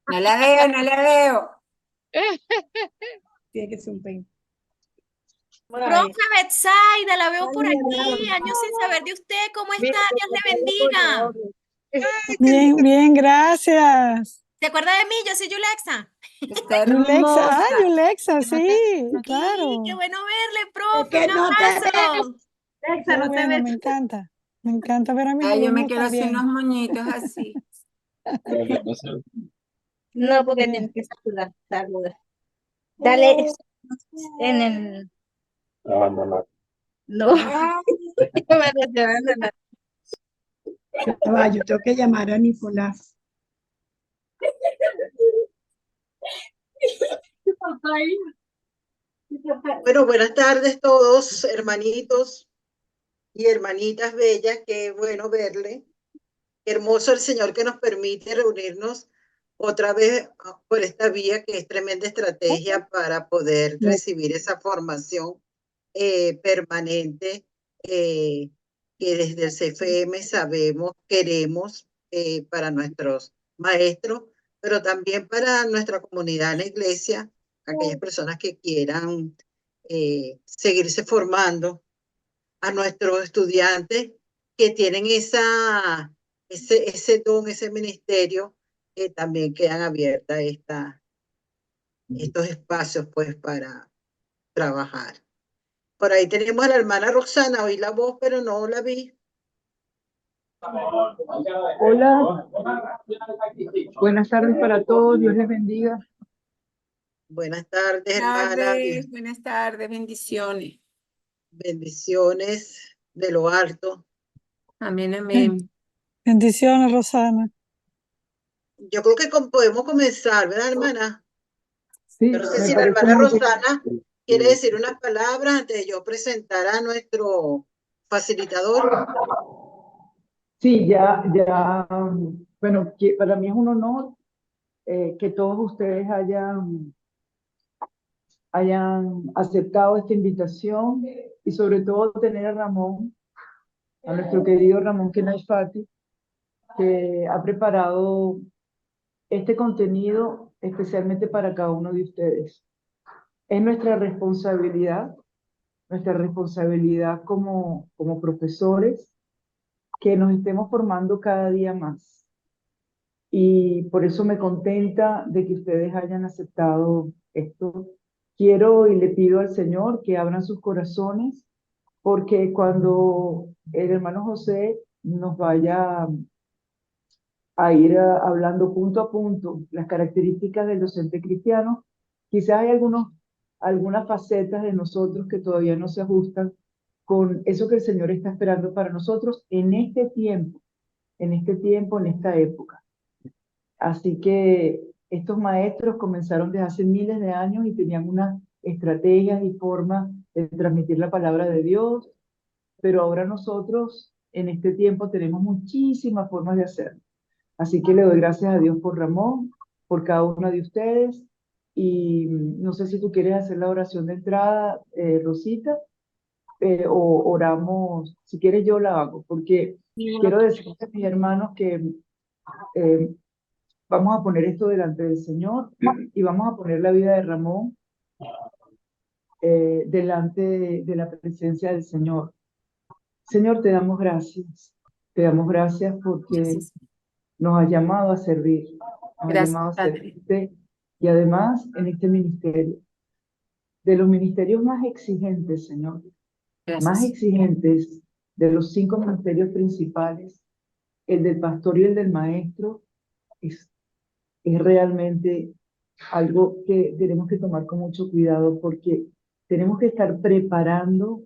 No la veo, no la veo. Tiene que ser un peine. Profe Betsaida, la veo por Ay, aquí, hermano. años sin saber de usted. ¿Cómo está? Mira, Dios le bendiga. Bien, bien, gracias. ¿Se acuerda de mí? Yo soy Yulexa. Está Yulexa, hermosa. Yulexa, Que no sí, te- Sí, qué claro. bueno verle, es profe. que Un no te ves. abrazo. Alexa, Qué no te bueno, ves. me encanta. Me encanta ver a mis Ay, yo me alumnos quiero hacer unos también. moñitos así. No, porque Mira. tienes que saludar. Saluda. Dale en el. No, parece abandonado. Ya va, yo tengo que llamar a Nicolás. Bueno, buenas tardes todos, hermanitos y hermanitas bellas, qué bueno verle. Qué hermoso el Señor que nos permite reunirnos otra vez por esta vía que es tremenda estrategia para poder recibir esa formación permanente que desde el CFM sabemos, queremos para nuestros maestros, pero también para nuestra comunidad en la iglesia, aquellas personas que quieran seguirse formando, a nuestros estudiantes que tienen ese don, ese ministerio, también quedan abiertas estos espacios pues para trabajar. Por ahí tenemos a la hermana Roxana, oí la voz, pero no la vi. Hola, buenas tardes para todos, Dios les bendiga. Buenas tardes, hermana. Buenas tardes, bendiciones. Bendiciones de lo alto. Amén, amén. Bendiciones, Rosana. Yo creo que podemos comenzar, ¿verdad, hermana? Sí, Yo no sé me si la parece hermana muy bien. Rosana quiere decir unas palabras antes de yo presentar a nuestro facilitador. Sí, bueno, para mí es un honor que todos ustedes hayan aceptado esta invitación y sobre todo tener a Ramón, a nuestro querido Ramón Kenay Fati, que ha preparado este contenido especialmente para cada uno de ustedes. Es nuestra responsabilidad como profesores, que nos estemos formando cada día más. Y por eso me contenta de que ustedes hayan aceptado esto. Quiero y le pido al Señor que abran sus corazones, porque cuando el hermano José nos vaya a ir hablando punto a punto las características del docente cristiano, quizás hay algunas facetas de nosotros que todavía no se ajustan con eso que el Señor está esperando para nosotros en este tiempo, en esta época. Así que estos maestros comenzaron desde hace miles de años y tenían unas estrategias y formas de transmitir la palabra de Dios, pero ahora nosotros en este tiempo tenemos muchísimas formas de hacerlo. Así que le doy gracias a Dios por Ramón, por cada uno de ustedes. Y no sé si tú quieres hacer la oración de entrada, Rosita, o oramos, si quieres yo la hago, porque quiero decirles a mis hermanos que eh, vamos a poner esto delante del Señor y vamos a poner la vida de Ramón delante de la presencia del Señor. Señor, te damos gracias. Te damos gracias porque nos has llamado a servir, nos has Gracias, llamado a Padre. servirte y además en este ministerio, de los ministerios más exigentes, Señor, más Gracias. exigentes de los 5 ministerios principales, el del pastor y el del maestro, es, es realmente algo que tenemos que tomar con mucho cuidado porque tenemos que estar preparando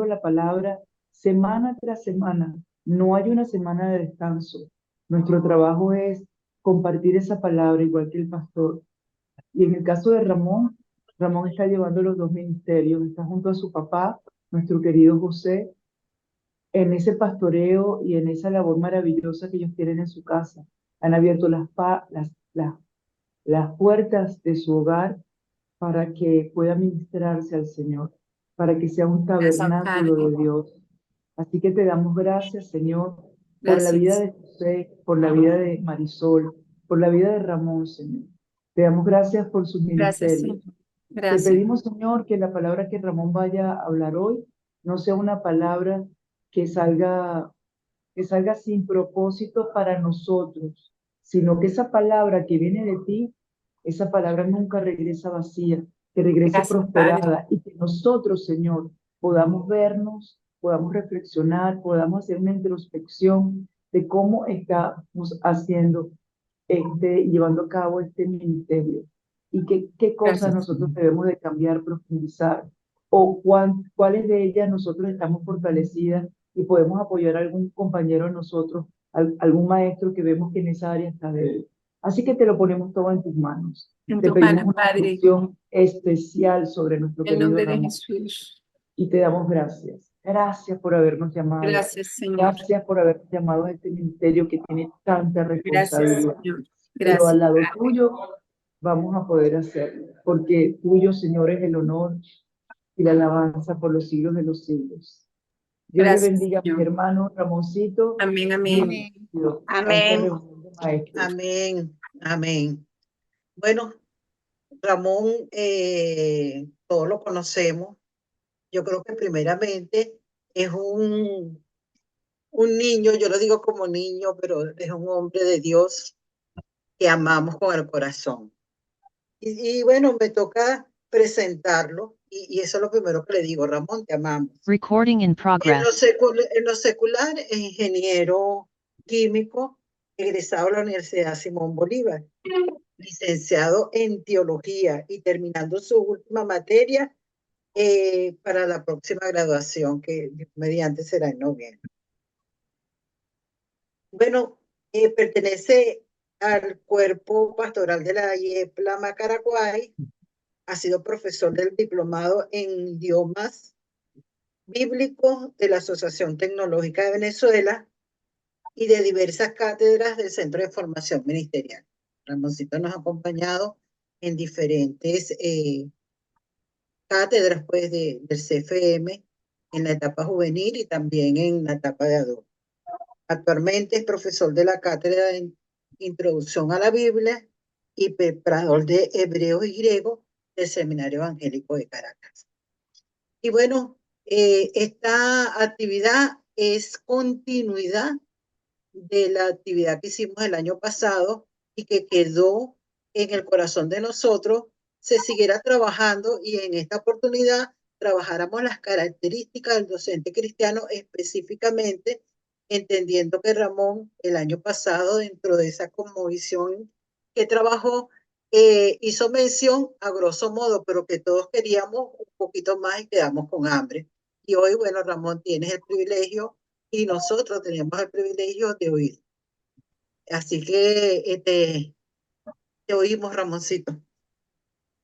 la palabra semana tras semana. No hay una semana de descanso. Nuestro trabajo es compartir esa palabra igual que el pastor. Y en el caso de Ramón, Ramón está llevando los 2 ministerios, está junto a su papá, nuestro querido José, en ese pastoreo y en esa labor maravillosa que ellos tienen en su casa. Han abierto las puertas de su hogar para que pueda ministrarse al Señor, para que sea un Gracias, tabernáculo Padre. de Dios. Así que te damos gracias, Señor, por la vida Gracias. de José, por la vida de Marisol, por la vida de Ramón, Señor. Te damos gracias por su Gracias, ministerio. Señor. Te Gracias. pedimos, Señor, que la palabra que Ramón vaya a hablar hoy no sea una palabra que salga sin propósito para nosotros, sino que esa palabra que viene de ti, esa palabra nunca regresa vacía, que regrese Gracias, Padre. prosperada y que nosotros, Señor, podamos vernos, podamos reflexionar, podamos hacer una introspección de cómo estamos haciendo llevando a cabo este ministerio y qué cosas Gracias. nosotros debemos de cambiar, profundizar, o cuáles de ellas nosotros estamos fortalecidas y podemos apoyar a algún compañero de nosotros, algún maestro que vemos que en esa área está débil. Así que te lo ponemos todo en tus manos. En Te tu pedimos mano, una Padre, instrucción especial sobre nuestro en el querido nombre de Ramón Jesús. y te damos gracias. Gracias por habernos llamado. Gracias, Señor. Gracias por habernos llamado a este ministerio que tiene tanta Gracias, responsabilidad. Señor. Pero al Gracias. lado tuyo vamos a poder hacerlo, porque tuyo, Señor, es el honor y la alabanza por los siglos de los siglos. Dios le Gracias, bendiga a mi Señor. hermano Ramoncito. Amén, amén. Bienvenido a esta Amén. reunión de maestros. Amén, amén. Bueno, Ramón, todos lo conocemos. Yo creo que primeramente es un niño, yo lo digo como niño, pero es un hombre de Dios que amamos con el corazón. Y bueno, me toca presentarlo y eso es lo primero que le digo, Ramón, te amamos. Recording in En progress. lo secular es ingeniero químico, egresado de la Universidad Simón Bolívar, licenciado en teología y terminando su última materia para la próxima graduación, que mediante será en noviembre. Bueno, pertenece al cuerpo pastoral de la IEPLA Macaraguay, ha sido profesor del diplomado en idiomas bíblicos de la Asociación Tecnológica de Venezuela y de diversas cátedras del Centro de Formación Ministerial. Ramoncito nos ha acompañado en diferentes cátedras pues, del CFM en la etapa juvenil y también en la etapa de adulto. Actualmente es profesor de la cátedra de Introducción a la Biblia y preparador de Hebreos y Griego del Seminario Evangélico de Caracas. Y bueno, esta actividad es continuidad de la actividad que hicimos el año pasado y que quedó en el corazón de nosotros, se siguiera trabajando y en esta oportunidad trabajáramos las características del docente cristiano específicamente, entendiendo que Ramón el año pasado dentro de esa conmovisión que trabajó hizo mención a grosso modo, pero que todos queríamos un poquito más y quedamos con hambre. Y hoy, bueno, Ramón, tienes el privilegio y nosotros tenemos el privilegio de oír. Así que te oímos, Ramoncito.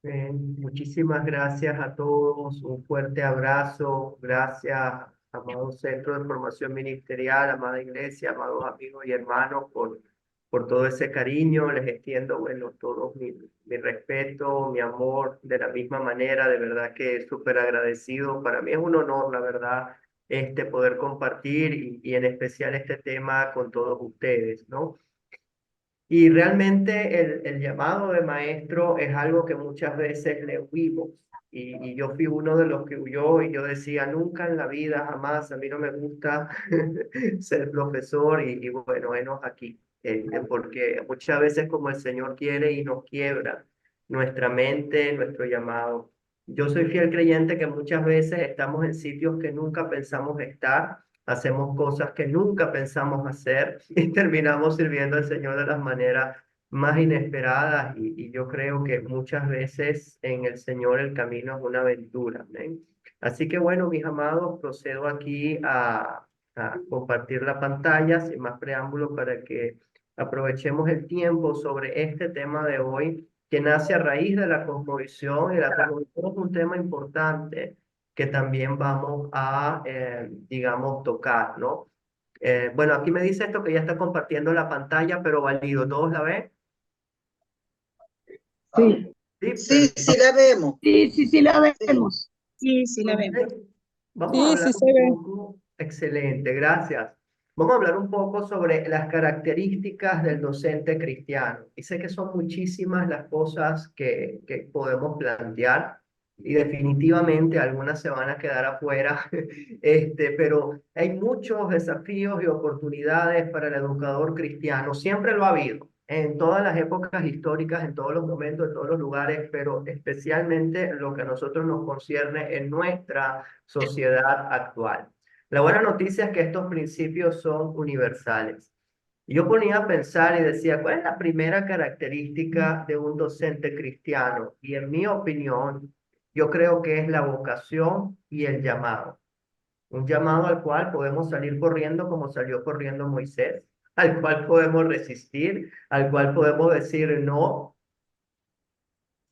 Muchísimas gracias a todos, un fuerte abrazo, gracias, amado Centro de Formación Ministerial, amada Iglesia, amados amigos y hermanos, por todo ese cariño. Les extiendo, bueno, todo mi respeto, mi amor, de la misma manera, de verdad que súper agradecido. Para mí es un honor, la verdad, poder compartir y en especial este tema con todos ustedes, ¿no? Y realmente el llamado de maestro es algo que muchas veces le huimos. Y yo fui uno de los que huyó y yo decía, nunca en la vida, jamás, a mí no me gusta ser profesor y bueno, enos aquí. Porque muchas veces como el Señor quiere y nos quiebra nuestra mente, nuestro llamado. Yo soy fiel creyente que muchas veces estamos en sitios que nunca pensamos estar. Hacemos cosas que nunca pensamos hacer y terminamos sirviendo al Señor de las maneras más inesperadas y yo creo que muchas veces en el Señor el camino es una aventura. ¿Ven? Así que bueno, mis amados, procedo aquí a compartir la pantalla sin más preámbulos para que aprovechemos el tiempo sobre este tema de hoy que nace a raíz de la cosmovisión y la cosmovisión es un tema importante que también vamos a, digamos, tocar, ¿no? Bueno, aquí me dice esto que ya está compartiendo la pantalla, pero válido, ¿todos la ven? Sí, Sí la vemos. Sí, la vemos. Sí, sí la vemos. Vamos a hablar un poco. Excelente, gracias. Vamos a hablar un poco sobre las características del docente cristiano. Y sé que son muchísimas las cosas que podemos plantear y definitivamente algunas se van a quedar afuera, pero hay muchos desafíos y oportunidades para el educador cristiano. Siempre lo ha habido, en todas las épocas históricas, en todos los momentos, en todos los lugares, pero especialmente lo que a nosotros nos concierne en nuestra sociedad actual. La buena noticia es que estos principios son universales. Y yo ponía a pensar y decía, ¿cuál es la primera característica de un docente cristiano? Y en mi opinión, yo creo que es la vocación y el llamado. Un llamado al cual podemos salir corriendo como salió corriendo Moisés, al cual podemos resistir, al cual podemos decir no.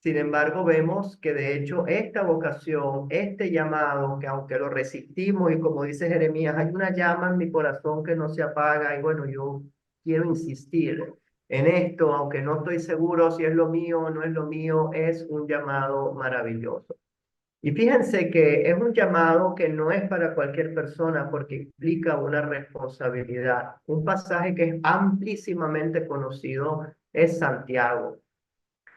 Sin embargo, vemos que de hecho esta vocación, este llamado, que aunque lo resistimos y como dice Jeremías, hay una llama en mi corazón que no se apaga y bueno, yo quiero insistir en esto, aunque no estoy seguro si es lo mío o no es lo mío, es un llamado maravilloso. Y fíjense que es un llamado que no es para cualquier persona porque implica una responsabilidad. Un pasaje que es amplísimamente conocido es Santiago.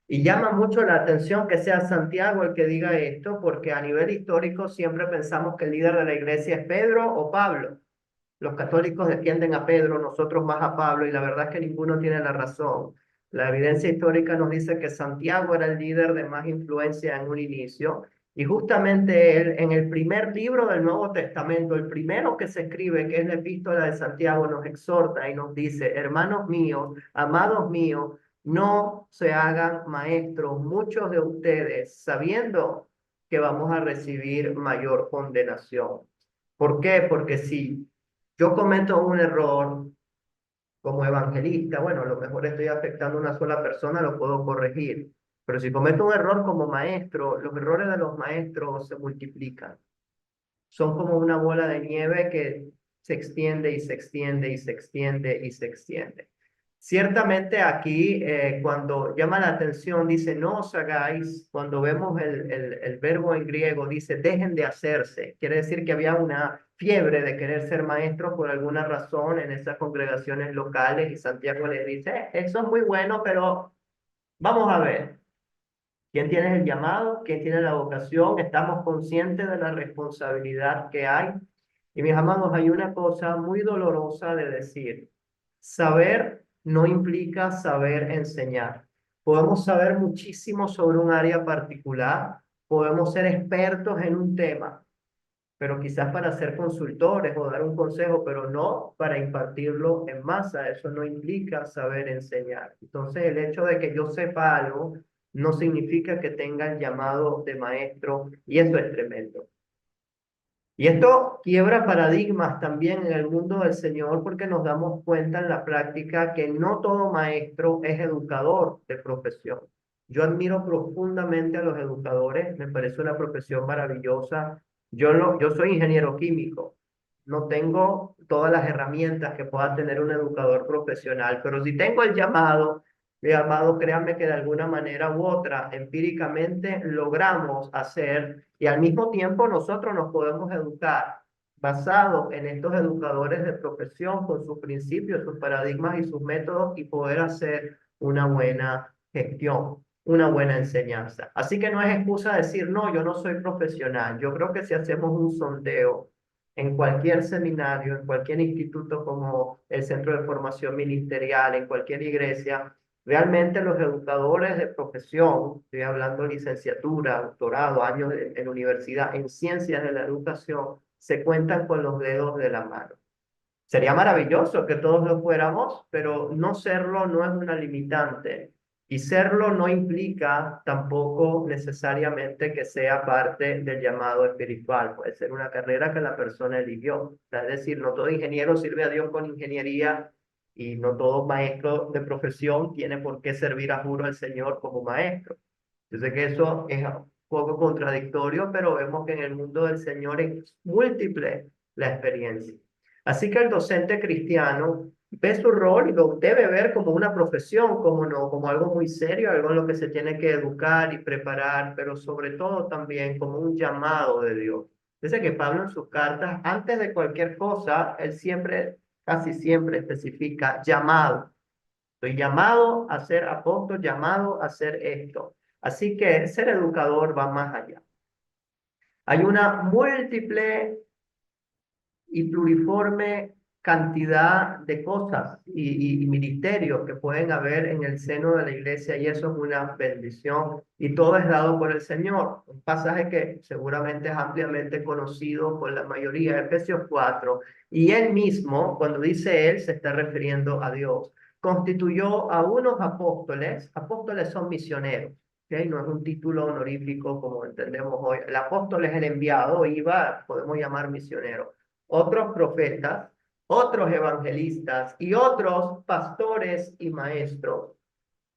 Y llama mucho la atención que sea Santiago el que diga esto, porque a nivel histórico siempre pensamos que el líder de la iglesia es Pedro o Pablo. Los católicos defienden a Pedro, nosotros más a Pablo, y la verdad es que ninguno tiene la razón. La evidencia histórica nos dice que Santiago era el líder de más influencia en un inicio, y justamente él, en el primer libro del Nuevo Testamento, el primero que se escribe, que es la epístola de Santiago, nos exhorta y nos dice, hermanos míos, amados míos, no se hagan maestros muchos de ustedes, sabiendo que vamos a recibir mayor condenación. ¿Por qué? Porque si yo cometo un error como evangelista, bueno, a lo mejor estoy afectando a una sola persona, lo puedo corregir. Pero si cometo un error como maestro, los errores de los maestros se multiplican. Son como una bola de nieve que se extiende y se extiende y se extiende y se extiende. Ciertamente aquí, cuando llama la atención, dice, no os hagáis, cuando vemos el verbo en griego, dice, dejen de hacerse. Quiere decir que había una fiebre de querer ser maestro por alguna razón en esas congregaciones locales y Santiago les dice, eso es muy bueno, pero vamos a ver. ¿Quién tiene el llamado? ¿Quién tiene la vocación? ¿Estamos conscientes de la responsabilidad que hay? Y mis amados, hay una cosa muy dolorosa de decir. Saber no implica saber enseñar. Podemos saber muchísimo sobre un área particular, podemos ser expertos en un tema, pero quizás para ser consultores o dar un consejo, pero no para impartirlo en masa. Eso no implica saber enseñar. Entonces, el hecho de que yo sepa algo no significa que tenga el llamado de maestro, y eso es tremendo. Y esto quiebra paradigmas también en el mundo del Señor porque nos damos cuenta en la práctica que no todo maestro es educador de profesión. Yo admiro profundamente a los educadores, me parece una profesión maravillosa. Yo soy ingeniero químico, no tengo todas las herramientas que pueda tener un educador profesional, pero si tengo el llamado, créanme que de alguna manera u otra, empíricamente logramos hacer y al mismo tiempo nosotros nos podemos educar basados en estos educadores de profesión con sus principios, sus paradigmas y sus métodos y poder hacer una buena gestión, una buena enseñanza. Así que no es excusa decir, no, yo no soy profesional. Yo creo que si hacemos un sondeo en cualquier seminario, en cualquier instituto como el Centro de Formación Ministerial, en cualquier iglesia, realmente los educadores de profesión, estoy hablando de licenciatura, doctorado, años en universidad, en ciencias de la educación, se cuentan con los dedos de la mano. Sería maravilloso que todos lo fuéramos, pero no serlo no es una limitante. Y serlo no implica tampoco necesariamente que sea parte del llamado espiritual. Puede ser una carrera que la persona eligió. Es decir, no todo ingeniero sirve a Dios con ingeniería y no todo maestro de profesión tiene por qué servir a juro al Señor como maestro. Yo sé que eso es un poco contradictorio, pero vemos que en el mundo del Señor es múltiple la experiencia. Así que el docente cristiano ve su rol y lo debe ver como una profesión, como no, como algo muy serio, algo en lo que se tiene que educar y preparar, pero sobre todo también como un llamado de Dios. Dice que Pablo en sus cartas, antes de cualquier cosa, él siempre casi siempre especifica llamado. Estoy llamado a ser apóstol, llamado a hacer esto. Así que ser educador va más allá. Hay una múltiple y pluriforme cantidad de cosas y ministerios que pueden haber en el seno de la iglesia, y eso es una bendición, y todo es dado por el Señor. Un pasaje que seguramente es ampliamente conocido por la mayoría, Efesios 4, y él mismo, cuando dice él, se está refiriendo a Dios. Constituyó a unos apóstoles. Apóstoles son misioneros, ¿okay? No es un título honorífico como entendemos hoy. El apóstol es el enviado, podemos llamar misionero. Otros profetas, otros evangelistas y otros pastores y maestros,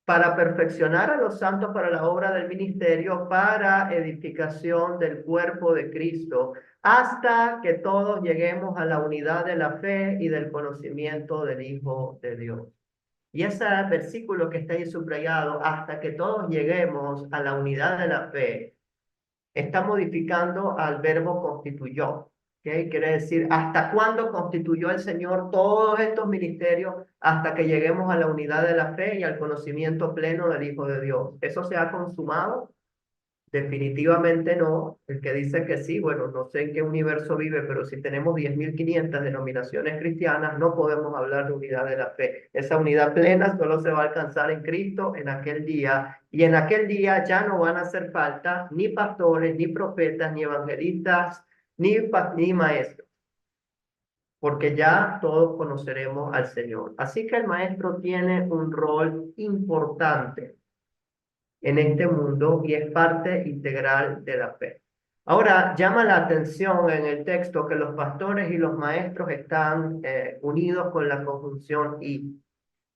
para perfeccionar a los santos para la obra del ministerio, para edificación del cuerpo de Cristo, hasta que todos lleguemos a la unidad de la fe y del conocimiento del Hijo de Dios. Y ese versículo que está ahí subrayado, hasta que todos lleguemos a la unidad de la fe, está modificando al verbo constituyó. ¿Okay? Quiere decir, ¿hasta cuándo constituyó el Señor todos estos ministerios? Hasta que lleguemos a la unidad de la fe y al conocimiento pleno del Hijo de Dios. ¿Eso se ha consumado? Definitivamente no. El que dice que sí, bueno, no sé en qué universo vive, pero si tenemos 10.500 denominaciones cristianas, no podemos hablar de unidad de la fe. Esa unidad plena solo se va a alcanzar en Cristo en aquel día, y en aquel día ya no van a hacer falta ni pastores, ni profetas, ni evangelistas, ni maestros, porque ya todos conoceremos al Señor. Así que el maestro tiene un rol importante en este mundo y es parte integral de la fe. Ahora, llama la atención en el texto que los pastores y los maestros están unidos con la conjunción y.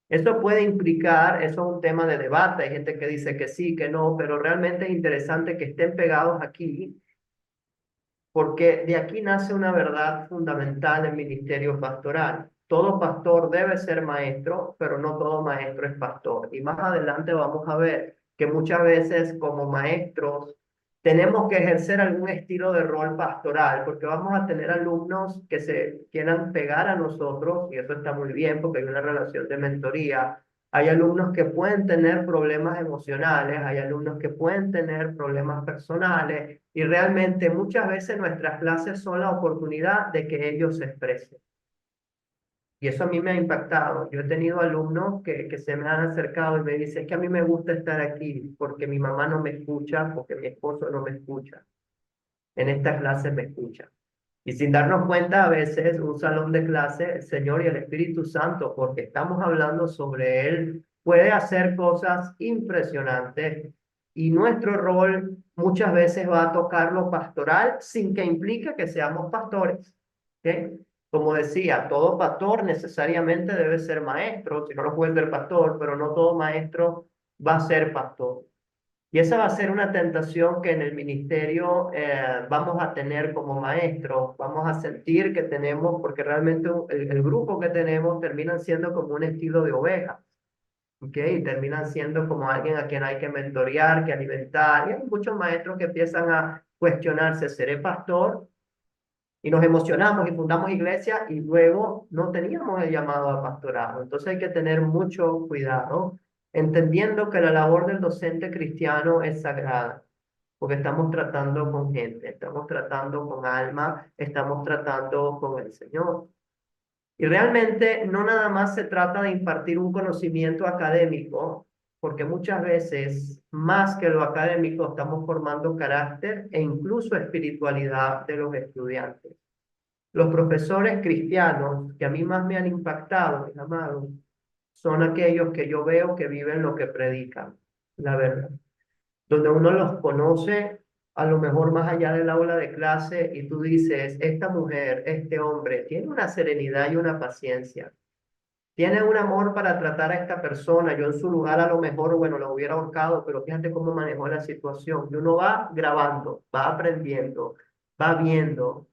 Eso puede implicar, eso es un tema de debate, hay gente que dice que sí, que no, pero realmente es interesante que estén pegados aquí, porque de aquí nace una verdad fundamental en ministerio pastoral. Todo pastor debe ser maestro, pero no todo maestro es pastor. Y más adelante vamos a ver que muchas veces como maestros tenemos que ejercer algún estilo de rol pastoral, porque vamos a tener alumnos que se quieran pegar a nosotros, y eso está muy bien porque hay una relación de mentoría. Hay alumnos que pueden tener problemas emocionales, hay alumnos que pueden tener problemas personales, y realmente muchas veces nuestras clases son la oportunidad de que ellos se expresen. Y eso a mí me ha impactado. Yo he tenido alumnos que se me han acercado y me dicen, es que a mí me gusta estar aquí porque mi mamá no me escucha, porque mi esposo no me escucha. En estas clases me escucha. Y sin darnos cuenta, a veces un salón de clase, el Señor y el Espíritu Santo, porque estamos hablando sobre Él, puede hacer cosas impresionantes. Y nuestro rol muchas veces va a tocar lo pastoral sin que implique que seamos pastores. ¿Okay? Como decía, todo pastor necesariamente debe ser maestro, si no, no puede ser pastor, pero no todo maestro va a ser pastor. Y esa va a ser una tentación que en el ministerio vamos a tener como maestros, vamos a sentir que tenemos, porque realmente el grupo que tenemos terminan siendo como un estilo de ovejas, ¿okay? Y terminan siendo como alguien a quien hay que mentorear, que alimentar, y hay muchos maestros que empiezan a cuestionarse, ¿seré pastor? Y nos emocionamos y fundamos iglesia y luego no teníamos el llamado a pastorado. Entonces hay que tener mucho cuidado, entendiendo que la labor del docente cristiano es sagrada, porque estamos tratando con gente, estamos tratando con alma, estamos tratando con el Señor. Y realmente no nada más se trata de impartir un conocimiento académico, porque muchas veces, más que lo académico, estamos formando carácter e incluso espiritualidad de los estudiantes. Los profesores cristianos que a mí más me han impactado, mis amados, son aquellos que yo veo que viven lo que predican, la verdad. Donde uno los conoce a lo mejor más allá del aula de clase y tú dices, esta mujer, este hombre, tiene una serenidad y una paciencia. Tiene un amor para tratar a esta persona. Yo en su lugar a lo mejor, bueno, lo hubiera ahorcado, pero fíjate cómo manejó la situación. Y uno va grabando, va aprendiendo, va viendo.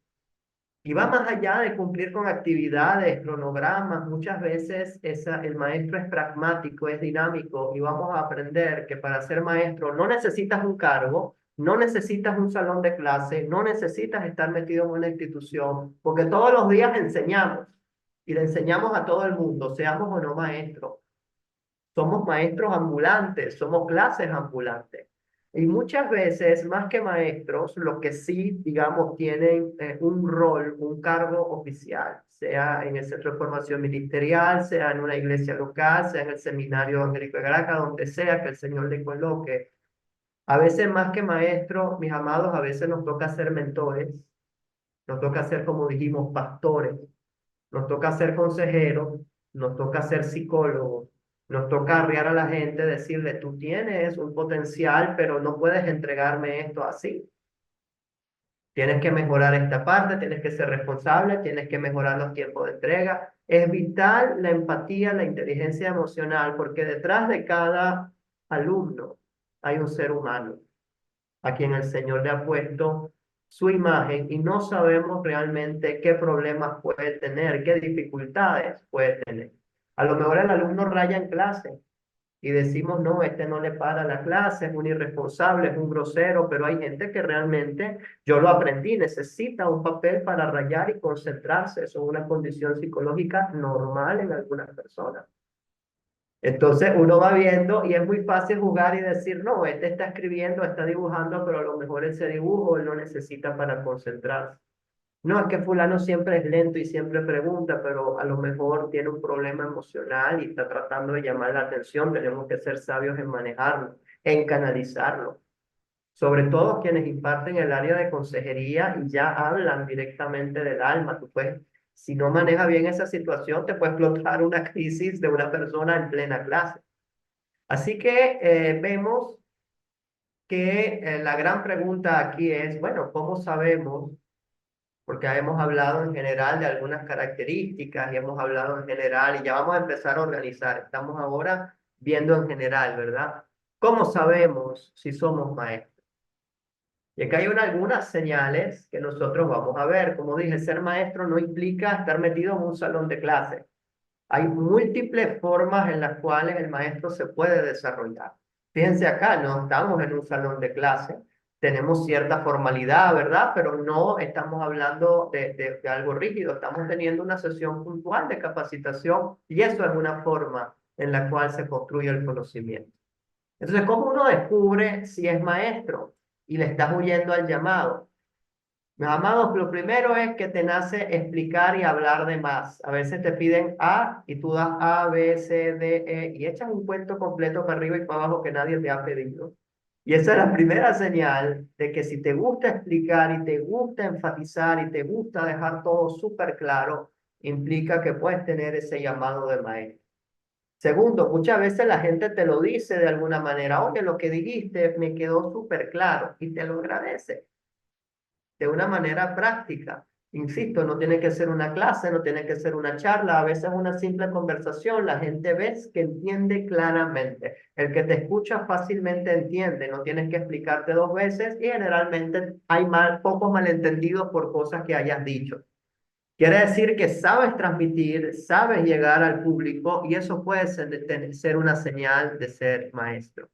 Y va más allá de cumplir con actividades, cronogramas. Muchas veces el maestro es pragmático, es dinámico, y vamos a aprender que para ser maestro no necesitas un cargo, no necesitas un salón de clase, no necesitas estar metido en una institución, porque todos los días enseñamos. y le enseñamos a todo el mundo, seamos o no maestros. Somos maestros ambulantes, somos clases ambulantes. Y muchas veces, más que maestros, los que sí, digamos, tienen un rol, un cargo oficial, sea en el Centro de Formación Ministerial, sea en una iglesia local, sea en el Seminario Angélico de Caracas, donde sea que el Señor le coloque. A veces, más que maestros, mis amados, a veces nos toca ser mentores, nos toca ser, como dijimos, pastores, nos toca ser consejeros, nos toca ser psicólogos, nos toca arriar a la gente, decirle, tú tienes un potencial, pero no puedes entregarme esto así. Tienes que mejorar esta parte, tienes que ser responsable, tienes que mejorar los tiempos de entrega. Es vital la empatía, la inteligencia emocional, porque detrás de cada alumno hay un ser humano a quien el Señor le ha puesto su imagen y no sabemos realmente qué problemas puede tener, qué dificultades puede tener. A lo mejor el alumno raya en clase y decimos, no, este no le para la clase, es un irresponsable, es un grosero, pero hay gente que realmente, yo lo aprendí, necesita un papel para rayar y concentrarse. Eso es una condición psicológica normal en algunas personas. Entonces uno va viendo y es muy fácil jugar y decir, no, este está escribiendo, está dibujando, pero a lo mejor ese dibujo él lo necesita para concentrarse. No, es que fulano siempre es lento y siempre pregunta, pero a lo mejor tiene un problema emocional y está tratando de llamar la atención. Tenemos que ser sabios en manejarlo, en canalizarlo. Sobre todo quienes imparten el área de consejería y ya hablan directamente del alma. Tú puedes, si no manejas bien esa situación, te puede explotar una crisis de una persona en plena clase. Así que vemos que la gran pregunta aquí es, bueno, ¿cómo sabemos? Porque hemos hablado en general de algunas características y hemos hablado en general y ya vamos a empezar a organizar. Estamos ahora viendo en general, ¿verdad? ¿Cómo sabemos si somos maestros? Y acá hay algunas señales que nosotros vamos a ver. Como dije, ser maestro no implica estar metido en un salón de clase. Hay múltiples formas en las cuales el maestro se puede desarrollar. Fíjense acá, no estamos en un salón de clase, tenemos cierta formalidad, ¿verdad? Pero no estamos hablando de algo rígido, estamos teniendo una sesión puntual de capacitación y eso es una forma en la cual se construye el conocimiento. Entonces, ¿cómo uno descubre si es maestro y le estás huyendo al llamado? Mis amados, lo primero es que te nace explicar y hablar de más. A veces te piden A y tú das A, B, C, D, E y echas un cuento completo para arriba y para abajo que nadie te ha pedido. Y esa es la primera señal de que si te gusta explicar y te gusta enfatizar y te gusta dejar todo súper claro, implica que puedes tener ese llamado de maestro. Segundo, muchas veces la gente te lo dice de alguna manera, oye, lo que dijiste me quedó súper claro y te lo agradece de una manera práctica. Insisto, no tiene que ser una clase, no tiene que ser una charla, a veces una simple conversación, la gente ves que entiende claramente. El que te escucha fácilmente entiende, no tienes que explicarte dos veces y generalmente hay pocos malentendidos por cosas que hayas dicho. Quiere decir que sabes transmitir, sabes llegar al público y eso puede ser una señal de ser maestro.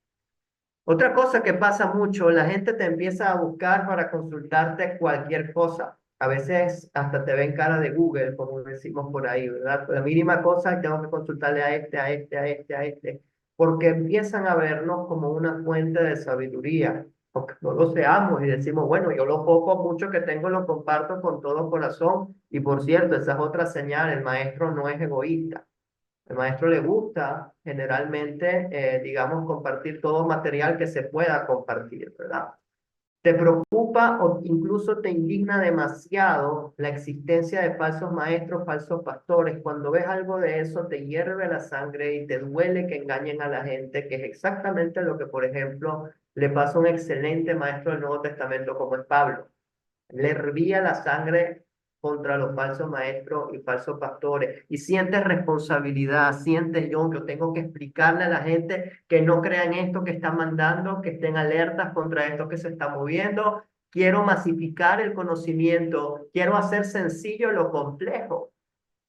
Otra cosa que pasa mucho, la gente te empieza a buscar para consultarte cualquier cosa. A veces hasta te ven cara de Google, como decimos por ahí, ¿verdad? La mínima cosa tengo que consultarle a este, a este, a este, a este, porque empiezan a vernos como una fuente de sabiduría, porque no lo seamos y decimos, bueno, yo lo poco mucho que tengo lo comparto con todo corazón. Y por cierto, esa es otra señal, el maestro no es egoísta. Al maestro le gusta generalmente, digamos, compartir todo material que se pueda compartir, ¿verdad? Te preocupa o incluso te indigna demasiado la existencia de falsos maestros, falsos pastores. Cuando ves algo de eso, te hierve la sangre y te duele que engañen a la gente, que es exactamente lo que, por ejemplo, le pasa a un excelente maestro del Nuevo Testamento como es Pablo. Le hervía la sangre contra los falsos maestros y falsos pastores. Y sientes responsabilidad, sientes yo tengo que explicarle a la gente que no crean esto que están mandando, que estén alertas contra esto que se está moviendo. Quiero masificar el conocimiento, quiero hacer sencillo lo complejo.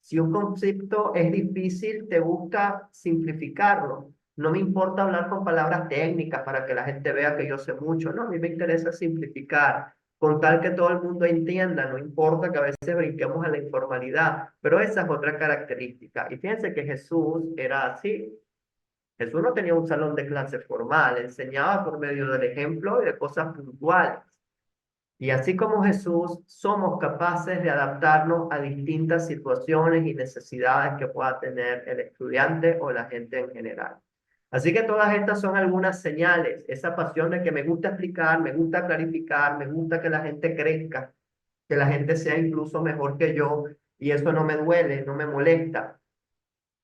Si un concepto es difícil, te gusta simplificarlo. No me importa hablar con palabras técnicas para que la gente vea que yo sé mucho. No, a mí me interesa simplificar. con tal que todo el mundo entienda, no importa que a veces brinquemos a la informalidad, pero esa es otra característica. Y fíjense que Jesús era así. Jesús no tenía un salón de clase formal, enseñaba por medio del ejemplo y de cosas puntuales. Y así como Jesús, somos capaces de adaptarnos a distintas situaciones y necesidades que pueda tener el estudiante o la gente en general. Así que todas estas son algunas señales, esa pasión de que me gusta explicar, me gusta clarificar, me gusta que la gente crezca, que la gente sea incluso mejor que yo, y eso no me duele, no me molesta.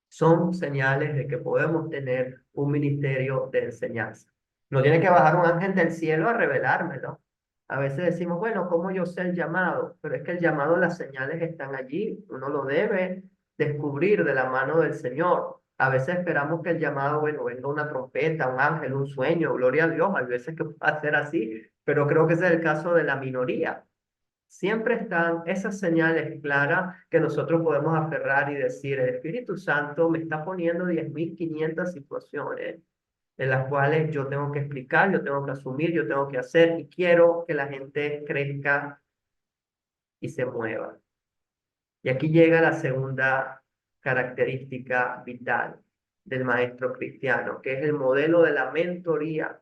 Son señales de que podemos tener un ministerio de enseñanza. No tiene que bajar un ángel del cielo a revelármelo. A veces decimos, bueno, ¿cómo yo sé el llamado? Pero es que el llamado, las señales están allí. Uno lo debe descubrir de la mano del Señor. A veces esperamos que el llamado, bueno, venga una trompeta, un ángel, un sueño, gloria a Dios. Hay veces que puede ser así, pero creo que ese es el caso de la minoría. Siempre están esas señales claras que nosotros podemos aferrar y decir, el Espíritu Santo me está poniendo 10.500 situaciones en las cuales yo tengo que explicar, yo tengo que asumir, yo tengo que hacer, y quiero que la gente crezca y se mueva. Y aquí llega la segunda característica vital del maestro cristiano, que es el modelo de la mentoría.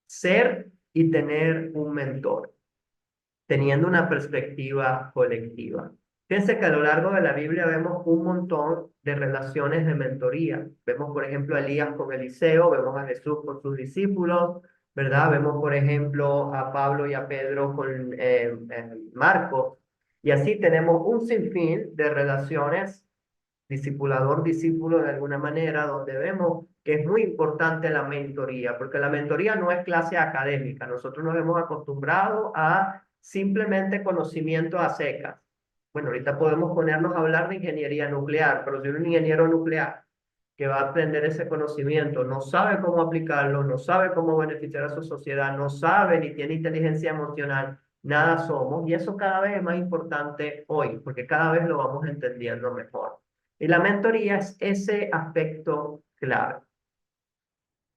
Ser y tener un mentor, teniendo una perspectiva colectiva. Fíjense que a lo largo de la Biblia vemos un montón de relaciones de mentoría. Vemos, por ejemplo, a Elías con Eliseo, vemos a Jesús con sus discípulos, ¿verdad? Vemos, por ejemplo, a Pablo y a Pedro con Marcos. Y así tenemos un sinfín de relaciones discipulador-discípulo de alguna manera, donde vemos que es muy importante la mentoría, porque la mentoría no es clase académica. Nosotros nos hemos acostumbrado a simplemente conocimiento a secas. Bueno, ahorita podemos ponernos a hablar de ingeniería nuclear, pero si un ingeniero nuclear que va a aprender ese conocimiento no sabe cómo aplicarlo, no sabe cómo beneficiar a su sociedad, no sabe ni tiene inteligencia emocional, nada somos. Y eso cada vez es más importante hoy, porque cada vez lo vamos entendiendo mejor. Y la mentoría es ese aspecto clave.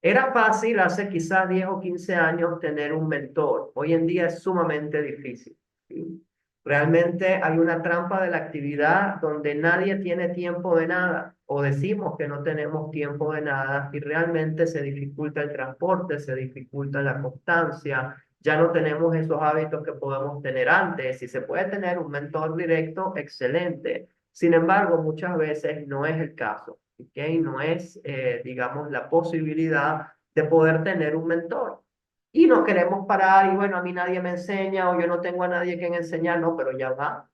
Era fácil hace quizás 10 o 15 años tener un mentor. Hoy en día es sumamente difícil, ¿sí? Realmente hay una trampa de la actividad donde nadie tiene tiempo de nada, o decimos que no tenemos tiempo de nada, y realmente se dificulta el transporte, se dificulta la constancia, ya no tenemos esos hábitos que podemos tener antes. Si se puede tener un mentor directo, excelente. Sin embargo, muchas veces no es el caso, ¿ok? No es, digamos, la posibilidad de poder tener un mentor. Y no queremos parar y bueno, a mí nadie me enseña o yo no tengo a nadie que enseñar, no, pero ya va.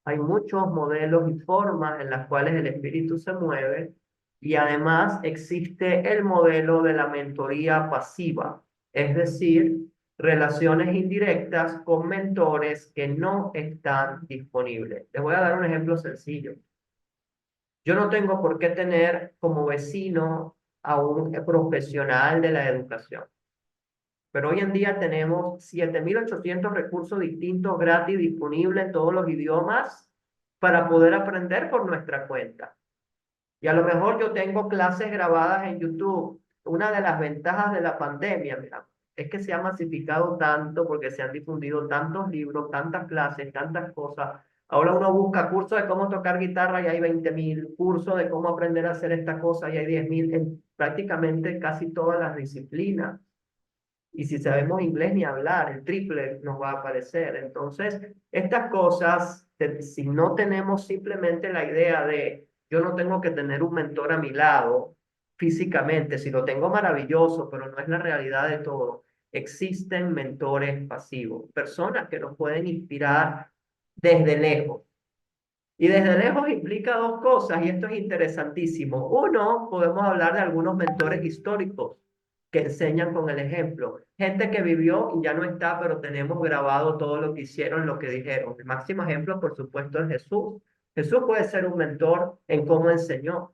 Hay muchos modelos y formas en las cuales el espíritu se mueve, y además existe el modelo de la mentoría pasiva, es decir, relaciones indirectas con mentores que no están disponibles. Les voy a dar un ejemplo sencillo. Yo no tengo por qué tener como vecino a un profesional de la educación. Pero hoy en día tenemos 7.800 recursos distintos gratis disponibles en todos los idiomas para poder aprender por nuestra cuenta. Y a lo mejor yo tengo clases grabadas en YouTube. Una de las ventajas de la pandemia, mira, es que se ha masificado tanto porque se han difundido tantos libros, tantas clases, tantas cosas. Ahora uno busca cursos de cómo tocar guitarra y hay 20.000, cursos de cómo aprender a hacer esta cosa y hay 10.000 en prácticamente casi todas las disciplinas. Y si sabemos inglés ni hablar, el triple nos va a aparecer. Entonces, estas cosas, si no tenemos simplemente la idea de yo no tengo que tener un mentor a mi lado físicamente, si lo tengo maravilloso, pero no es la realidad de todo. Existen mentores pasivos, personas que nos pueden inspirar desde lejos. Y desde lejos implica dos cosas, y esto es interesantísimo. Uno, podemos hablar de algunos mentores históricos que enseñan con el ejemplo. Gente que vivió y ya no está, pero tenemos grabado todo lo que hicieron, lo que dijeron. El máximo ejemplo, por supuesto, es Jesús. Jesús puede ser un mentor en cómo enseñó.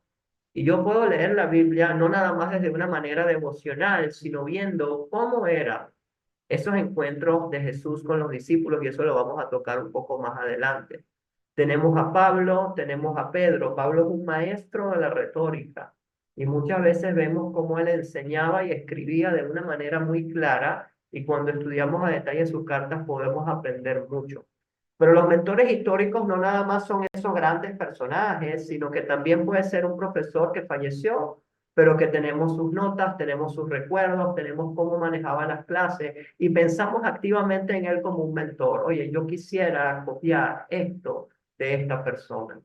Y yo puedo leer la Biblia no nada más desde una manera devocional, sino viendo cómo eran esos encuentros de Jesús con los discípulos, y eso lo vamos a tocar un poco más adelante. Tenemos a Pablo, tenemos a Pedro. Pablo es un maestro de la retórica. Y muchas veces vemos cómo él enseñaba y escribía de una manera muy clara y cuando estudiamos a detalle sus cartas podemos aprender mucho. Pero los mentores históricos no nada más son esos grandes personajes, sino que también puede ser un profesor que falleció, pero que tenemos sus notas, tenemos sus recuerdos, tenemos cómo manejaba las clases y pensamos activamente en él como un mentor. Oye, yo quisiera copiar esto de esta persona.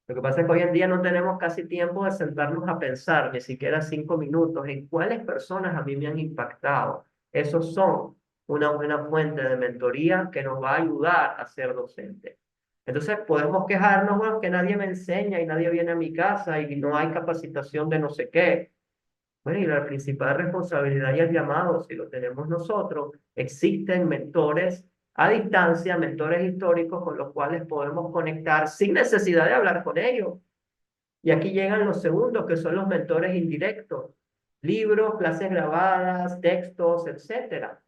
Lo que pasa es que hoy en día no tenemos casi tiempo de sentarnos a pensar, ni siquiera 5 minutos, en cuáles personas a mí me han impactado. Esos son una buena fuente de mentoría que nos va a ayudar a ser docente. Entonces podemos quejarnos, bueno, que nadie me enseña y nadie viene a mi casa y no hay capacitación de no sé qué. Bueno, y la principal responsabilidad y el llamado, si lo tenemos nosotros, existen mentores a distancia, mentores históricos con los cuales podemos conectar sin necesidad de hablar con ellos. Y aquí llegan los segundos, que son los mentores indirectos. Libros, clases grabadas, textos, etcétera.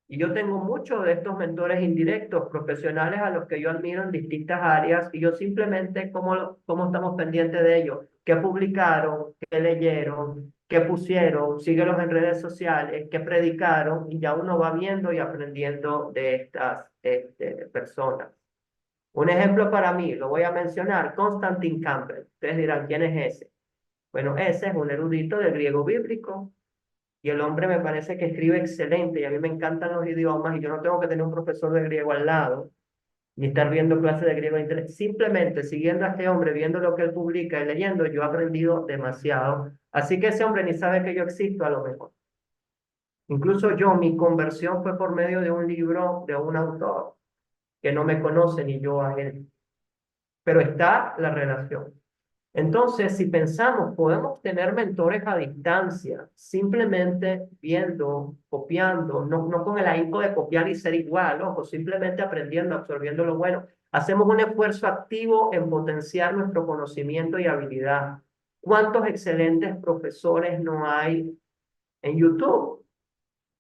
Y yo tengo muchos de estos mentores indirectos, profesionales a los que yo admiro en distintas áreas, y yo simplemente, ¿cómo estamos pendientes de ellos? ¿Qué publicaron? ¿Qué leyeron? ¿Qué pusieron? Síguelos en redes sociales, ¿qué predicaron? Y ya uno va viendo y aprendiendo de estas personas. Un ejemplo para mí, lo voy a mencionar, Constantine Campbell. Ustedes dirán, ¿quién es ese? Bueno, ese es un erudito del griego bíblico. Y el hombre me parece que escribe excelente y a mí me encantan los idiomas y yo no tengo que tener un profesor de griego al lado ni estar viendo clases de griego. Simplemente siguiendo a este hombre, viendo lo que él publica y leyendo, yo he aprendido demasiado. Así que ese hombre ni sabe que yo existo a lo mejor. Incluso yo, mi conversión fue por medio de un libro de un autor que no me conoce ni yo a él. Pero está la relación. Entonces, si pensamos, podemos tener mentores a distancia, simplemente viendo, copiando, no con el ahínco de copiar y ser igual, ojo, simplemente aprendiendo, absorbiendo lo bueno. Hacemos un esfuerzo activo en potenciar nuestro conocimiento y habilidad. ¿Cuántos excelentes profesores no hay en YouTube?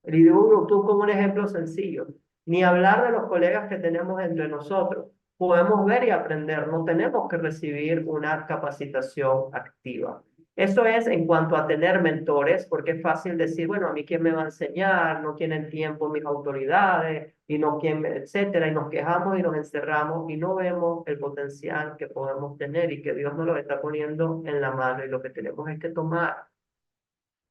Y digo YouTube como un ejemplo sencillo. Ni hablar de los colegas que tenemos entre nosotros. Podemos ver y aprender, no tenemos que recibir una capacitación activa. Eso es en cuanto a tener mentores, porque es fácil decir, bueno, a mí quién me va a enseñar, no tienen tiempo mis autoridades, y no quién, etcétera, y nos quejamos y nos encerramos y no vemos el potencial que podemos tener y que Dios nos lo está poniendo en la mano y lo que tenemos es que tomar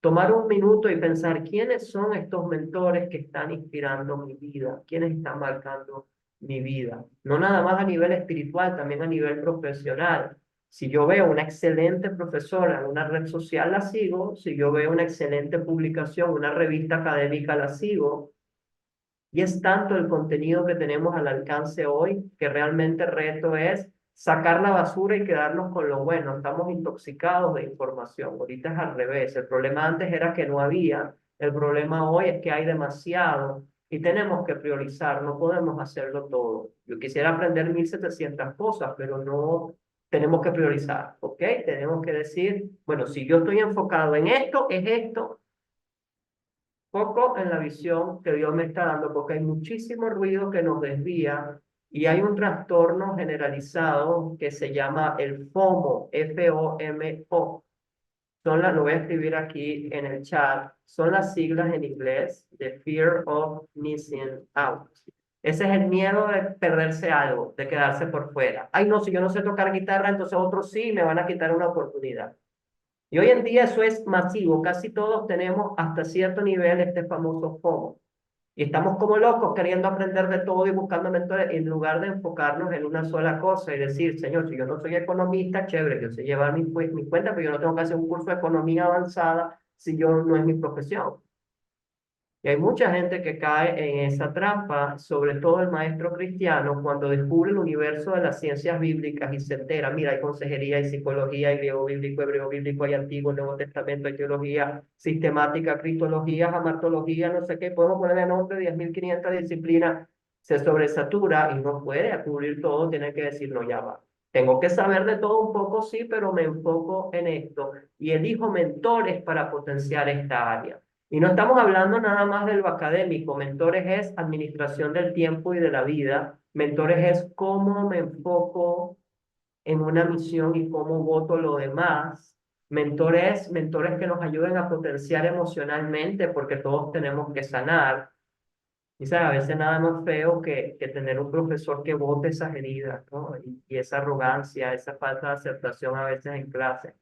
un minuto y pensar quiénes son estos mentores que están inspirando mi vida, quiénes están marcando mi vida. No nada más a nivel espiritual, también a nivel profesional. Si yo veo una excelente profesora en una red social, la sigo. Si yo veo una excelente publicación, una revista académica, la sigo. Y es tanto el contenido que tenemos al alcance hoy que realmente el reto es sacar la basura y quedarnos con lo bueno. Estamos intoxicados de información. Ahorita es al revés. El problema antes era que no había. El problema hoy es que hay demasiado y tenemos que priorizar. No podemos hacerlo todo. Yo quisiera aprender 1700 cosas, pero no tenemos que priorizar. ¿Ok? Tenemos que decir, bueno, si yo estoy enfocado en esto, es esto. Poco en la visión que Dios me está dando, porque hay muchísimo ruido que nos desvía y hay un trastorno generalizado que se llama el FOMO, F-O-M-O. Lo voy a escribir aquí en el chat, son las siglas en inglés de Fear of Missing Out. Ese es el miedo de perderse algo, de quedarse por fuera. Ay, no, si yo no sé tocar guitarra, entonces otros sí me van a quitar una oportunidad. Y hoy en día eso es masivo, casi todos tenemos hasta cierto nivel este famoso FOMO. Y estamos como locos queriendo aprender de todo y buscando mentores en lugar de enfocarnos en una sola cosa y decir, Señor, si yo no soy economista, chévere, yo sé llevar mi cuenta, pero yo no tengo que hacer un curso de economía avanzada si yo no es mi profesión. Y hay mucha gente que cae en esa trampa, sobre todo el maestro cristiano, cuando descubre el universo de las ciencias bíblicas y se entera, mira, hay consejería, hay psicología, hay griego bíblico, hebreo bíblico, hay antiguo, Nuevo Testamento, hay teología sistemática, cristología, jamartología, no sé qué, podemos ponerle nombre, 10.500 disciplinas, se sobresatura y no puede cubrir todo, tiene que decir, no, ya va. Tengo que saber de todo un poco, sí, pero me enfoco en esto y elijo mentores para potenciar esta área. Y no estamos hablando nada más de lo académico. Mentores es administración del tiempo y de la vida. Mentores es cómo me enfoco en una misión y cómo voto lo demás mentores que nos ayuden a potenciar emocionalmente, porque todos tenemos que sanar. Y ¿sabes? A veces nada más feo que tener un profesor que bote esas heridas, ¿no? Y esa arrogancia, esa falta de aceptación a veces en clase.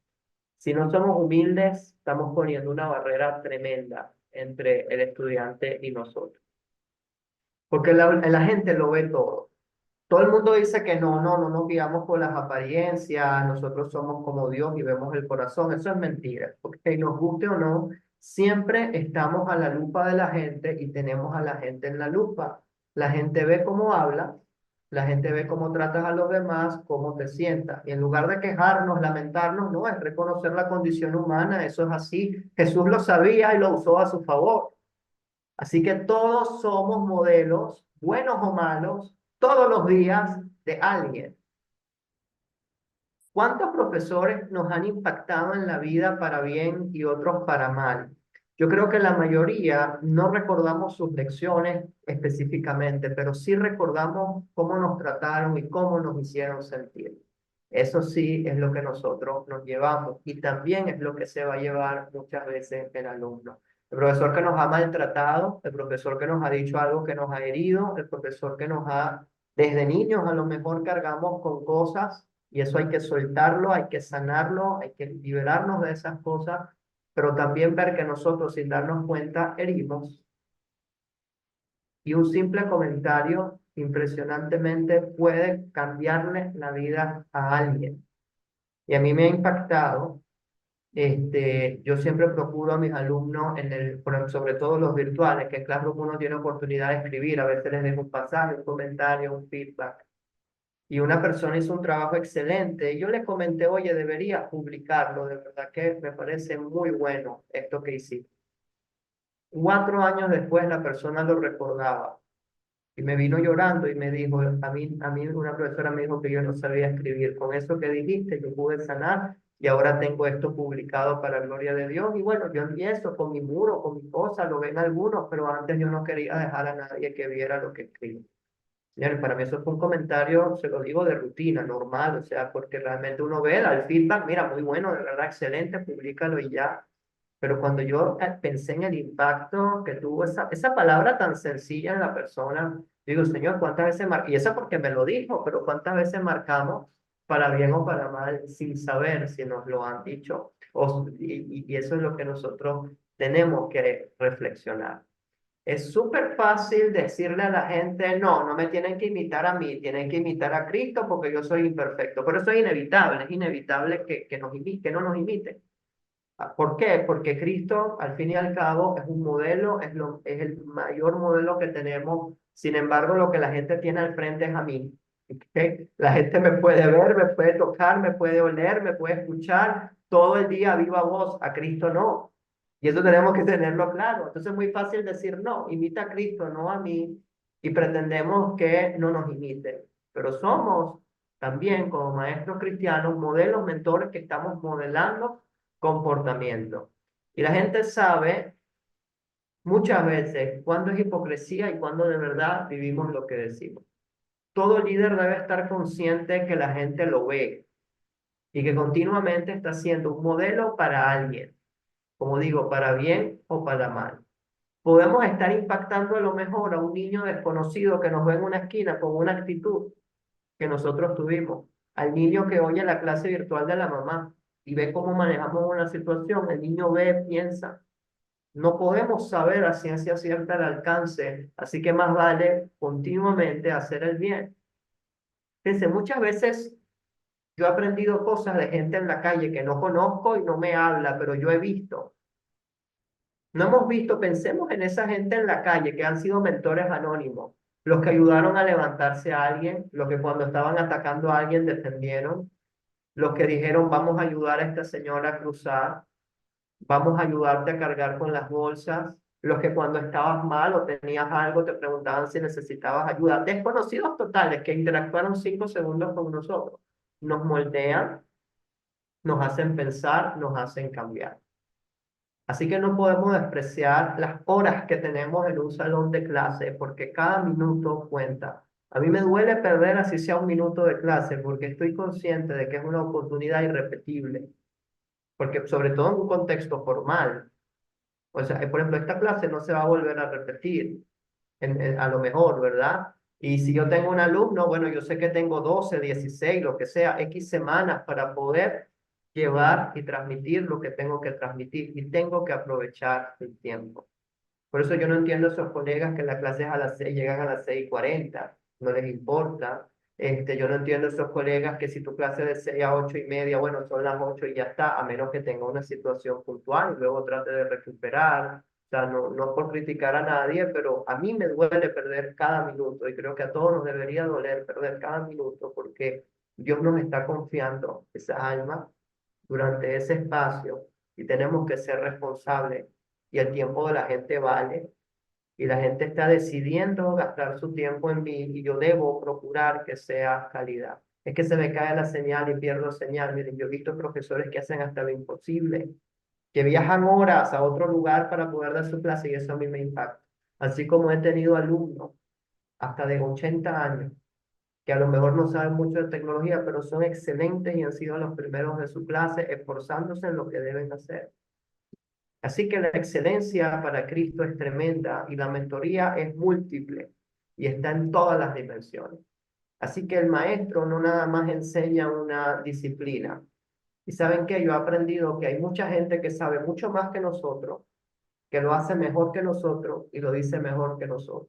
Si no somos humildes, estamos poniendo una barrera tremenda entre el estudiante y nosotros. Porque la gente lo ve todo. Todo el mundo dice que no nos guiamos por las apariencias, nosotros somos como Dios y vemos el corazón. Eso es mentira, porque nos guste o no, siempre estamos a la lupa de la gente y tenemos a la gente en la lupa. La gente ve cómo habla, la gente ve cómo tratas a los demás, cómo te sientas. Y en lugar de quejarnos, lamentarnos, no, es reconocer la condición humana, eso es así. Jesús lo sabía y lo usó a su favor. Así que todos somos modelos, buenos o malos, todos los días de alguien. ¿Cuántos profesores nos han impactado en la vida para bien y otros para mal? Yo creo que la mayoría no recordamos sus lecciones específicamente, pero sí recordamos cómo nos trataron y cómo nos hicieron sentir. Eso sí es lo que nosotros nos llevamos y también es lo que se va a llevar muchas veces el alumno. El profesor que nos ha maltratado, el profesor que nos ha dicho algo que nos ha herido, el profesor que nos ha, desde niños a lo mejor cargamos con cosas y eso hay que soltarlo, hay que sanarlo, hay que liberarnos de esas cosas, pero también ver que nosotros sin darnos cuenta herimos. Y un simple comentario impresionantemente puede cambiarle la vida a alguien. Y a mí me ha impactado. Yo siempre procuro a mis alumnos, sobre todo los virtuales, que en Classroom uno tiene oportunidad de escribir, a veces les dejo un pasaje, un comentario, un feedback. Y una persona hizo un trabajo excelente. Y yo le comenté, oye, deberías publicarlo, de verdad que me parece muy bueno esto que hiciste. 4 años después la persona lo recordaba y me vino llorando y me dijo, a mí una profesora me dijo que yo no sabía escribir. Con eso que dijiste, yo pude sanar y ahora tengo esto publicado para la gloria de Dios. Y bueno, yo envié eso con mi muro, con mi cosa, lo ven algunos, pero antes yo no quería dejar a nadie que viera lo que escribí. Señores, para mí eso fue un comentario, se lo digo, de rutina, normal, o sea, porque realmente uno ve el feedback, mira, muy bueno, de verdad, excelente, públicalo y ya. Pero cuando yo pensé en el impacto que tuvo esa palabra tan sencilla en la persona, digo, Señor, ¿cuántas veces y eso porque me lo dijo, pero cuántas veces marcamos para bien o para mal sin saber si nos lo han dicho? Y eso es lo que nosotros tenemos que reflexionar. Es súper fácil decirle a la gente, no me tienen que imitar a mí, tienen que imitar a Cristo porque yo soy imperfecto. Pero eso es inevitable que no nos imiten. ¿Por qué? Porque Cristo, al fin y al cabo, es un modelo, es el mayor modelo que tenemos. Sin embargo, lo que la gente tiene al frente es a mí. ¿Okay? La gente me puede ver, me puede tocar, me puede oler, me puede escuchar todo el día a viva voz. A Cristo no. Y eso tenemos que tenerlo claro. Entonces es muy fácil decir, no, imita a Cristo, no a mí. Y pretendemos que no nos imiten. Pero somos también, como maestros cristianos, modelos, mentores que estamos modelando comportamiento. Y la gente sabe muchas veces cuándo es hipocresía y cuándo de verdad vivimos lo que decimos. Todo líder debe estar consciente que la gente lo ve y que continuamente está siendo un modelo para alguien, como digo, para bien o para mal. Podemos estar impactando a lo mejor a un niño desconocido que nos ve en una esquina con una actitud que nosotros tuvimos, al niño que oye la clase virtual de la mamá y ve cómo manejamos una situación, el niño ve, piensa. No podemos saber a ciencia cierta el alcance, así que más vale continuamente hacer el bien. Fíjense, muchas veces yo he aprendido cosas de gente en la calle que no conozco y no me habla, pero yo he visto. No hemos visto, pensemos en esa gente en la calle que han sido mentores anónimos, los que ayudaron a levantarse a alguien, los que cuando estaban atacando a alguien defendieron, los que dijeron vamos a ayudar a esta señora a cruzar, vamos a ayudarte a cargar con las bolsas, los que cuando estabas mal o tenías algo te preguntaban si necesitabas ayuda, desconocidos totales que interactuaron 5 segundos con nosotros, nos moldean, nos hacen pensar, nos hacen cambiar. Así que no podemos despreciar las horas que tenemos en un salón de clase porque cada minuto cuenta. A mí me duele perder así sea un minuto de clase porque estoy consciente de que es una oportunidad irrepetible. porque sobre todo en un contexto formal. O sea, por ejemplo, esta clase no se va a volver a repetir, a lo mejor, ¿verdad? Y si yo tengo un alumno, bueno, yo sé que tengo 12, 16, lo que sea, X semanas para poder llevar y transmitir lo que tengo que transmitir y tengo que aprovechar el tiempo. Por eso yo no entiendo a esos colegas que la clase es a las 6, llegan a las 6:40, no les importa. Yo no entiendo a esos colegas que si tu clase de 6 a 8:30, bueno, son las 8 y ya está, a menos que tenga una situación puntual y luego trate de recuperar. O sea, no por criticar a nadie, pero a mí me duele perder cada minuto y creo que a todos nos debería doler perder cada minuto porque Dios nos está confiando esa alma durante ese espacio y tenemos que ser responsables y el tiempo de la gente vale y la gente está decidiendo gastar su tiempo en mí y yo debo procurar que sea calidad. Es que se me cae la señal y pierdo señal. Miren, yo he visto profesores que hacen hasta lo imposible, que viajan horas a otro lugar para poder dar su clase y eso a mí me impacta. Así como he tenido alumnos hasta de 80 años que a lo mejor no saben mucho de tecnología, pero son excelentes y han sido los primeros de su clase, esforzándose en lo que deben hacer. Así que la excelencia para Cristo es tremenda y la mentoría es múltiple y está en todas las dimensiones. Así que el maestro no nada más enseña una disciplina. Y saben que yo he aprendido que hay mucha gente que sabe mucho más que nosotros, que lo hace mejor que nosotros y lo dice mejor que nosotros.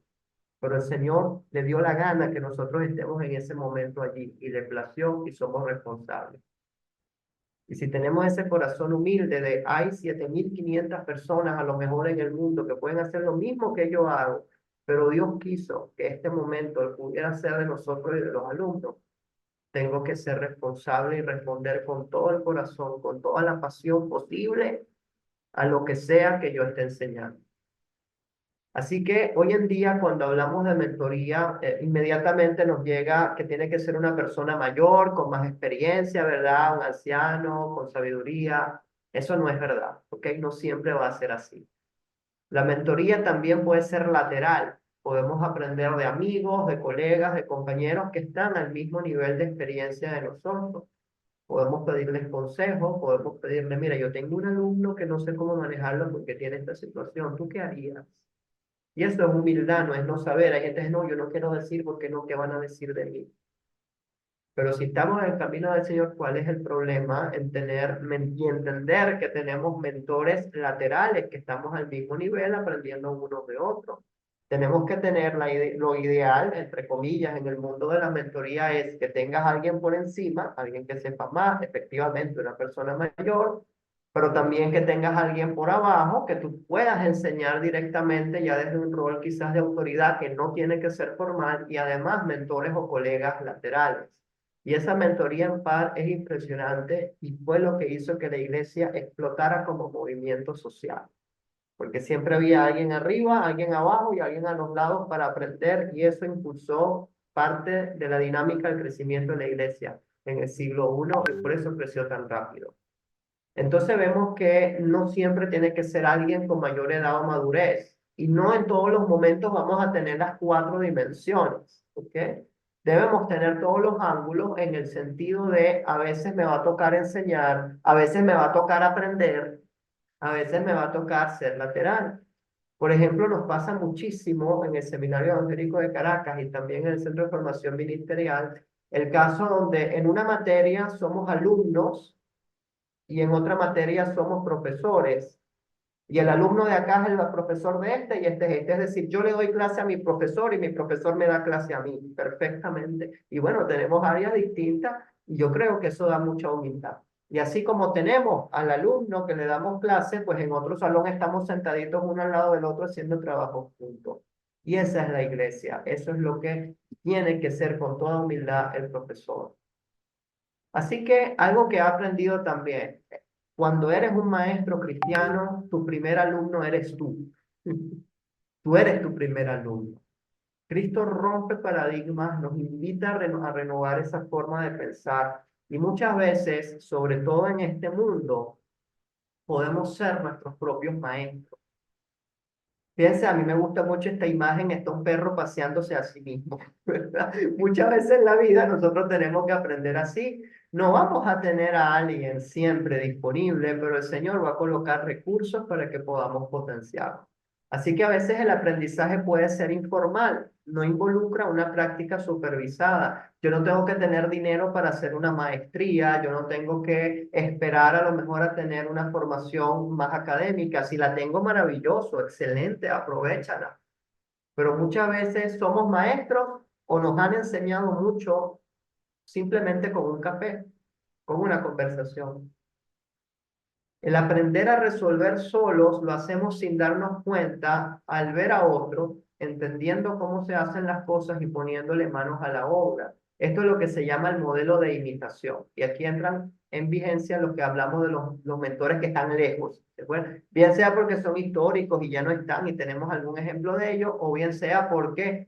Pero el Señor le dio la gana que nosotros estemos en ese momento allí y le plació y somos responsables. Y si tenemos ese corazón humilde de hay 7.500 personas a lo mejor en el mundo que pueden hacer lo mismo que yo hago, pero Dios quiso que este momento pudiera ser de nosotros y de los alumnos, tengo que ser responsable y responder con todo el corazón, con toda la pasión posible a lo que sea que yo esté enseñando. Así que hoy en día cuando hablamos de mentoría, inmediatamente nos llega que tiene que ser una persona mayor, con más experiencia, ¿verdad? Un anciano, con sabiduría. Eso no es verdad, ¿ok? No siempre va a ser así. La mentoría también puede ser lateral. Podemos aprender de amigos, de colegas, de compañeros que están al mismo nivel de experiencia de nosotros. Podemos pedirles consejos, podemos pedirle, mira, yo tengo un alumno que no sé cómo manejarlo porque tiene esta situación, ¿tú qué harías? Y eso es humildad, no es no saber. Hay gente que no, yo no quiero decir porque no, ¿qué van a decir de mí? Pero si estamos en el camino del Señor, ¿cuál es el problema en tener y entender que tenemos mentores laterales, que estamos al mismo nivel aprendiendo unos de otros? Tenemos que tener lo ideal, entre comillas, en el mundo de la mentoría es que tengas a alguien por encima, alguien que sepa más, efectivamente, una persona mayor, pero también que tengas a alguien por abajo que tú puedas enseñar directamente ya desde un rol quizás de autoridad que no tiene que ser formal y además mentores o colegas laterales. Y esa mentoría en par es impresionante y fue lo que hizo que la iglesia explotara como movimiento social. Porque siempre había alguien arriba, alguien abajo y alguien a los lados para aprender y eso impulsó parte de la dinámica del crecimiento de la iglesia en el siglo I y por eso creció tan rápido. Entonces vemos que no siempre tiene que ser alguien con mayor edad o madurez y no en todos los momentos vamos a tener las 4 dimensiones, ¿ok? Debemos tener todos los ángulos en el sentido de a veces me va a tocar enseñar, a veces me va a tocar aprender, a veces me va a tocar ser lateral. Por ejemplo, nos pasa muchísimo en el Seminario Evangélico de Caracas y también en el Centro de Formación Ministerial, el caso donde en una materia somos alumnos y en otra materia somos profesores. Y el alumno de acá es el profesor de este y este es este. Es decir, yo le doy clase a mi profesor y mi profesor me da clase a mí perfectamente. Y bueno, tenemos áreas distintas y yo creo que eso da mucha humildad. Y así como tenemos al alumno que le damos clase, pues en otro salón estamos sentaditos uno al lado del otro haciendo trabajo juntos. Y esa es la iglesia. Eso es lo que tiene que ser con toda humildad el profesor. Así que algo que he aprendido también, cuando eres un maestro cristiano, tu primer alumno eres tú. Tú eres tu primer alumno. Cristo rompe paradigmas, nos invita a renovar esa forma de pensar y muchas veces, sobre todo en este mundo, podemos ser nuestros propios maestros. Fíjense, a mí me gusta mucho esta imagen, está un perro paseándose a sí mismo, ¿verdad? Muchas veces en la vida nosotros tenemos que aprender así. No vamos a tener a alguien siempre disponible, pero el Señor va a colocar recursos para que podamos potenciarlo. Así que a veces el aprendizaje puede ser informal, no involucra una práctica supervisada. Yo no tengo que tener dinero para hacer una maestría, yo no tengo que esperar a lo mejor a tener una formación más académica. Si la tengo, maravilloso, excelente, aprovéchala. Pero muchas veces somos maestros o nos han enseñado mucho simplemente con un café, con una conversación. El aprender a resolver solos lo hacemos sin darnos cuenta al ver a otro, entendiendo cómo se hacen las cosas y poniéndole manos a la obra. Esto es lo que se llama el modelo de imitación. Y aquí entran en vigencia lo que hablamos de los mentores que están lejos. Bueno, bien sea porque son históricos y ya no están y tenemos algún ejemplo de ello, o bien sea porque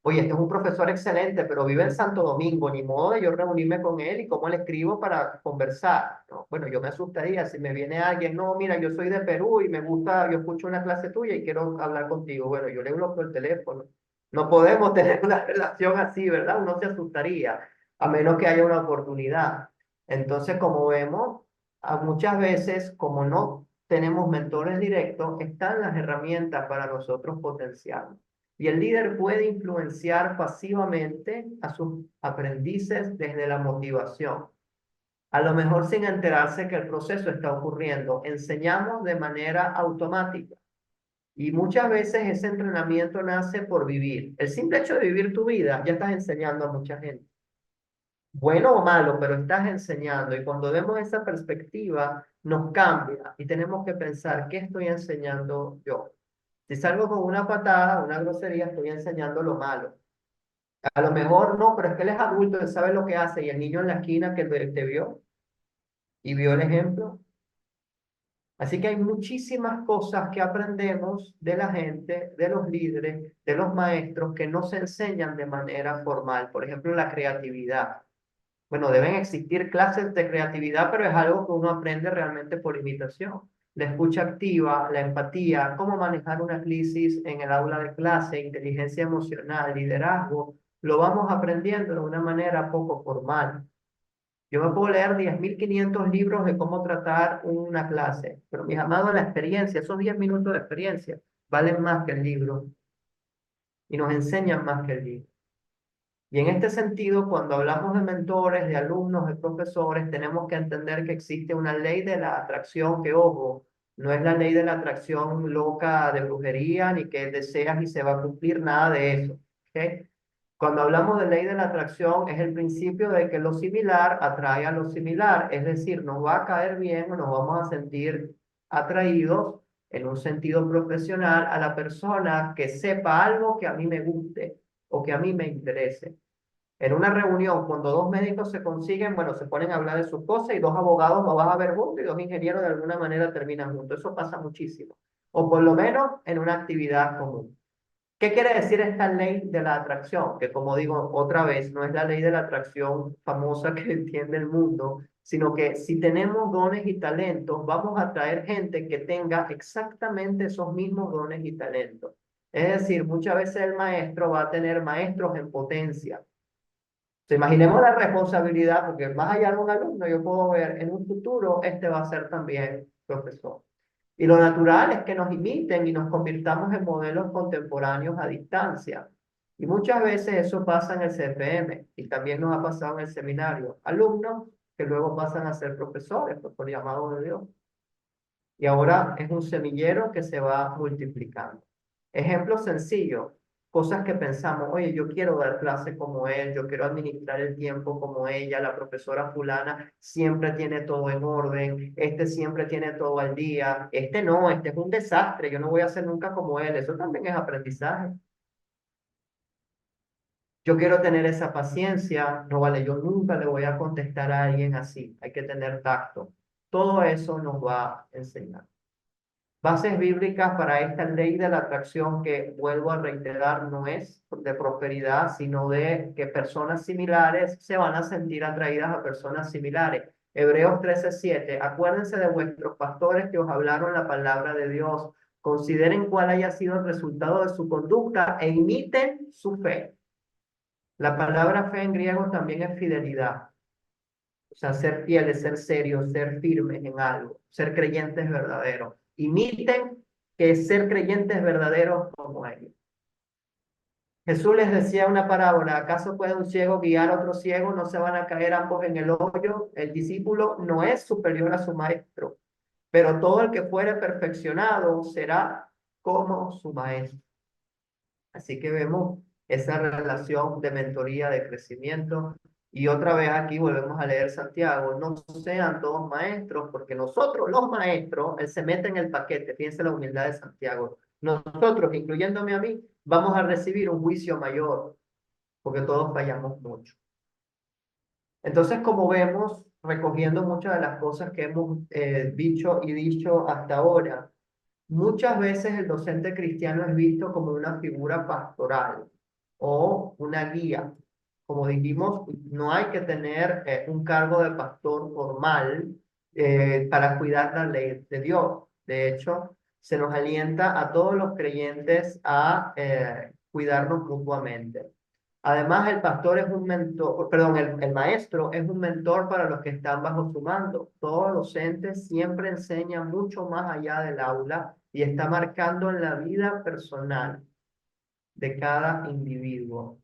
oye, este es un profesor excelente, pero vive en Santo Domingo, ni modo de yo reunirme con él y cómo le escribo para conversar, ¿no? Bueno, yo me asustaría si me viene alguien, no, mira, yo soy de Perú y me gusta, yo escucho una clase tuya y quiero hablar contigo. Bueno, yo le bloqueo el teléfono. No podemos tener una relación así, ¿verdad? Uno se asustaría, a menos que haya una oportunidad. Entonces, como vemos, muchas veces, como no tenemos mentores directos, están las herramientas para nosotros potenciarnos. Y el líder puede influenciar pasivamente a sus aprendices desde la motivación. A lo mejor sin enterarse que el proceso está ocurriendo. Enseñamos de manera automática. Y muchas veces ese entrenamiento nace por vivir. El simple hecho de vivir tu vida, ya estás enseñando a mucha gente. Bueno o malo, pero estás enseñando. Y cuando vemos esa perspectiva, nos cambia y tenemos que pensar, ¿qué estoy enseñando yo? Si salgo con una patada, una grosería, estoy enseñando lo malo. A lo mejor no, pero es que él es adulto, él sabe lo que hace. Y el niño en la esquina que te vio y vio el ejemplo. Así que hay muchísimas cosas que aprendemos de la gente, de los líderes, de los maestros que no se enseñan de manera formal. Por ejemplo, la creatividad. Bueno, deben existir clases de creatividad, pero es algo que uno aprende realmente por imitación. La escucha activa, la empatía, cómo manejar una crisis en el aula de clase, inteligencia emocional, liderazgo, lo vamos aprendiendo de una manera poco formal. Yo me puedo leer 10.500 libros de cómo tratar una clase, pero mis amados, la experiencia, esos 10 minutos de experiencia, valen más que el libro y nos enseñan más que el libro. Y en este sentido, cuando hablamos de mentores, de alumnos, de profesores, tenemos que entender que existe una ley de la atracción que, ojo, no es la ley de la atracción loca de brujería, ni que deseas y se va a cumplir, nada de eso. ¿Okay? Cuando hablamos de ley de la atracción, es el principio de que lo similar atrae a lo similar, es decir, nos va a caer bien o nos vamos a sentir atraídos en un sentido profesional a la persona que sepa algo que a mí me guste o que a mí me interese. En una reunión, cuando dos médicos se consiguen, bueno, se ponen a hablar de sus cosas y dos abogados lo vas a ver juntos y dos ingenieros de alguna manera terminan juntos. Eso pasa muchísimo. O por lo menos en una actividad común. ¿Qué quiere decir esta ley de la atracción? Que como digo otra vez, no es la ley de la atracción famosa que entiende el mundo, sino que si tenemos dones y talentos, vamos a atraer gente que tenga exactamente esos mismos dones y talentos. Es decir, muchas veces el maestro va a tener maestros en potencia. Imaginemos la responsabilidad, porque más allá de un alumno, yo puedo ver en un futuro, este va a ser también profesor. Y lo natural es que nos imiten y nos convirtamos en modelos contemporáneos a distancia. Y muchas veces eso pasa en el CFM y también nos ha pasado en el seminario. Alumnos que luego pasan a ser profesores, pues, por llamado de Dios. Y ahora es un semillero que se va multiplicando. Ejemplo sencillo, cosas que pensamos, oye, yo quiero dar clase como él, yo quiero administrar el tiempo como ella, la profesora fulana siempre tiene todo en orden, este siempre tiene todo al día, este no, este es un desastre, yo no voy a ser nunca como él. Eso también es aprendizaje. Yo quiero tener esa paciencia, no vale, yo nunca le voy a contestar a alguien así, hay que tener tacto. Todo eso nos va a enseñar. Bases bíblicas para esta ley de la atracción que, vuelvo a reiterar, no es de prosperidad, sino de que personas similares se van a sentir atraídas a personas similares. Hebreos 13:7, acuérdense de vuestros pastores que os hablaron la palabra de Dios. Consideren cuál haya sido el resultado de su conducta e imiten su fe. La palabra fe en griego también es fidelidad. O sea, ser fieles, ser serios, ser firmes en algo, ser creyentes verdaderos. Imiten que ser creyentes verdaderos como ellos. Jesús les decía una parábola: ¿acaso puede un ciego guiar a otro ciego? ¿No se van a caer ambos en el hoyo? El discípulo no es superior a su maestro, pero todo el que fuere perfeccionado será como su maestro. Así que vemos esa relación de mentoría, de crecimiento. Y otra vez aquí volvemos a leer Santiago: no sean todos maestros, porque nosotros los maestros, él se mete en el paquete, fíjense la humildad de Santiago. Nosotros, incluyéndome a mí, vamos a recibir un juicio mayor, porque todos fallamos mucho. Entonces, como vemos, recogiendo muchas de las cosas que hemos dicho hasta ahora, muchas veces el docente cristiano es visto como una figura pastoral o una guía. Como dijimos, no hay que tener un cargo de pastor formal para cuidar la ley de Dios. De hecho, se nos alienta a todos los creyentes a cuidarnos mutuamente. Además, el pastor es un mentor, perdón, el maestro es un mentor para los que están bajo su mando. Todo docente siempre enseña mucho más allá del aula y está marcando en la vida personal de cada individuo.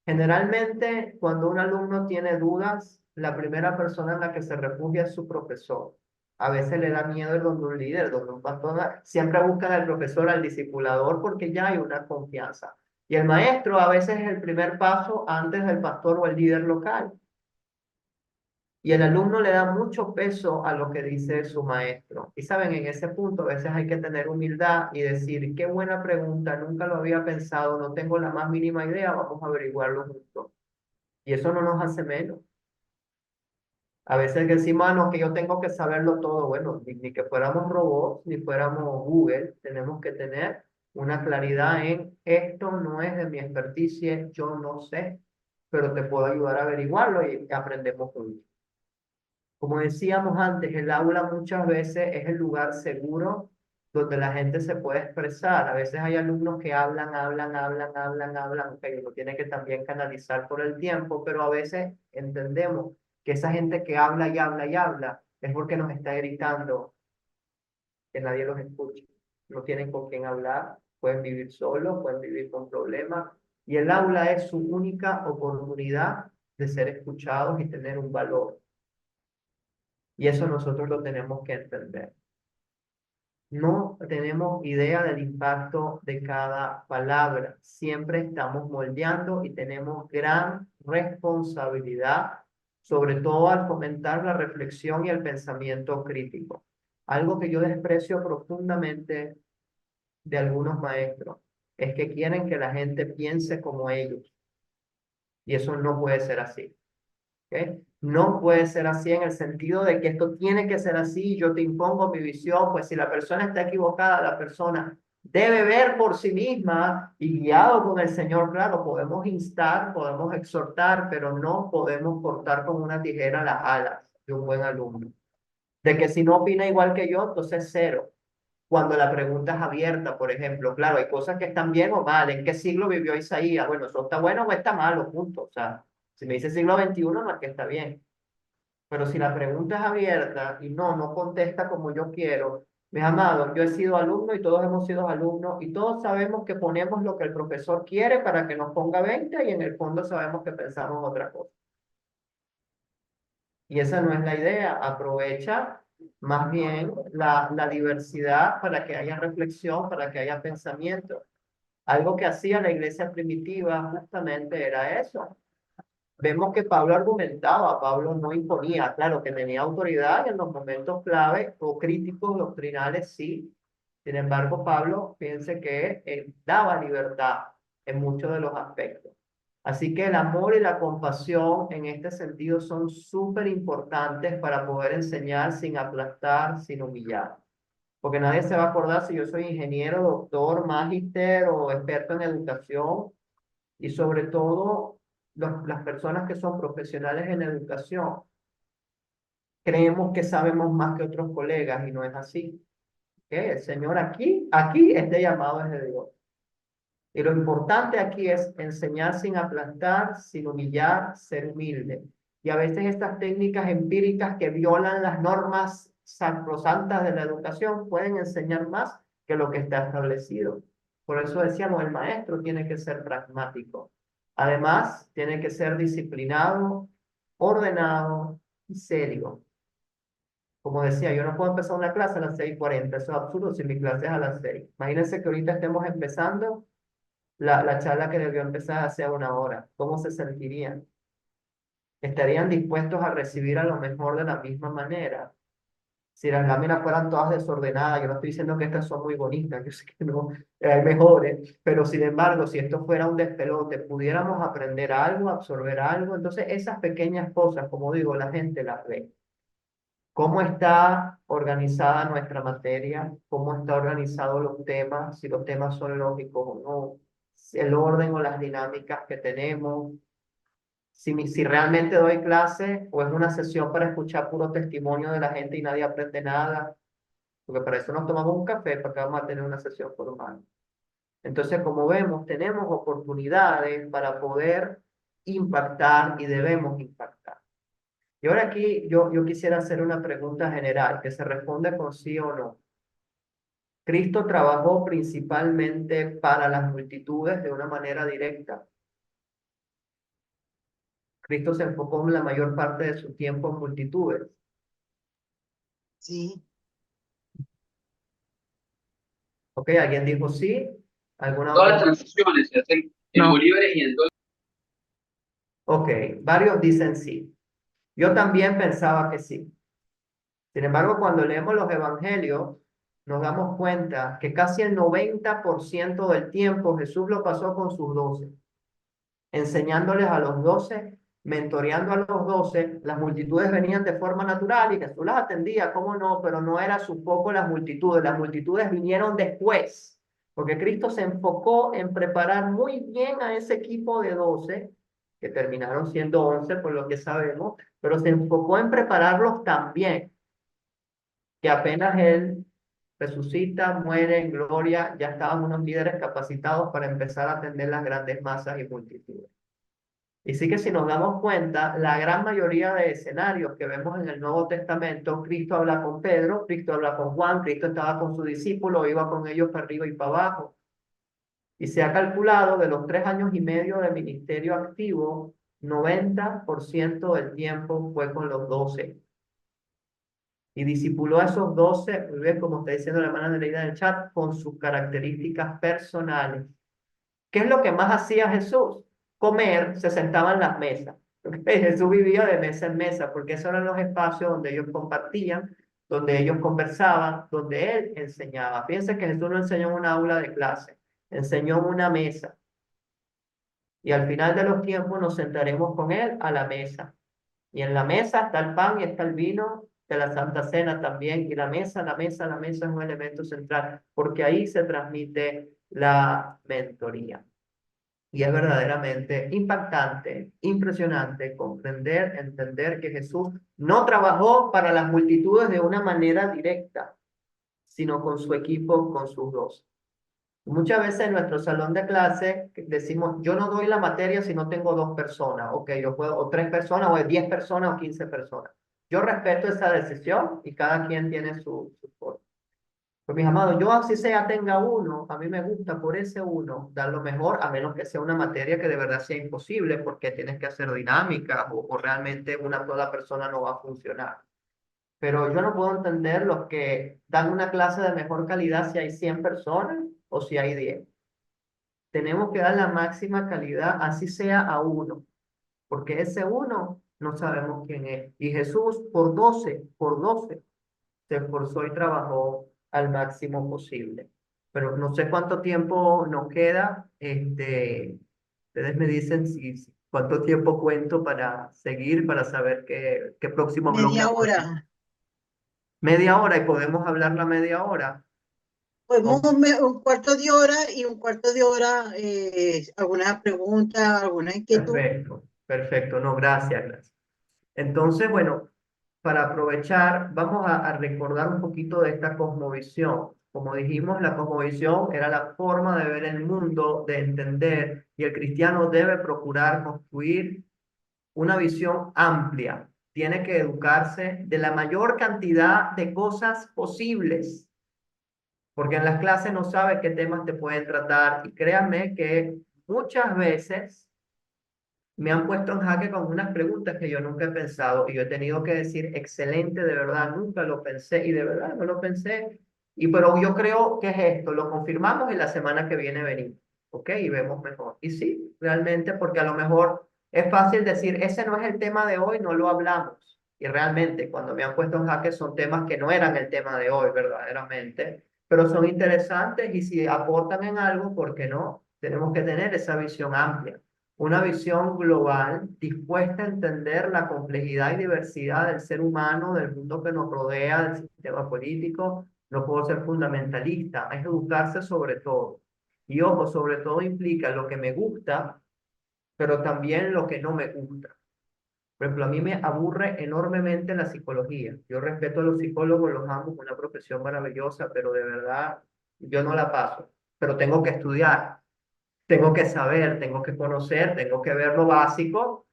Generalmente, cuando un alumno tiene dudas, la primera persona en la que se refugia es su profesor. A veces le da miedo el donde un líder, donde un pastor. Siempre buscan al profesor, al discipulador, porque ya hay una confianza. Y el maestro a veces es el primer paso antes del pastor o el líder local. Y el alumno le da mucho peso a lo que dice su maestro. Y saben, en ese punto a veces hay que tener humildad y decir: qué buena pregunta, nunca lo había pensado, no tengo la más mínima idea, vamos a averiguarlo juntos. Y eso no nos hace menos. A veces decimos: no, que yo tengo que saberlo todo. Bueno, ni que fuéramos robots, ni fuéramos Google, tenemos que tener una claridad en: esto no es de mi experticia, yo no sé, pero te puedo ayudar a averiguarlo y aprendemos juntos. Como decíamos antes, el aula muchas veces es el lugar seguro donde la gente se puede expresar. A veces hay alumnos que hablan, que uno tiene que también canalizar por el tiempo, pero a veces entendemos que esa gente que habla y habla y habla es porque nos está gritando que nadie los escucha. No tienen con quién hablar, pueden vivir solos, pueden vivir con problemas, y el aula es su única oportunidad de ser escuchados y tener un valor. Y eso nosotros lo tenemos que entender. No tenemos idea del impacto de cada palabra. Siempre estamos moldeando y tenemos gran responsabilidad, sobre todo al fomentar la reflexión y el pensamiento crítico. Algo que yo desprecio profundamente de algunos maestros es que quieren que la gente piense como ellos. Y eso no puede ser así. ¿Okay? No puede ser así en el sentido de que esto tiene que ser así, yo te impongo mi visión. Pues si la persona está equivocada, la persona debe ver por sí misma y guiado con el Señor. Claro, podemos instar, podemos exhortar, pero no podemos cortar con una tijera las alas de un buen alumno. De que si no opina igual que yo, entonces cero. Cuando la pregunta es abierta, por ejemplo, claro, hay cosas que están bien o mal. ¿En qué siglo vivió Isaías? Bueno, eso está bueno o está malo, punto. O sea, si me dice siglo XXI, no es que está bien. Pero si la pregunta es abierta y no contesta como yo quiero, mis amados, yo he sido alumno y todos hemos sido alumnos y todos sabemos que ponemos lo que el profesor quiere para que nos ponga 20 y en el fondo sabemos que pensamos otra cosa. Y esa no es la idea. Aprovecha más bien la diversidad para que haya reflexión, para que haya pensamiento. Algo que hacía la iglesia primitiva justamente era eso. Vemos que Pablo argumentaba, Pablo no imponía, claro que tenía autoridad en los momentos clave o críticos doctrinales, sí. Sin embargo, Pablo piensa que daba libertad en muchos de los aspectos. Así que el amor y la compasión en este sentido son súper importantes para poder enseñar sin aplastar, sin humillar. Porque nadie se va a acordar si yo soy ingeniero, doctor, magíster o experto en educación. Y sobre todo, las personas que son profesionales en educación, creemos que sabemos más que otros colegas y no es así. El Señor aquí este llamado es de Dios. Y lo importante aquí es enseñar sin aplastar, sin humillar, ser humilde. Y a veces estas técnicas empíricas que violan las normas sacrosantas de la educación pueden enseñar más que lo que está establecido. Por eso decíamos, el maestro tiene que ser pragmático. Además, tiene que ser disciplinado, ordenado y serio. Como decía, yo no puedo empezar una clase a las 6:40. Eso es absurdo si mi clase es a las 6. Imagínense que ahorita estemos empezando la charla que debió empezar hace 1 hora. ¿Cómo se sentirían? ¿Estarían dispuestos a recibir a lo mejor de la misma manera? Si las láminas fueran todas desordenadas, yo no estoy diciendo que estas son muy bonitas, yo sé que no, hay mejores, pero sin embargo, si esto fuera un despelote, pudiéramos aprender algo, absorber algo, entonces esas pequeñas cosas, como digo, la gente las ve. ¿Cómo está organizada nuestra materia? ¿Cómo está organizados los temas? Si los temas son lógicos o no. El orden o las dinámicas que tenemos. Si realmente doy clase o es una sesión para escuchar puro testimonio de la gente y nadie aprende nada. Porque para eso nos tomamos un café, para que vamos a tener una sesión formal. Entonces, como vemos, tenemos oportunidades para poder impactar y debemos impactar. Y ahora aquí yo quisiera hacer una pregunta general que se responde con sí o no. Cristo trabajó principalmente para las multitudes de una manera directa. Cristo se enfocó en la mayor parte de su tiempo en multitudes. Sí, ¿Ok? ¿Alguien dijo sí? ¿Alguna Todas las otra? transacciones se hacen en bolívares y en dólares. Ok, varios dicen sí. Yo también pensaba que sí. Sin embargo, cuando leemos los evangelios, nos damos cuenta que casi el 90% del tiempo Jesús lo pasó con sus 12, enseñándoles a los 12, mentoreando a los 12. Las multitudes venían de forma natural y Jesús las atendía, cómo no, pero no era su foco las multitudes vinieron después, porque Cristo se enfocó en preparar muy bien a ese equipo de 12, que terminaron siendo 11 por lo que sabemos, pero se enfocó en prepararlos también, que apenas Él resucita, muere en gloria, ya estaban unos líderes capacitados para empezar a atender las grandes masas y multitudes. Y sí que si nos damos cuenta, la gran mayoría de escenarios que vemos en el Nuevo Testamento, Cristo habla con Pedro, Cristo habla con Juan, Cristo estaba con sus discípulos, iba con ellos para arriba y para abajo. Y se ha calculado de los 3 años y medio de ministerio activo, 90% del tiempo fue con los 12. Y discipuló a esos 12, muy bien, como está diciendo la hermana Nereida en el chat, con sus características personales. ¿Qué es lo que más hacía Jesús? Comer, se sentaba en las mesas. Jesús vivía de mesa en mesa, porque esos eran los espacios donde ellos compartían, donde ellos conversaban, donde Él enseñaba. Fíjense que Jesús no enseñó en una aula de clase, enseñó en una mesa. Y al final de los tiempos nos sentaremos con Él a la mesa. Y en la mesa está el pan y está el vino de la Santa Cena también. Y la mesa es un elemento central, porque ahí se transmite la mentoría. Y es verdaderamente impactante, impresionante comprender, entender que Jesús no trabajó para las multitudes de una manera directa, sino con su equipo, con sus 12. Muchas veces en nuestro salón de clase decimos, yo no doy la materia si no tengo 2 personas, ok, yo puedo, o 3 personas, o 10 personas, o 15 personas. Yo respeto esa decisión y cada quien tiene su forma. Pues mis amados, yo así sea tenga uno, a mí me gusta por ese uno dar lo mejor, a menos que sea una materia que de verdad sea imposible porque tienes que hacer dinámica o realmente una sola persona no va a funcionar. Pero yo no puedo entender los que dan una clase de mejor calidad si hay 100 personas o si hay 10. Tenemos que dar la máxima calidad, así sea a uno, porque ese uno no sabemos quién es. Y Jesús por 12 se esforzó y trabajó al máximo posible. Pero no sé cuánto tiempo nos queda. Ustedes me dicen cuánto tiempo cuento para seguir, para saber qué próximo bloque. media hora. Media hora y podemos hablar la media hora. Podemos un cuarto de hora y un cuarto de hora, alguna pregunta, alguna inquietud. Perfecto, perfecto. No, gracias. Entonces, bueno, para aprovechar, vamos a recordar un poquito de esta cosmovisión. Como dijimos, la cosmovisión era la forma de ver el mundo, de entender, y el cristiano debe procurar construir una visión amplia. Tiene que educarse de la mayor cantidad de cosas posibles, porque en las clases no sabe qué temas te pueden tratar, y créanme que muchas veces me han puesto en jaque con unas preguntas que yo nunca he pensado y yo he tenido que decir, excelente, de verdad, nunca lo pensé y de verdad no lo pensé. Pero yo creo que es esto, lo confirmamos y la semana que viene venimos, ¿ok? Y vemos mejor. Y sí, realmente, porque a lo mejor es fácil decir, ese no es el tema de hoy, no lo hablamos. Y realmente, cuando me han puesto en jaque son temas que no eran el tema de hoy, verdaderamente, pero son interesantes y si aportan en algo, ¿por qué no? Tenemos que tener esa visión amplia. Una visión global dispuesta a entender la complejidad y diversidad del ser humano, del mundo que nos rodea, del sistema político. No puedo ser fundamentalista, es educarse sobre todo. Y ojo, sobre todo implica lo que me gusta, pero también lo que no me gusta. Por ejemplo, a mí me aburre enormemente la psicología. Yo respeto a los psicólogos, los amo, es una profesión maravillosa, pero de verdad yo no la paso. Pero tengo que estudiar. Tengo que saber, tengo que conocer, tengo que ver lo básico,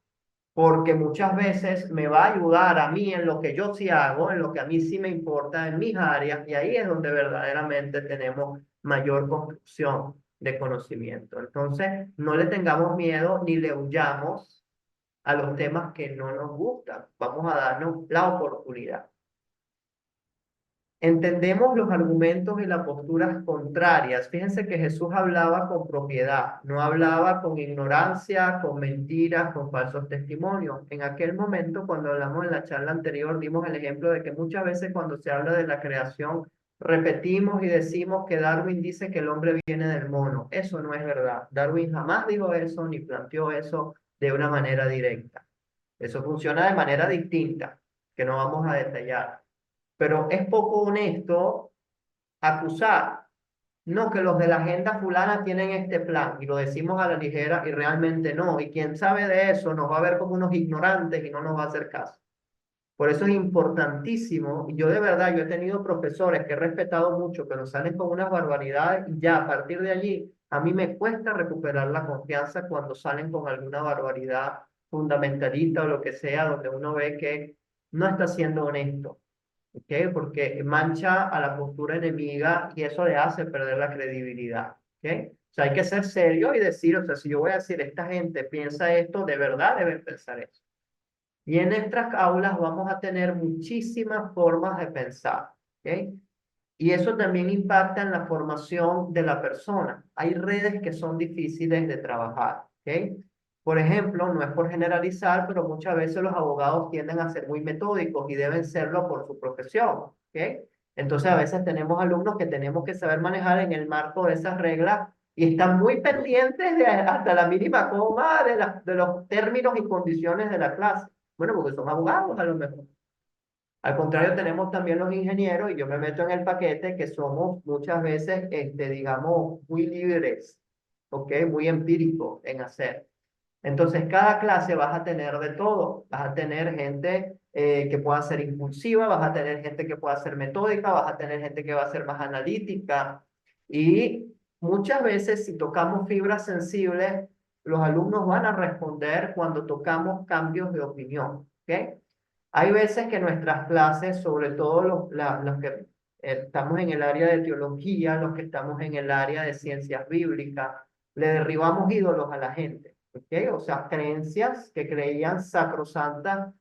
porque muchas veces me va a ayudar a mí en lo que yo sí hago, en lo que a mí sí me importa, en mis áreas, y ahí es donde verdaderamente tenemos mayor construcción de conocimiento. Entonces, no le tengamos miedo ni le huyamos a los temas que no nos gustan. Vamos a darnos la oportunidad. Entendemos los argumentos y las posturas contrarias. Fíjense que Jesús hablaba con propiedad, no hablaba con ignorancia, con mentiras, con falsos testimonios. En aquel momento, cuando hablamos en la charla anterior, dimos el ejemplo de que muchas veces cuando se habla de la creación, repetimos y decimos que Darwin dice que el hombre viene del mono. Eso no es verdad. Darwin jamás dijo eso ni planteó eso de una manera directa. Eso funciona de manera distinta, que no vamos a detallar. Pero es poco honesto acusar, no, que los de la agenda fulana tienen este plan y lo decimos a la ligera y realmente no. Y quien sabe de eso nos va a ver como unos ignorantes y no nos va a hacer caso. Por eso es importantísimo, y yo de verdad, yo he tenido profesores que he respetado mucho, pero salen con unas barbaridades y ya a partir de allí, a mí me cuesta recuperar la confianza cuando salen con alguna barbaridad fundamentalista o lo que sea, donde uno ve que no está siendo honesto. ¿Okay? Porque mancha a la postura enemiga y eso le hace perder la credibilidad. ¿Okay? O sea, hay que ser serio y decir, o sea, si yo voy a decir, esta gente piensa esto, de verdad deben pensar eso. Y en nuestras aulas vamos a tener muchísimas formas de pensar. ¿Okay? Y eso también impacta en la formación de la persona. Hay redes que son difíciles de trabajar. ¿Okay? Por ejemplo, no es por generalizar, pero muchas veces los abogados tienden a ser muy metódicos y deben serlo por su profesión. ¿Okay? Entonces, a veces tenemos alumnos que tenemos que saber manejar en el marco de esas reglas y están muy pendientes de hasta la mínima coma de los términos y condiciones de la clase. Bueno, porque son abogados a lo mejor. Al contrario, tenemos también los ingenieros, y yo me meto en el paquete, que somos muchas veces, digamos, muy libres, ¿ok? Muy empíricos en hacer. Entonces, cada clase vas a tener de todo. Vas a tener gente que pueda ser impulsiva, vas a tener gente que pueda ser metódica, vas a tener gente que va a ser más analítica. Y muchas veces, si tocamos fibras sensibles, los alumnos van a responder cuando tocamos cambios de opinión, ¿ok? Hay veces que nuestras clases, sobre todo los que estamos en el área de teología, los que estamos en el área de ciencias bíblicas, le derribamos ídolos a la gente, ¿ok? O sea, creencias que creían sacrosantas,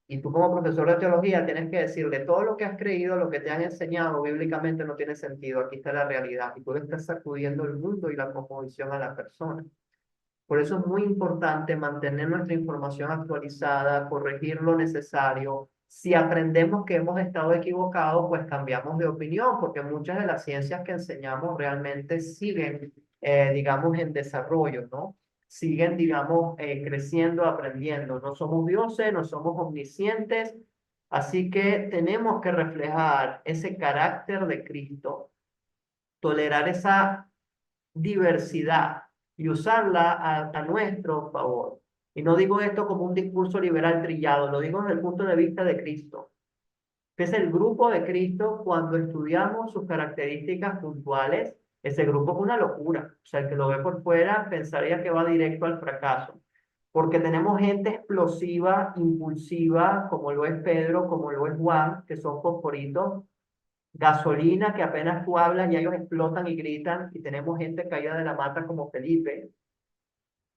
y tú como profesor de teología tienes que decirle, todo lo que has creído, lo que te han enseñado bíblicamente no tiene sentido, aquí está la realidad, y tú le estás sacudiendo el mundo y la cosmovisión a la persona. Por eso es muy importante mantener nuestra información actualizada, corregir lo necesario. Si aprendemos que hemos estado equivocados, pues cambiamos de opinión, porque muchas de las ciencias que enseñamos realmente siguen, digamos, en desarrollo, ¿no? Siguen, digamos, creciendo, aprendiendo. No somos dioses, no somos omniscientes, así que tenemos que reflejar ese carácter de Cristo, tolerar esa diversidad y usarla a nuestro favor. Y no digo esto como un discurso liberal trillado, lo digo desde el punto de vista de Cristo. que es el grupo de Cristo cuando estudiamos sus características puntuales. Ese grupo es una locura. O sea, el que lo ve por fuera pensaría que va directo al fracaso. Porque tenemos gente explosiva, impulsiva, como lo es Pedro, como lo es Juan, que son fosforitos, gasolina, que apenas tú hablas y ellos explotan y gritan, y tenemos gente caída de la mata como Felipe.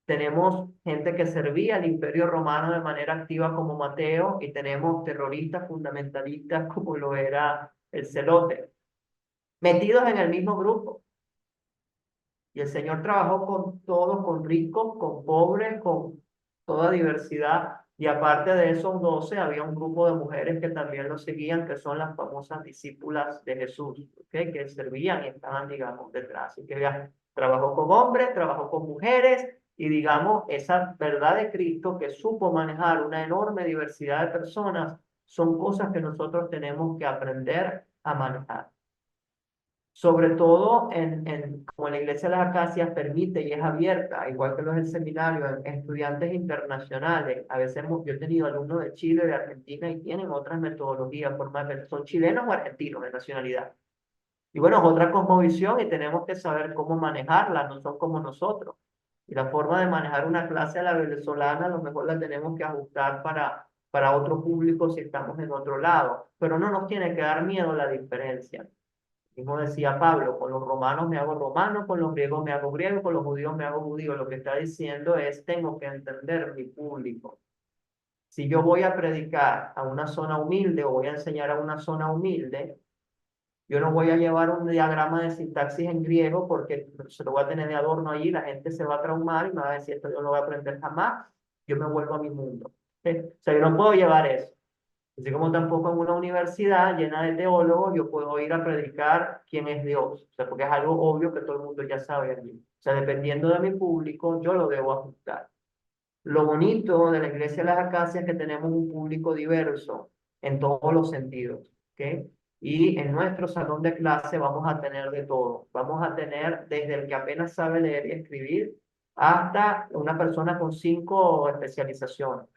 Tenemos gente que servía al Imperio Romano de manera activa como Mateo, y tenemos terroristas fundamentalistas como lo era el Celote, metidos en el mismo grupo. Y el Señor trabajó con todos, con ricos, con pobres, con toda diversidad. Y aparte de esos 12, había un grupo de mujeres que también lo seguían, que son las famosas discípulas de Jesús, ¿okay? Que servían y estaban, digamos, detrás. Así que ya trabajó con hombres, trabajó con mujeres, y digamos, esa verdad de Cristo que supo manejar una enorme diversidad de personas, son cosas que nosotros tenemos que aprender a manejar. Sobre todo como la Iglesia de las Acacias permite y es abierta, igual que lo es el seminario, en estudiantes internacionales. A veces yo he tenido alumnos de Chile, de Argentina, y tienen otras metodologías, son chilenos o argentinos de nacionalidad. Y bueno, es otra cosmovisión y tenemos que saber cómo manejarla, no son como nosotros. Y la forma de manejar una clase a la venezolana, a lo mejor la tenemos que ajustar para otro público si estamos en otro lado. Pero no nos tiene que dar miedo la diferencia. Como decía Pablo, con los romanos me hago romano, con los griegos me hago griego, con los judíos me hago judío. Lo que está diciendo es, tengo que entender mi público. Si yo voy a predicar a una zona humilde o voy a enseñar a una zona humilde, yo no voy a llevar un diagrama de sintaxis en griego porque se lo voy a tener de adorno allí, la gente se va a traumar y me va a decir, esto yo no voy a aprender jamás, yo me vuelvo a mi mundo. O sea, yo no puedo llevar eso. Así como tampoco en una universidad llena de teólogos yo puedo ir a predicar quién es Dios. O sea, porque es algo obvio que todo el mundo ya sabe allí. O sea, dependiendo de mi público, yo lo debo ajustar. Lo bonito de la Iglesia de las Acacias es que tenemos un público diverso en todos los sentidos. ¿Okay? Y en nuestro salón de clase vamos a tener de todo. Vamos a tener desde el que apenas sabe leer y escribir hasta una persona con 5 especializaciones.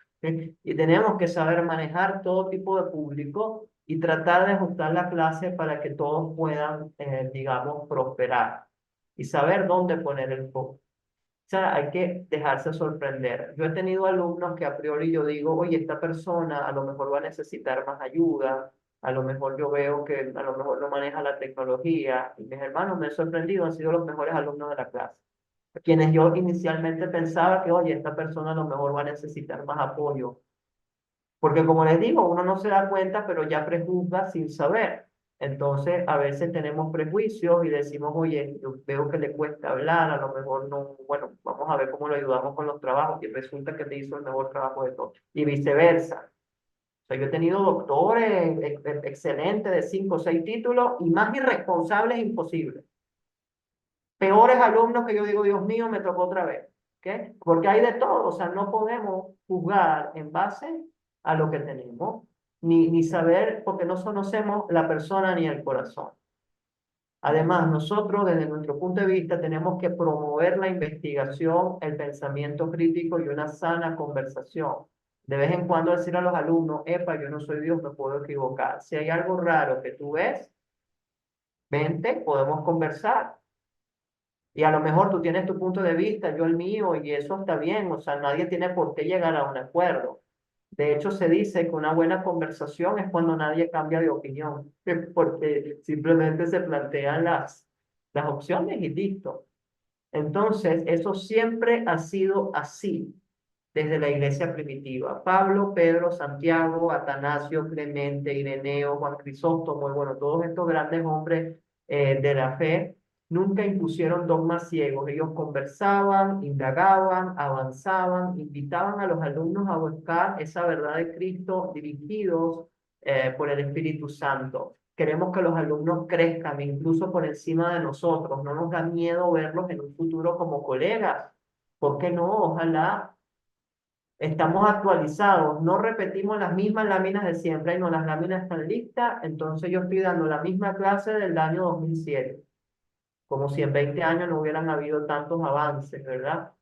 Y tenemos que saber manejar todo tipo de público y tratar de ajustar la clase para que todos puedan, digamos, prosperar y saber dónde poner el foco. O sea, hay que dejarse sorprender. Yo he tenido alumnos que a priori yo digo, oye, esta persona a lo mejor va a necesitar más ayuda, a lo mejor yo veo que a lo mejor no maneja la tecnología, y mis hermanos me han sorprendido, han sido los mejores alumnos de la clase. Quienes yo inicialmente pensaba que, oye, esta persona a lo mejor va a necesitar más apoyo. Porque como les digo, uno no se da cuenta, pero ya prejuzga sin saber. Entonces, a veces tenemos prejuicios y decimos, oye, yo veo que le cuesta hablar, a lo mejor no, bueno, vamos a ver cómo lo ayudamos con los trabajos, y resulta que te hizo el mejor trabajo de todos. Y viceversa. O sea, yo he tenido doctores excelentes de 5 o 6 títulos y más irresponsables imposibles. Peores alumnos que yo digo, Dios mío, me tocó otra vez. ¿Okay? Porque hay de todo, o sea, no podemos juzgar en base a lo que tenemos, ni saber, porque no conocemos la persona ni el corazón. Además, nosotros, desde nuestro punto de vista, tenemos que promover la investigación, el pensamiento crítico y una sana conversación. De vez en cuando decir a los alumnos, epa, yo no soy Dios, me puedo equivocar. Si hay algo raro que tú ves, vente, podemos conversar. Y a lo mejor tú tienes tu punto de vista, yo el mío, y eso está bien. O sea, nadie tiene por qué llegar a un acuerdo. De hecho, se dice que una buena conversación es cuando nadie cambia de opinión, porque simplemente se plantean las opciones y listo. Entonces, eso siempre ha sido así desde la iglesia primitiva. Pablo, Pedro, Santiago, Atanasio, Clemente, Ireneo, Juan Crisóstomo, y bueno, todos estos grandes hombres de la fe, nunca impusieron dogmas ciegos. Ellos conversaban, indagaban, avanzaban, invitaban a los alumnos a buscar esa verdad de Cristo dirigidos por el Espíritu Santo. Queremos que los alumnos crezcan incluso por encima de nosotros. No nos da miedo verlos en un futuro como colegas. ¿Por qué no? Ojalá. Estamos actualizados, no repetimos las mismas láminas de siempre. Y no, las láminas están listas, entonces yo estoy dando la misma clase del año 2007. Como si en 20 años no hubieran habido tantos avances, ¿verdad?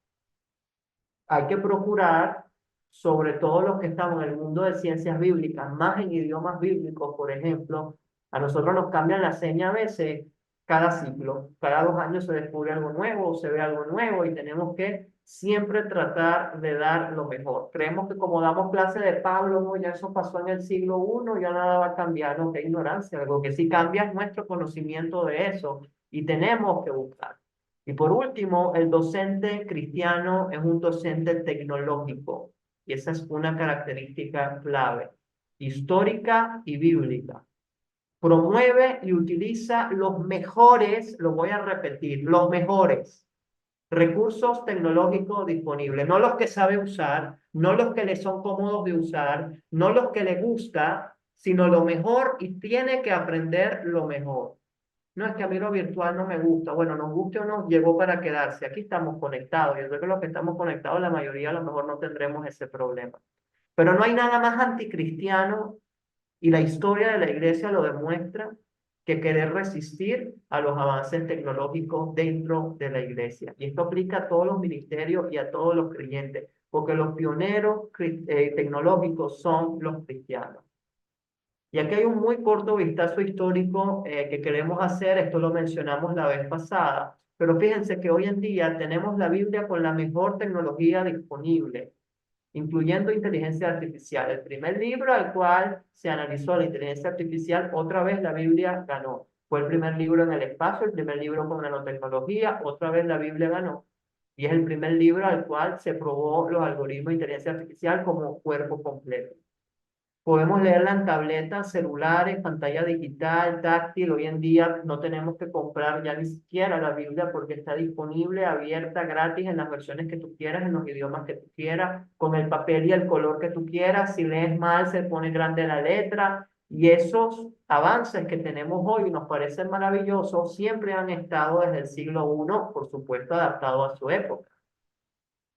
Hay que procurar sobre todo los que estamos en el mundo de ciencias bíblicas, más en idiomas bíblicos, por ejemplo, a nosotros nos cambian la seña a veces cada ciclo. Cada 2 años se descubre algo nuevo, se ve algo nuevo y tenemos que siempre tratar de dar lo mejor. Creemos que como damos clase de Pablo, no, ya eso pasó en el siglo I, ya nada va a cambiar, no, qué ignorancia. Algo que sí cambia es nuestro conocimiento de eso y tenemos que buscar. Y por último, el docente cristiano es un docente tecnológico y esa es una característica clave, histórica y bíblica. Promueve y utiliza los mejores, lo voy a repetir, los mejores recursos tecnológicos disponibles, no los que sabe usar, no los que le son cómodos de usar, no los que le gusta, sino lo mejor y tiene que aprender lo mejor. No es que a mí lo virtual no me gusta, bueno, nos guste o no, llegó para quedarse, aquí estamos conectados, yo creo que los que estamos conectados, la mayoría a lo mejor no tendremos ese problema. Pero no hay nada más anticristiano y la historia de la iglesia lo demuestra que querer resistir a los avances tecnológicos dentro de la iglesia. Y esto aplica a todos los ministerios y a todos los creyentes, porque los pioneros tecnológicos son los cristianos. Y aquí hay un muy corto vistazo histórico que queremos hacer, esto lo mencionamos la vez pasada, pero fíjense que hoy en día tenemos la Biblia con la mejor tecnología disponible, incluyendo inteligencia artificial. El primer libro al cual se analizó la inteligencia artificial, otra vez la Biblia ganó. Fue el primer libro en el espacio, el primer libro con nanotecnología, otra vez la Biblia ganó. Y es el primer libro al cual se probó los algoritmos de inteligencia artificial como cuerpo completo. Podemos leerla en tabletas, celulares, pantalla digital, táctil. Hoy en día no tenemos que comprar ya ni siquiera la Biblia porque está disponible, abierta, gratis en las versiones que tú quieras, en los idiomas que tú quieras, con el papel y el color que tú quieras. Si lees mal, se pone grande la letra. Y esos avances que tenemos hoy nos parecen maravillosos, siempre han estado desde el siglo I, por supuesto, adaptados a su época.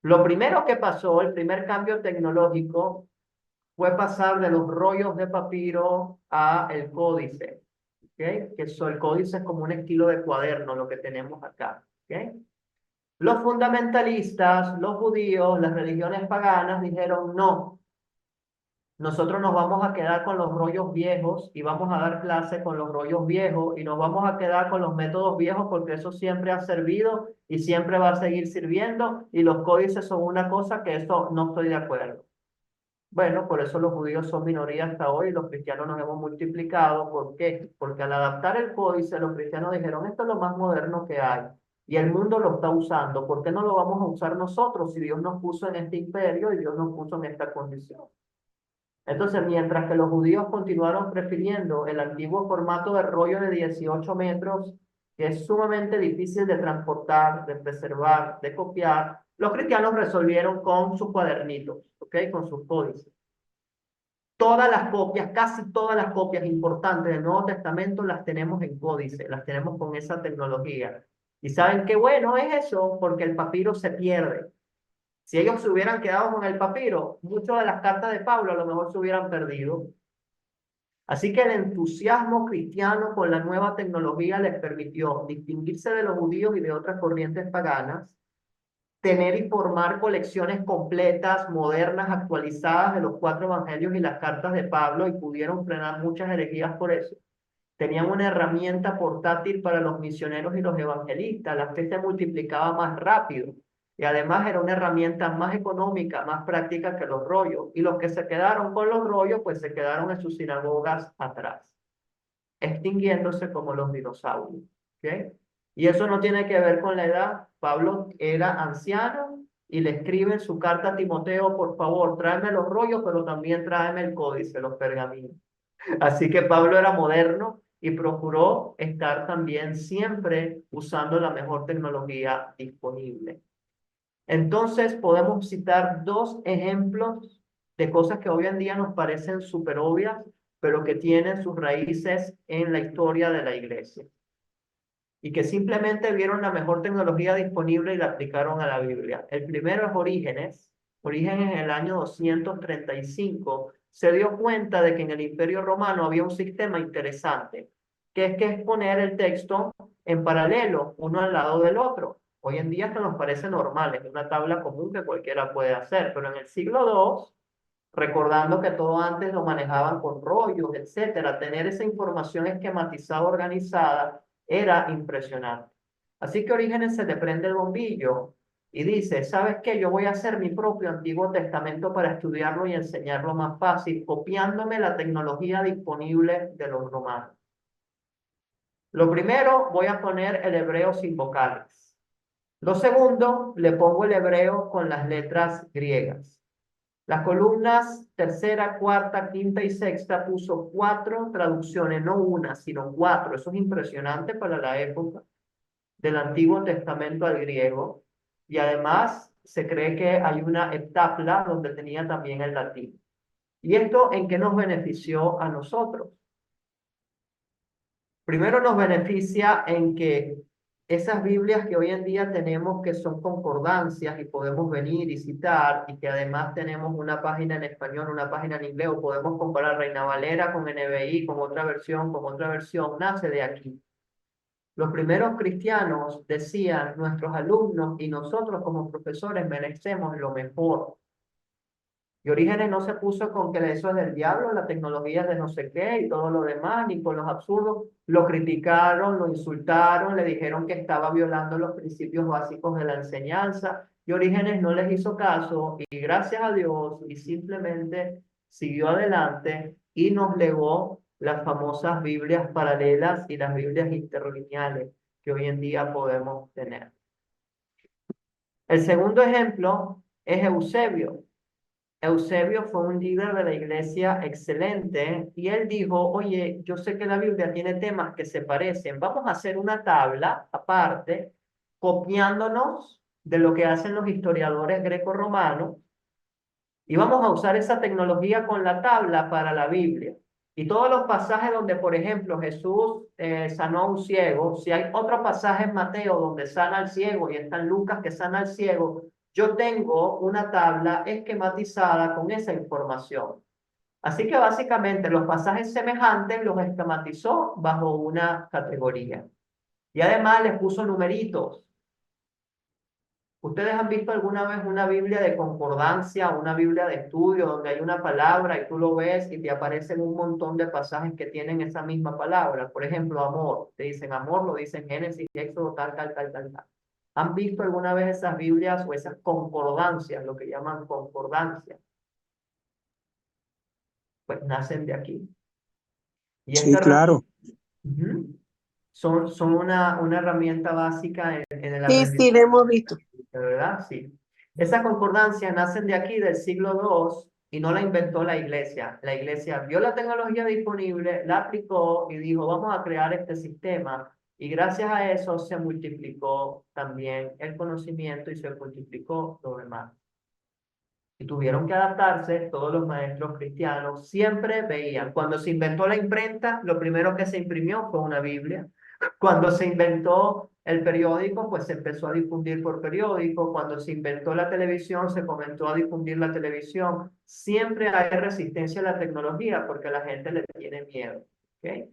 Lo primero que pasó, el primer cambio tecnológico, fue pasar de los rollos de papiro a el códice, ¿okay? El códice es como un estilo de cuaderno, lo que tenemos acá, ¿okay? Los fundamentalistas, los judíos, las religiones paganas dijeron no, nosotros nos vamos a quedar con los rollos viejos y vamos a dar clase con los rollos viejos y nos vamos a quedar con los métodos viejos porque eso siempre ha servido y siempre va a seguir sirviendo y los códices son una cosa que eso no estoy de acuerdo. Bueno, por eso los judíos son minoría hasta hoy y los cristianos nos hemos multiplicado. ¿Por qué? Porque al adaptar el códice, los cristianos dijeron, esto es lo más moderno que hay. Y el mundo lo está usando. ¿Por qué no lo vamos a usar nosotros si Dios nos puso en este imperio y Dios nos puso en esta condición? Entonces, mientras que los judíos continuaron prefiriendo el antiguo formato de rollo de 18 metros, que es sumamente difícil de transportar, de preservar, de copiar, los cristianos resolvieron con sus cuadernitos, ¿ok? Con sus códices. Todas las copias, casi todas las copias importantes del Nuevo Testamento las tenemos en códice, las tenemos con esa tecnología. ¿Y saben qué bueno es eso? Porque el papiro se pierde. Si ellos se hubieran quedado con el papiro, muchas de las cartas de Pablo a lo mejor se hubieran perdido. Así que el entusiasmo cristiano con la nueva tecnología les permitió distinguirse de los judíos y de otras corrientes paganas, tener y formar colecciones completas, modernas, actualizadas de los 4 evangelios y las cartas de Pablo y pudieron frenar muchas herejías por eso. Tenían una herramienta portátil para los misioneros y los evangelistas, la fe se multiplicaba más rápido y además era una herramienta más económica, más práctica que los rollos. Y los que se quedaron con los rollos, pues se quedaron en sus sinagogas atrás, extinguiéndose como los dinosaurios. ¿Okay? Y eso no tiene que ver con la edad. Pablo era anciano y le escribe en su carta a Timoteo, por favor, tráeme los rollos, pero también tráeme el códice, los pergaminos. Así que Pablo era moderno y procuró estar también siempre usando la mejor tecnología disponible. Entonces podemos citar 2 ejemplos de cosas que hoy en día nos parecen súper obvias, pero que tienen sus raíces en la historia de la iglesia. Y que simplemente vieron la mejor tecnología disponible y la aplicaron a la Biblia. El primero es Orígenes. Orígenes en el año 235 se dio cuenta de que en el Imperio Romano había un sistema interesante, que es poner el texto en paralelo, uno al lado del otro. Hoy en día esto nos parece normal, es una tabla común que cualquiera puede hacer, pero en el siglo II, recordando que todo antes lo manejaban con rollos, etcétera, tener esa información esquematizada, organizada, era impresionante. Así que Orígenes se le prende el bombillo y dice, ¿sabes qué? Yo voy a hacer mi propio Antiguo Testamento para estudiarlo y enseñarlo más fácil, copiándome la tecnología disponible de los romanos. Lo primero, voy a poner el hebreo sin vocales. Lo segundo, le pongo el hebreo con las letras griegas. Las columnas tercera, cuarta, quinta y sexta puso 4 traducciones, no una, sino 4. Eso es impresionante para la época del Antiguo Testamento al griego. Y además se cree que hay una heptapla donde tenía también el latín. ¿Y esto en qué nos benefició a nosotros? Primero nos beneficia en que esas Biblias que hoy en día tenemos que son concordancias y podemos venir y citar y que además tenemos una página en español, una página en inglés o podemos comparar Reina Valera con NBI, con otra versión, nace de aquí. Los primeros cristianos decían, nuestros alumnos y nosotros como profesores merecemos lo mejor. Y Orígenes no se puso con que eso es del diablo, la tecnología es de no sé qué y todo lo demás, ni con los absurdos. Lo criticaron, lo insultaron, le dijeron que estaba violando los principios básicos de la enseñanza. Y Orígenes no les hizo caso y gracias a Dios y simplemente siguió adelante y nos legó las famosas Biblias paralelas y las Biblias interlineales que hoy en día podemos tener. El segundo ejemplo es Eusebio. Eusebio fue un líder de la iglesia excelente y él dijo, oye, yo sé que la Biblia tiene temas que se parecen, vamos a hacer una tabla aparte, copiándonos de lo que hacen los historiadores greco-romanos y vamos a usar esa tecnología con la tabla para la Biblia. Y todos los pasajes donde, por ejemplo, Jesús sanó a un ciego, si hay otro pasaje en Mateo donde sana al ciego y está en Lucas que sana al ciego, yo tengo una tabla esquematizada con esa información. Así que básicamente los pasajes semejantes los esquematizó bajo una categoría. Y además les puso numeritos. ¿Ustedes han visto alguna vez una Biblia de concordancia, una Biblia de estudio donde hay una palabra y tú lo ves y te aparecen un montón de pasajes que tienen esa misma palabra? Por ejemplo, amor. Te dicen amor, lo dicen Génesis, Éxodo, tal. ¿Han visto alguna vez esas Biblias o esas concordancias, lo que llaman concordancias? Pues nacen de aquí. Y Sí, claro. Son una herramienta básica en el Sí, aprendizaje. lo hemos visto. ¿De verdad? Sí. Esas concordancias nacen de aquí, del siglo II, y no la inventó la iglesia. La iglesia vio la tecnología disponible, la aplicó y dijo, vamos a crear este sistema. Y gracias a eso se multiplicó también el conocimiento y se multiplicó lo demás. Y tuvieron que adaptarse, todos los maestros cristianos siempre veían. Cuando se inventó la imprenta, lo primero que se imprimió fue una Biblia. Cuando se inventó el periódico, pues se empezó a difundir por periódico. Cuando se inventó la televisión, se comenzó a difundir la televisión. Siempre hay resistencia a la tecnología porque la gente le tiene miedo. ¿Okay?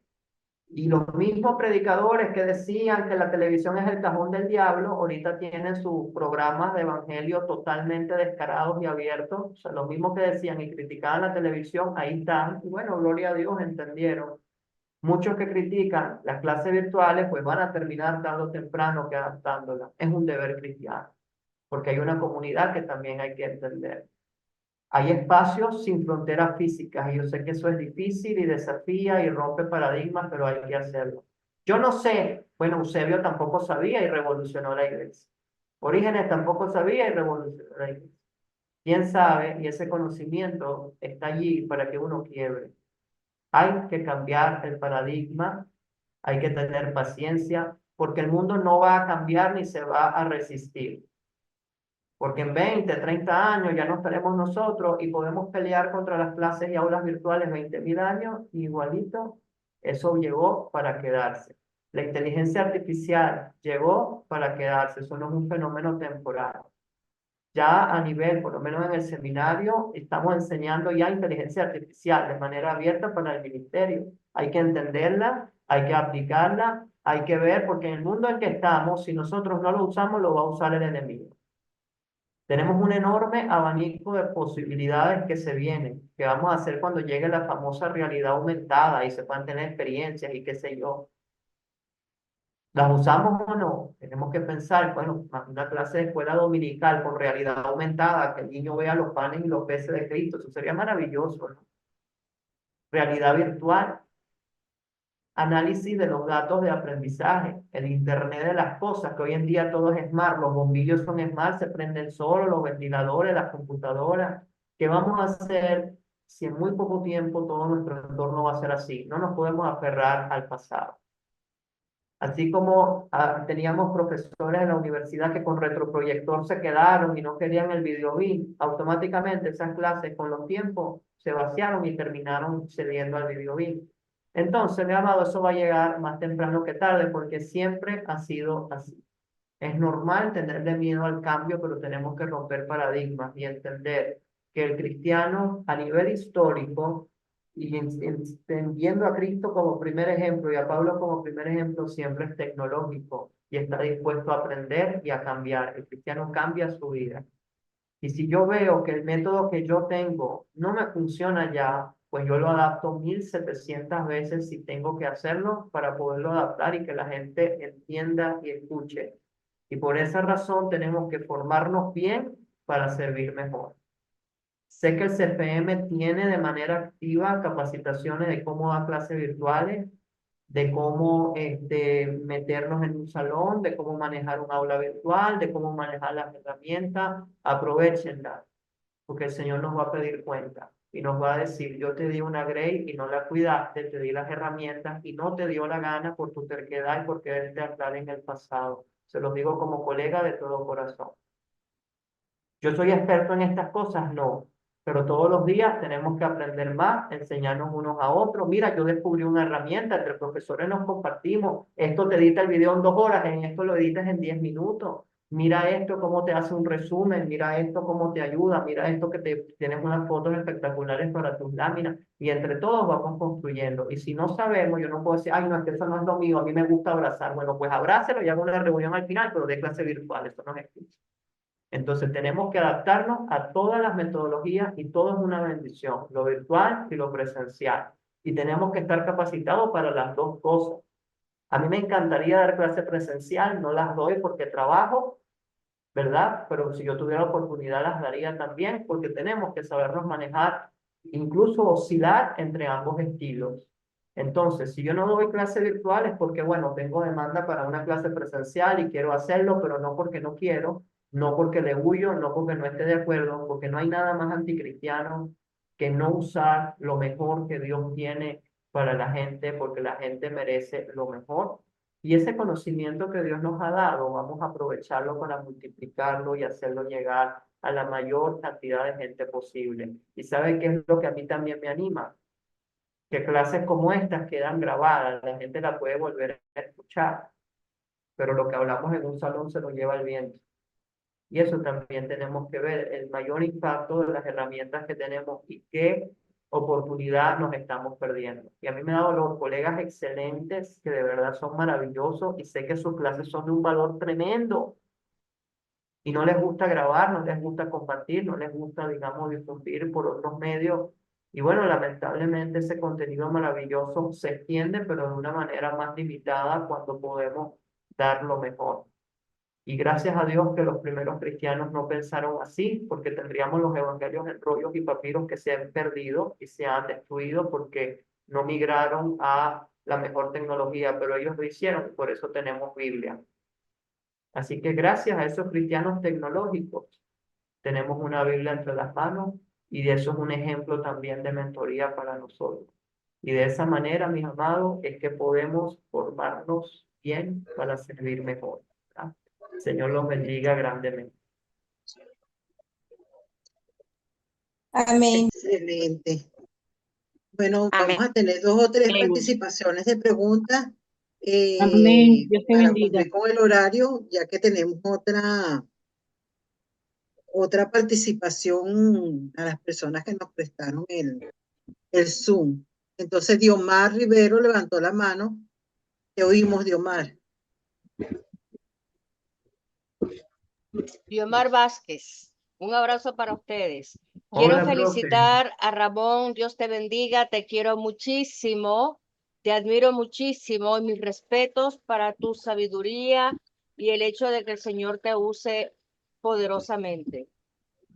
Y los mismos predicadores que decían que la televisión es el cajón del diablo, ahorita tienen sus programas de evangelio totalmente descarados y abiertos. O sea, los mismos que decían y criticaban la televisión, ahí están. Y bueno, gloria a Dios, entendieron. Muchos que critican las clases virtuales, pues van a terminar tarde o temprano que adaptándolas. Es un deber cristiano, porque hay una comunidad que también hay que entender. Hay espacios sin fronteras físicas y yo sé que eso es difícil y desafía y rompe paradigmas, pero hay que hacerlo. Yo no sé, bueno, Eusebio tampoco sabía y revolucionó la iglesia. Orígenes tampoco sabía y revolucionó la iglesia. ¿Quién sabe? Y ese conocimiento está allí para que uno quiebre. Hay que cambiar el paradigma, hay que tener paciencia, porque el mundo no va a cambiar ni se va a resistir. Porque en 20, 30 años ya no estaremos nosotros y podemos pelear contra las clases y aulas virtuales 20.000 años, igualito, eso llegó para quedarse. La inteligencia artificial llegó para quedarse, eso no es un fenómeno temporal. Ya a nivel, por lo menos en el seminario, estamos enseñando ya inteligencia artificial de manera abierta para el ministerio. Hay que entenderla Hay que aplicarla, hay que ver, porque en el mundo en que estamos, si nosotros no lo usamos, lo va a usar el enemigo. Tenemos un enorme abanico de posibilidades que se vienen, que vamos a hacer cuando llegue la famosa realidad aumentada y se puedan tener experiencias y qué sé yo. ¿Las usamos o no? Tenemos que pensar, bueno, una clase de escuela dominical con realidad aumentada, que el niño vea los panes y los peces de Cristo, eso sería maravilloso, ¿no? Realidad virtual, análisis de los datos de aprendizaje, el Internet de las cosas, que hoy en día todo es smart, los bombillos son smart, se prenden solos, los ventiladores, las computadoras. ¿Qué vamos a hacer si en muy poco tiempo todo nuestro entorno va a ser así? No nos podemos aferrar al pasado. Así como teníamos profesores en la universidad que con retroproyector se quedaron y no querían el videobeam, automáticamente esas clases con los tiempos se vaciaron y terminaron cediendo al videobeam. Entonces, mi amado, eso va a llegar más temprano que tarde porque siempre ha sido así. Es normal tenerle miedo al cambio, pero tenemos que romper paradigmas y entender que el cristiano a nivel histórico y viendo a Cristo como primer ejemplo y a Pablo como primer ejemplo, siempre es tecnológico y está dispuesto a aprender y a cambiar. El cristiano cambia su vida. Y si yo veo que el método que yo tengo no me funciona ya, pues yo lo adapto 1700 veces si tengo que hacerlo para poderlo adaptar y que la gente entienda y escuche. Y por esa razón tenemos que formarnos bien para servir mejor. Sé que el CFM tiene de manera activa capacitaciones de cómo dar clases virtuales, de cómo meternos en un salón, de cómo manejar un aula virtual, de cómo manejar las herramientas. Aprovechenlas, porque el Señor nos va a pedir cuenta y nos va a decir, yo te di una grade y no la cuidaste, te di las herramientas y no te dio la gana por tu terquedad y por quererte hablar en el pasado. Se los digo como colega de todo corazón. ¿Yo soy experto en estas cosas? No. Pero todos los días tenemos que aprender más, enseñarnos unos a otros. Mira, yo descubrí una herramienta, entre profesores nos compartimos. Esto te edita el video en 2 horas, en esto lo editas en 10 minutos. Mira esto, cómo te hace un resumen. Mira esto, cómo te ayuda. Mira esto que tienes unas fotos espectaculares para tus láminas. Y entre todos vamos construyendo. Y si no sabemos, yo no puedo decir, ay, no, es que eso no es lo mío, a mí me gusta abrazar. Bueno, pues abrácelo y hago una reunión al final, pero de clase virtual, eso no es existe. Entonces tenemos que adaptarnos a todas las metodologías y todo es una bendición, lo virtual y lo presencial. Y tenemos que estar capacitados para las dos cosas. A mí me encantaría dar clase presencial, no las doy porque trabajo, ¿verdad? Pero si yo tuviera oportunidad las daría también porque tenemos que sabernos manejar, incluso oscilar entre ambos estilos. Entonces, si yo no doy clase virtual es porque, bueno, tengo demanda para una clase presencial y quiero hacerlo, pero no porque no quiero, no porque le huyo, no porque no esté de acuerdo, porque no hay nada más anticristiano que no usar lo mejor que Dios tiene para la gente, porque la gente merece lo mejor. Y ese conocimiento que Dios nos ha dado, vamos a aprovecharlo para multiplicarlo y hacerlo llegar a la mayor cantidad de gente posible. ¿Y sabe qué es lo que a mí también me anima? Que clases como estas quedan grabadas, la gente la puede volver a escuchar, pero lo que hablamos en un salón se lo lleva el viento. Y eso también tenemos que ver, el mayor impacto de las herramientas que tenemos y qué oportunidad nos estamos perdiendo. Y a mí me ha dado los colegas excelentes que de verdad son maravillosos y sé que sus clases son de un valor tremendo. Y no les gusta grabar, no les gusta compartir, no les gusta, digamos, difundir por otros medios. Y bueno, lamentablemente ese contenido maravilloso se extiende, pero de una manera más limitada cuando podemos dar lo mejor. Y gracias a Dios que los primeros cristianos no pensaron así, porque tendríamos los evangelios en rollos y papiros que se han perdido y se han destruido porque no migraron a la mejor tecnología, pero ellos lo hicieron y por eso tenemos Biblia. Así que gracias a esos cristianos tecnológicos tenemos una Biblia entre las manos y de eso es un ejemplo también de mentoría para nosotros. Y de esa manera, mis amados, es que podemos formarnos bien para servir mejor, ¿verdad? El Señor los bendiga grandemente. Amén. Excelente. Bueno, Amén. vamos a tener 2 o 3 Amén. participaciones de preguntas Amén. Dios te para bendiga. cumplir con el horario, ya que tenemos otra participación a las personas que nos prestaron el Zoom. Entonces, Diomar Rivero levantó la mano Te oímos, Diomar. Diomar Vázquez, un abrazo para ustedes. Quiero Hola, profe. felicitar a Ramón, Dios te bendiga, te quiero muchísimo, te admiro muchísimo y mis respetos para tu sabiduría y el hecho de que el Señor te use poderosamente.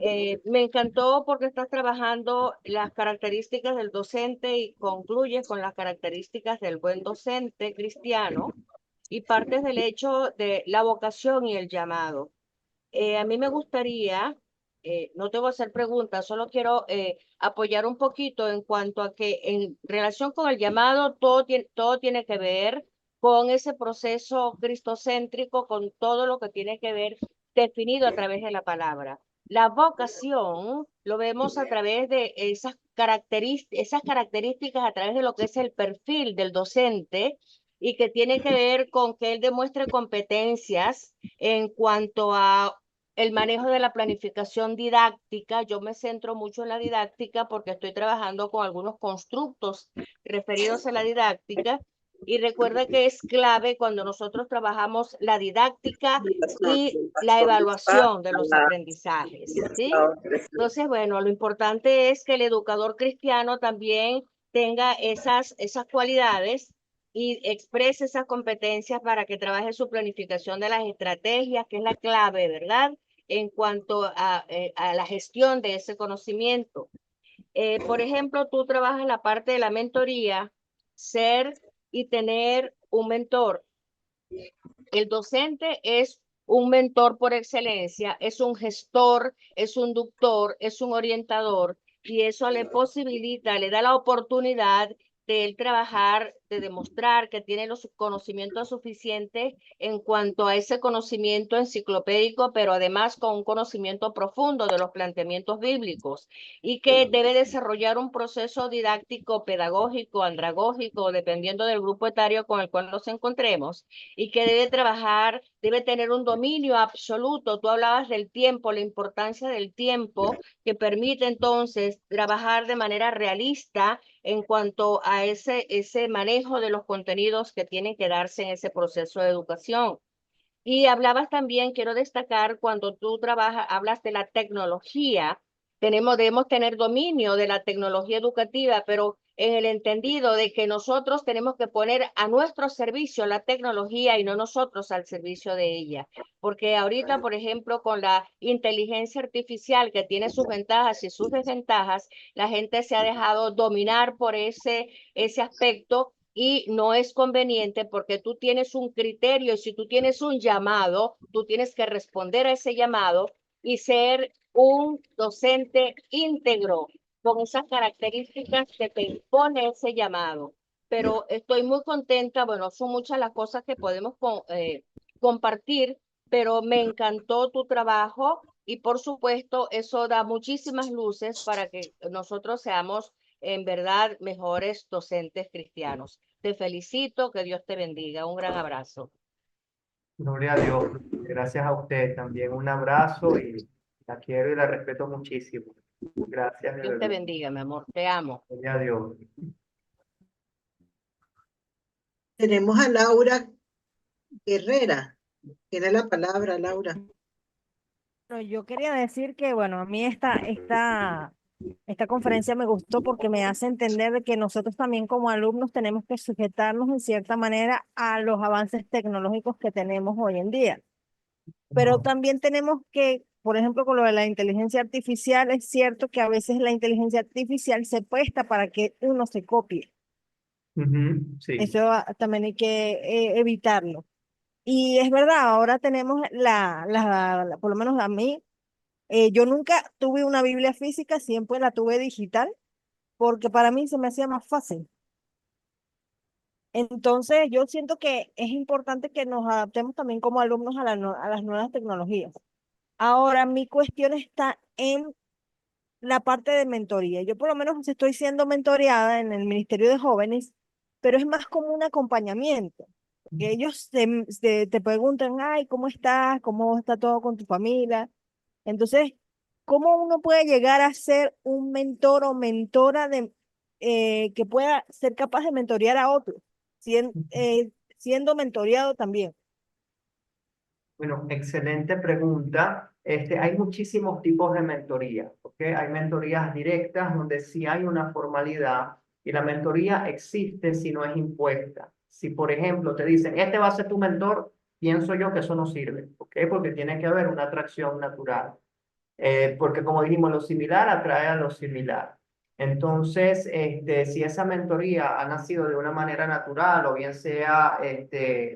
Me encantó porque estás trabajando las características del docente y concluyes con las características del buen docente cristiano y partes del hecho de la vocación y el llamado. A mí me gustaría, no te voy a hacer preguntas, solo quiero apoyar un poquito en cuanto a que en relación con el llamado, todo tiene que ver con ese proceso cristocéntrico, con todo lo que tiene que ver definido a través de la palabra. La vocación lo vemos a través de esas características, a través de lo que es el perfil del docente y que tiene que ver con que él demuestre competencias en cuanto a el manejo de la planificación didáctica. Yo me centro mucho en la didáctica porque estoy trabajando con algunos constructos referidos a la didáctica y recuerda que es clave cuando nosotros trabajamos la didáctica y la evaluación de los aprendizajes, ¿sí? Entonces, bueno, lo importante es que el educador cristiano también tenga esas cualidades y exprese esas competencias para que trabaje su planificación de las estrategias, que es la clave, ¿verdad? En cuanto a la gestión de ese conocimiento. Por ejemplo, tú trabajas en la parte de la mentoría, ser y tener un mentor. El docente es un mentor por excelencia, es un gestor, es un inductor, es un orientador, y eso le posibilita, le da la oportunidad de él trabajar, de demostrar que tiene los conocimientos suficientes en cuanto a ese conocimiento enciclopédico, pero además con un conocimiento profundo de los planteamientos bíblicos, y que debe desarrollar un proceso didáctico, pedagógico, andragógico, dependiendo del grupo etario con el cual nos encontremos, y que debe trabajar, debe tener un dominio absoluto. Tú hablabas del tiempo, la importancia del tiempo, que permite entonces trabajar de manera realista en cuanto a ese manejo de los contenidos que tienen que darse en ese proceso de educación. Y hablabas también, quiero destacar, cuando tú trabajas, hablas de la tecnología, debemos tener dominio de la tecnología educativa, pero en el entendido de que nosotros tenemos que poner a nuestro servicio la tecnología y no nosotros al servicio de ella. Porque ahorita, por ejemplo, con la inteligencia artificial que tiene sus ventajas y sus desventajas, la gente se ha dejado dominar por ese aspecto y no es conveniente porque tú tienes un criterio y si tú tienes un llamado, tú tienes que responder a ese llamado y ser un docente íntegro con esas características que te impone ese llamado. Pero estoy muy contenta, bueno, son muchas las cosas que podemos compartir, pero me encantó tu trabajo y por supuesto eso da muchísimas luces para que nosotros seamos en verdad mejores docentes cristianos. Te felicito, que Dios te bendiga. Un gran abrazo. Gloria a Dios. Gracias a usted también. Un abrazo y la quiero y la respeto muchísimo. Gracias de Dios te verdad. bendiga, mi amor. Te amo. Gloria a Dios. Tenemos a Laura Herrera. Tiene la palabra, Laura. Bueno, yo quería decir que, bueno, a mí esta conferencia me gustó porque me hace entender de que nosotros también como alumnos tenemos que sujetarnos en cierta manera a los avances tecnológicos que tenemos hoy en día. Pero también tenemos que, por ejemplo, con lo de la inteligencia artificial, es cierto que a veces la inteligencia artificial se presta para que uno se copie. Sí. Eso también hay que evitarlo. Y es verdad, ahora tenemos por lo menos a mí, yo nunca tuve una Biblia física, siempre la tuve digital, porque para mí se me hacía más fácil. Entonces, yo siento que es importante que nos adaptemos también como alumnos a las nuevas tecnologías. Ahora, mi cuestión está en la parte de mentoría. Yo por lo menos estoy siendo mentoreada en el Ministerio de Jóvenes, pero es más como un acompañamiento. Que ellos te preguntan, ay, ¿cómo estás? ¿Cómo está todo con tu familia? Entonces, ¿cómo uno puede llegar a ser un mentor o mentora que pueda ser capaz de mentorear a otros? siendo mentoreado también? Bueno, excelente pregunta. Hay muchísimos tipos de mentoría, ¿ok? Hay mentorías directas donde sí hay una formalidad y la mentoría existe si no es impuesta. Si, por ejemplo, te dicen, este va a ser tu mentor, pienso yo que eso no sirve, ¿ok? Porque tiene que haber una atracción natural. Porque como dijimos, lo similar atrae a lo similar. Entonces, si esa mentoría ha nacido de una manera natural o bien sea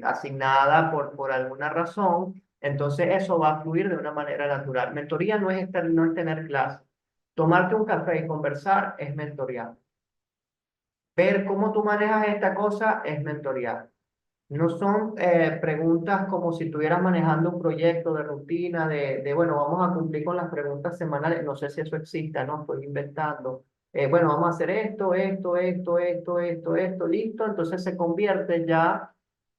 asignada por alguna razón, entonces eso va a fluir de una manera natural. Mentoría no es tener clase. Tomarte un café y conversar es mentorear. Ver cómo tú manejas esta cosa es mentorear. No son preguntas como si estuvieras manejando un proyecto de rutina, bueno, vamos a cumplir con las preguntas semanales. No sé si eso exista, ¿no? Estoy inventando. Bueno, vamos a hacer esto, listo. Entonces se convierte ya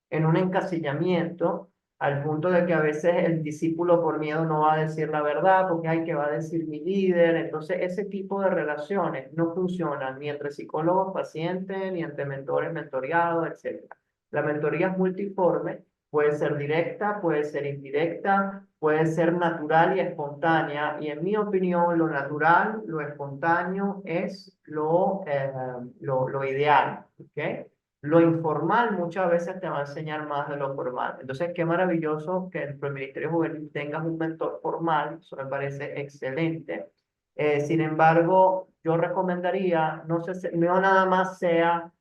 en un encasillamiento al punto de que a veces el discípulo por miedo no va a decir la verdad porque hay que va a decir mi líder. Entonces ese tipo de relaciones no funcionan ni entre psicólogos, pacientes, ni entre mentores, mentoreados, etc. La mentoría es multiforme, puede ser directa, puede ser indirecta, puede ser natural y espontánea. Y en mi opinión, lo natural, lo espontáneo es lo ideal, ¿ok? Lo informal muchas veces te va a enseñar más de lo formal. Entonces, qué maravilloso que dentro del Ministerio Juvenil tengas un mentor formal, eso me parece excelente. Sin embargo, yo recomendaría, no nada más sea,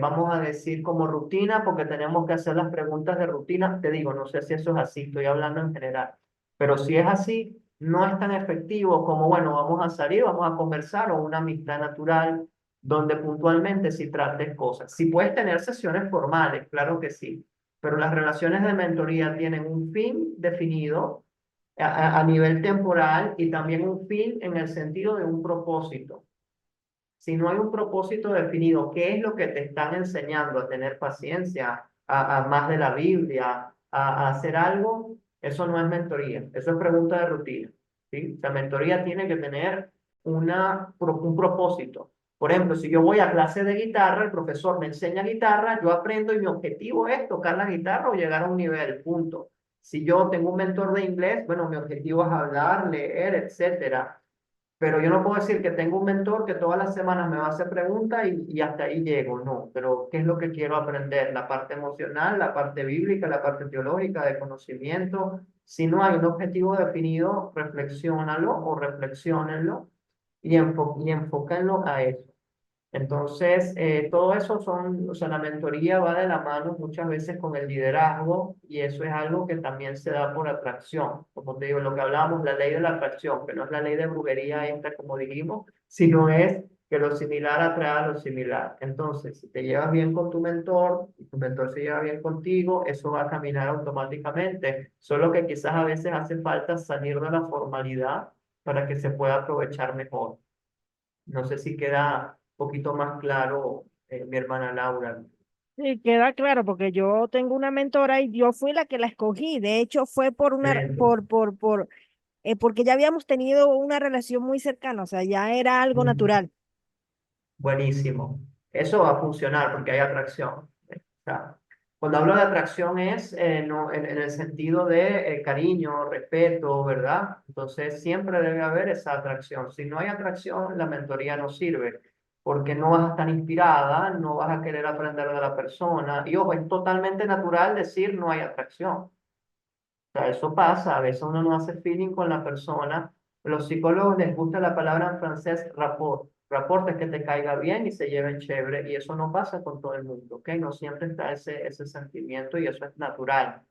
vamos a decir, como rutina, porque tenemos que hacer las preguntas de rutina. Te digo, no sé si eso es así, estoy hablando en general. Pero si es así, no es tan efectivo como, bueno, vamos a salir, vamos a conversar o una amistad natural donde puntualmente sí trates cosas. Sí puedes tener sesiones formales, claro que sí, pero las relaciones de mentoría tienen un fin definido a nivel temporal y también un fin en el sentido de un propósito. Si no hay un propósito definido, ¿qué es lo que te están enseñando? A tener paciencia, a más de la Biblia, a hacer algo, eso no es mentoría, eso es pregunta de rutina, ¿sí? La mentoría tiene que tener un propósito. Por ejemplo, si yo voy a clase de guitarra, el profesor me enseña guitarra, yo aprendo y mi objetivo es tocar la guitarra o llegar a un nivel, punto. Si yo tengo un mentor de inglés, bueno, mi objetivo es hablar, leer, etcétera. Pero yo no puedo decir que tengo un mentor que todas las semanas me va a hacer preguntas y hasta ahí llego, no. Pero ¿qué es lo que quiero aprender? La parte emocional, la parte bíblica, la parte teológica, de conocimiento. Si no hay un objetivo definido, reflexiónalo o reflexiónenlo y enfóquenlo a eso. Entonces, todo eso o sea, la mentoría va de la mano muchas veces con el liderazgo y eso es algo que también se da por atracción. Como te digo, lo que hablábamos, la ley de la atracción, que no es la ley de brujería esta, como dijimos, sino es que lo similar atrae a lo similar. Entonces, si te llevas bien con tu mentor y tu mentor se lleva bien contigo, eso va a caminar automáticamente. Solo que quizás a veces hace falta salir de la formalidad para que se pueda aprovechar mejor. No sé si queda un poquito más claro, mi hermana Laura. Sí, queda claro, porque yo tengo una mentora y yo fui la que la escogí. De hecho, fue Excelente. porque ya habíamos tenido una relación muy cercana, o sea, ya era algo Mm, natural. buenísimo. Eso va a funcionar porque hay atracción. O sea, cuando hablo de atracción es no, en el sentido de cariño, respeto, ¿verdad? Entonces siempre debe haber esa atracción. Si no hay atracción, la mentoría no sirve porque no vas a estar inspirada, no vas a querer aprender de la persona. Y ojo, es totalmente natural decir no hay atracción. O sea, eso pasa, a veces uno no hace feeling con la persona. Los psicólogos les gusta la palabra en francés rapport. Rapport es que te caiga bien y se lleven chévere, y eso no pasa con todo el mundo, ¿ok? No siempre está ese sentimiento y eso es natural.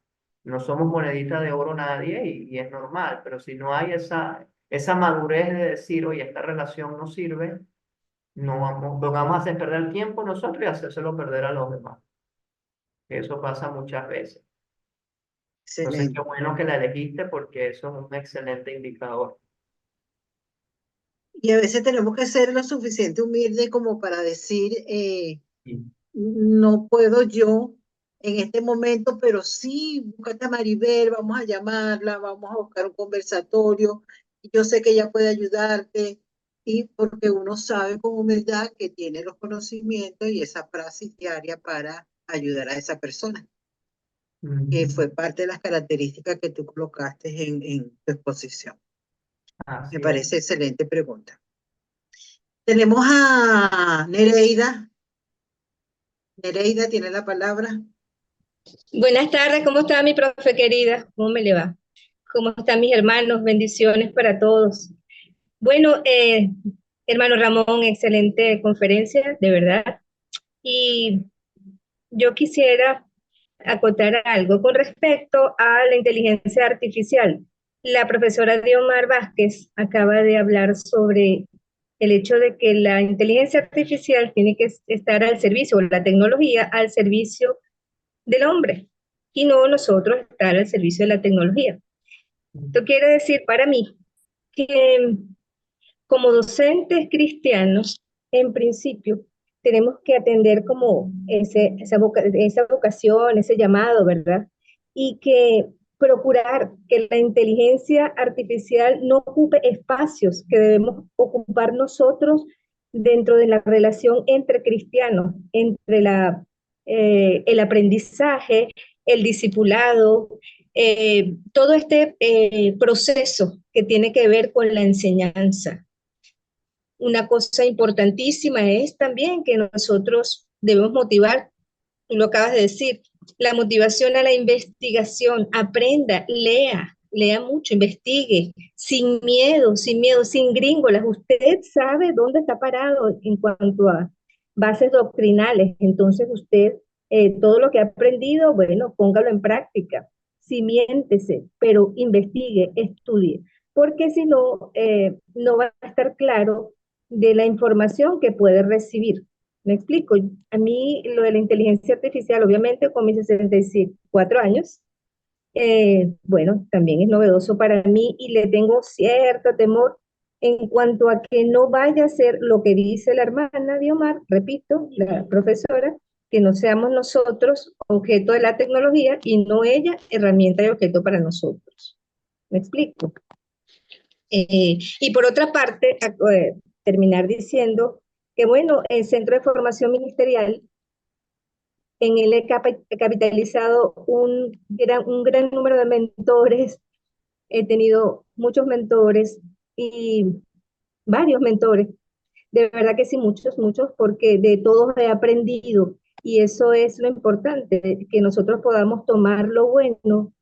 No somos monedita de oro nadie y es normal, pero si no hay esa madurez de decir, oye, esta relación no sirve, no vamos a hacer perder tiempo nosotros y hacérselo perder a los demás. Eso pasa muchas veces. Entonces, qué Excelente. bueno que la elegiste porque eso es un excelente indicador. Y a veces tenemos que ser lo suficiente humildes como para decir, Sí. no puedo yo en este momento, pero sí, búscate a Maribel, vamos a llamarla, vamos a buscar un conversatorio, y yo sé que ella puede ayudarte, y porque uno sabe con humildad que tiene los conocimientos y esa praxis diaria para ayudar a esa persona, que fue parte de las características que tú colocaste en tu exposición. Así Me es. parece excelente pregunta. Tenemos a Nereida. Nereida tiene la palabra. Buenas tardes, ¿cómo está mi profe querida? ¿Cómo me le va? ¿Cómo están mis hermanos? Bendiciones para todos. Bueno, hermano Ramón, excelente conferencia, de verdad. Y yo quisiera acotar algo con respecto a la inteligencia artificial. La profesora Diomar Vázquez acaba de hablar sobre el hecho de que la inteligencia artificial tiene que estar al servicio, o la tecnología al servicio del hombre, y no nosotros estar al servicio de la tecnología. Esto quiere decir para mí que como docentes cristianos, en principio, tenemos que atender como esa vocación, ese llamado, ¿verdad? Y que procurar que la inteligencia artificial no ocupe espacios que debemos ocupar nosotros dentro de la relación entre cristianos, entre el aprendizaje, el discipulado, todo este proceso que tiene que ver con la enseñanza. Una cosa importantísima es también que nosotros debemos motivar, tú lo acabas de decir, la motivación a la investigación, aprenda, lea mucho, investigue, sin miedo, sin gringolas. Usted sabe dónde está parado en cuanto a bases doctrinales, entonces usted, todo lo que ha aprendido, bueno, póngalo en práctica, cimiéntese, pero investigue, estudie, porque si no, no va a estar claro de la información que puede recibir. Me explico, a mí lo de la inteligencia artificial, obviamente con mis 64 años, bueno, también es novedoso para mí y le tengo cierto temor en cuanto a que no vaya a ser lo que dice la hermana Diomar, repito, la profesora, que no seamos nosotros objeto de la tecnología y no ella herramienta y objeto para nosotros. ¿Me explico? Y por otra parte, terminar diciendo que, bueno, el Centro de Formación Ministerial, en él he capitalizado un gran número de mentores, he tenido muchos mentores y varios mentores, de verdad que sí, muchos, porque de todos he aprendido y eso es lo importante, que nosotros podamos tomar lo bueno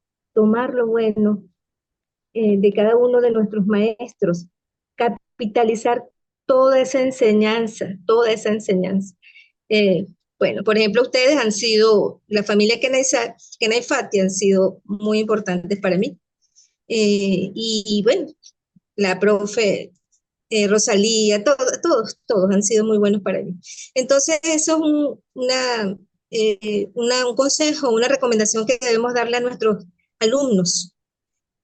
de cada uno de nuestros maestros, capitalizar toda esa enseñanza, toda esa enseñanza. Bueno, por ejemplo, ustedes han sido, la familia Kenay Fati han sido muy importantes para mí. Y bueno, la profe Rosalía, todos han sido muy buenos para mí. Entonces, eso es un consejo, una recomendación que debemos darle a nuestros alumnos.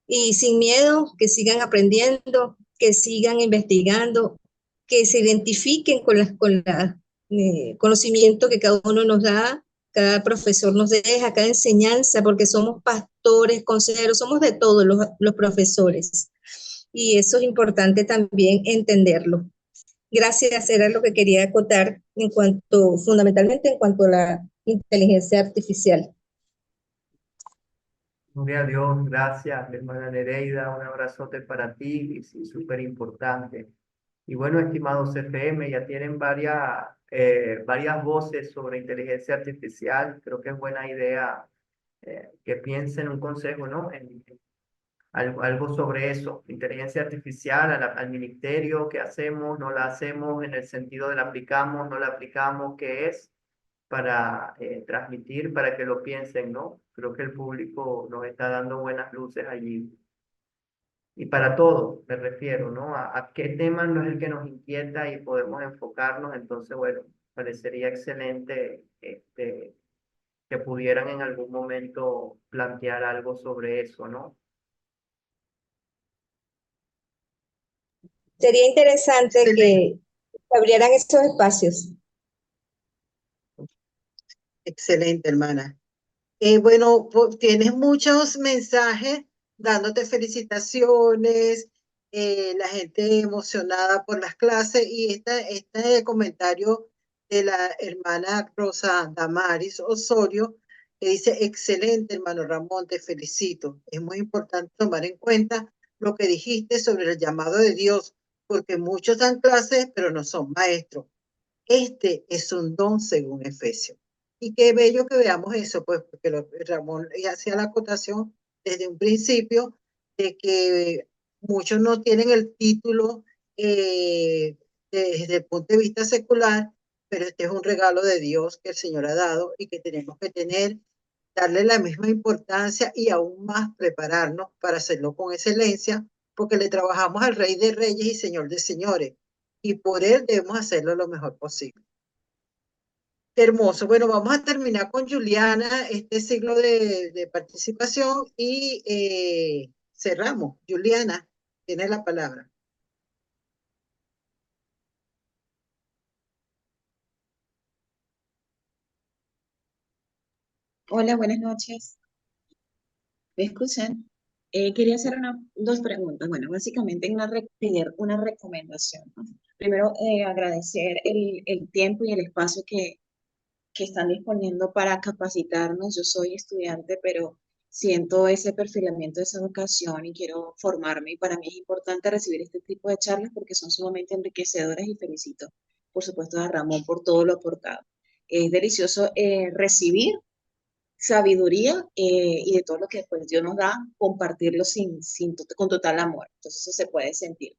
Y sin miedo, que sigan aprendiendo, que sigan investigando, que se identifiquen con conocimiento que cada uno nos da, cada profesor nos deja, cada enseñanza, porque somos pastores, consejeros, somos de todos los profesores. Y eso es importante también entenderlo. Gracias, era lo que quería acotar fundamentalmente en cuanto a la inteligencia artificial. Gloria a Dios, gracias, hermana Nereida, un abrazote para ti, y sí, súper importante. Y bueno, estimados CFM, ya tienen varias voces sobre inteligencia artificial. Creo que es buena idea que piensen un consejo, ¿no? En algo sobre eso, inteligencia artificial al ministerio, ¿qué hacemos? ¿No la hacemos en el sentido de la aplicamos? ¿No la aplicamos? ¿Qué es? Para transmitir, para que lo piensen, ¿no? Creo que el público nos está dando buenas luces allí. Y para todo, me refiero, ¿no? A qué tema no es el que nos inquieta y podemos enfocarnos. Entonces, bueno, parecería excelente que pudieran en algún momento plantear algo sobre eso, ¿no? Sería interesante Excelente. que abrieran estos espacios. Excelente, hermana. Bueno, tienes muchos mensajes dándote felicitaciones, la gente emocionada por las clases y este comentario de la hermana Rosa Damaris Osorio, que dice, excelente, hermano Ramón, te felicito. Es muy importante tomar en cuenta lo que dijiste sobre el llamado de Dios, porque muchos dan clases, pero no son maestros. Este es un don según Efesios. Y qué bello que veamos eso, pues, porque Ramón hacía la acotación desde un principio de que muchos no tienen el título desde el punto de vista secular, pero este es un regalo de Dios que el Señor ha dado y que tenemos que tener, darle la misma importancia y aún más prepararnos para hacerlo con excelencia, porque le trabajamos al Rey de Reyes y Señor de Señores, y por él debemos hacerlo lo mejor posible. Qué hermoso. Bueno, vamos a terminar con Juliana este ciclo de participación y cerramos. Juliana, tienes la palabra. Hola, buenas noches. ¿Me escuchan? Quería hacer dos preguntas. Bueno, básicamente pedir una recomendación, ¿no? Primero, agradecer el tiempo y el espacio que están disponiendo para capacitarnos. Yo soy estudiante, pero siento ese perfilamiento, esa vocación y quiero formarme. Y para mí es importante recibir este tipo de charlas porque son sumamente enriquecedoras y felicito, por supuesto, a Ramón por todo lo aportado. Es delicioso recibir sabiduría y de todo lo que pues, Dios nos da, compartirlo con total amor. Entonces eso se puede sentir.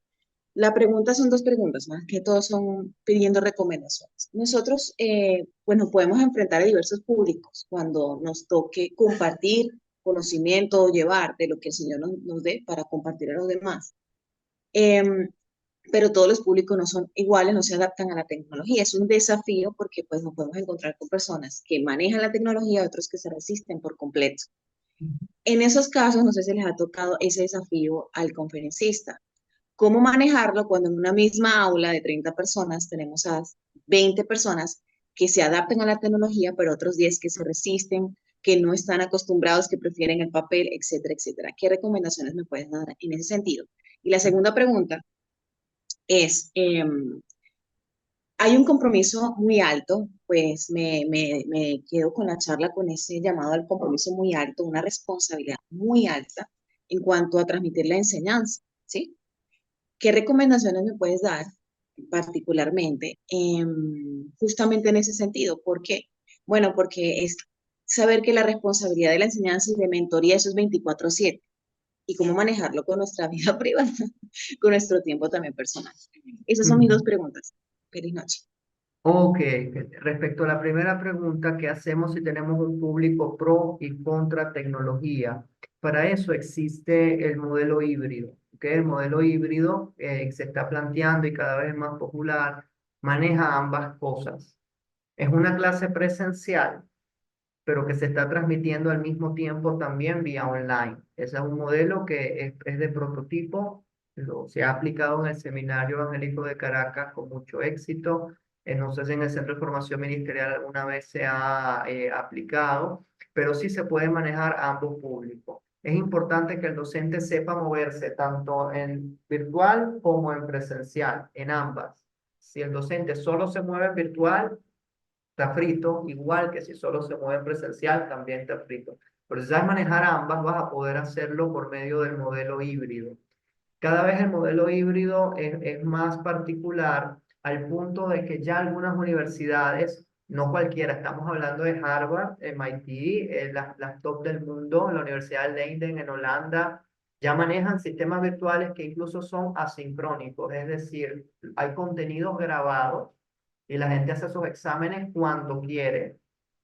La pregunta son dos preguntas, más que todo son pidiendo recomendaciones. Nosotros, pues nos podemos enfrentar a diversos públicos cuando nos toque compartir conocimiento o llevar de lo que el Señor nos dé para compartir a los demás. Pero todos los públicos no son iguales, no se adaptan a la tecnología. Es un desafío porque pues nos podemos encontrar con personas que manejan la tecnología y otros que se resisten por completo. En esos casos, no sé si les ha tocado ese desafío al conferencista. ¿Cómo manejarlo cuando en una misma aula de 30 personas tenemos a 20 personas que se adaptan a la tecnología, pero otros 10 que se resisten, que no están acostumbrados, que prefieren el papel, etcétera, etcétera? ¿Qué recomendaciones me puedes dar en ese sentido? Y la segunda pregunta es, hay un compromiso muy alto, pues me quedo con la charla con ese llamado al compromiso muy alto, una responsabilidad muy alta en cuanto a transmitir la enseñanza, ¿sí? ¿Qué recomendaciones me puedes dar particularmente justamente en ese sentido? ¿Por qué? Bueno, porque es saber que la responsabilidad de la enseñanza y de mentoría eso es 24/7 y cómo manejarlo con nuestra vida privada, con nuestro tiempo también personal. Esas son mis dos preguntas. Feliz noche. Ok, respecto a la primera pregunta, ¿qué hacemos si tenemos un público pro y contra tecnología? Para eso existe el modelo híbrido, ¿ok? El modelo híbrido se está planteando y cada vez más popular, maneja ambas cosas. Es una clase presencial, pero que se está transmitiendo al mismo tiempo también vía online. Ese es un modelo que es de prototipo, se ha aplicado en el Seminario Evangélico de Caracas con mucho éxito. No sé si en el Centro de Formación Ministerial alguna vez se ha aplicado, pero sí se puede manejar ambos públicos. Es importante que el docente sepa moverse tanto en virtual como en presencial, en ambas. Si el docente solo se mueve en virtual, está frito, igual que si solo se mueve en presencial, también está frito. Pero si sabes manejar ambas, vas a poder hacerlo por medio del modelo híbrido. Cada vez el modelo híbrido es más particular al punto de que ya algunas universidades, no cualquiera, estamos hablando de Harvard, MIT, las top del mundo, la Universidad de Leiden en Holanda, ya manejan sistemas virtuales que incluso son asincrónicos, es decir, hay contenidos grabados y la gente hace sus exámenes cuando quiere,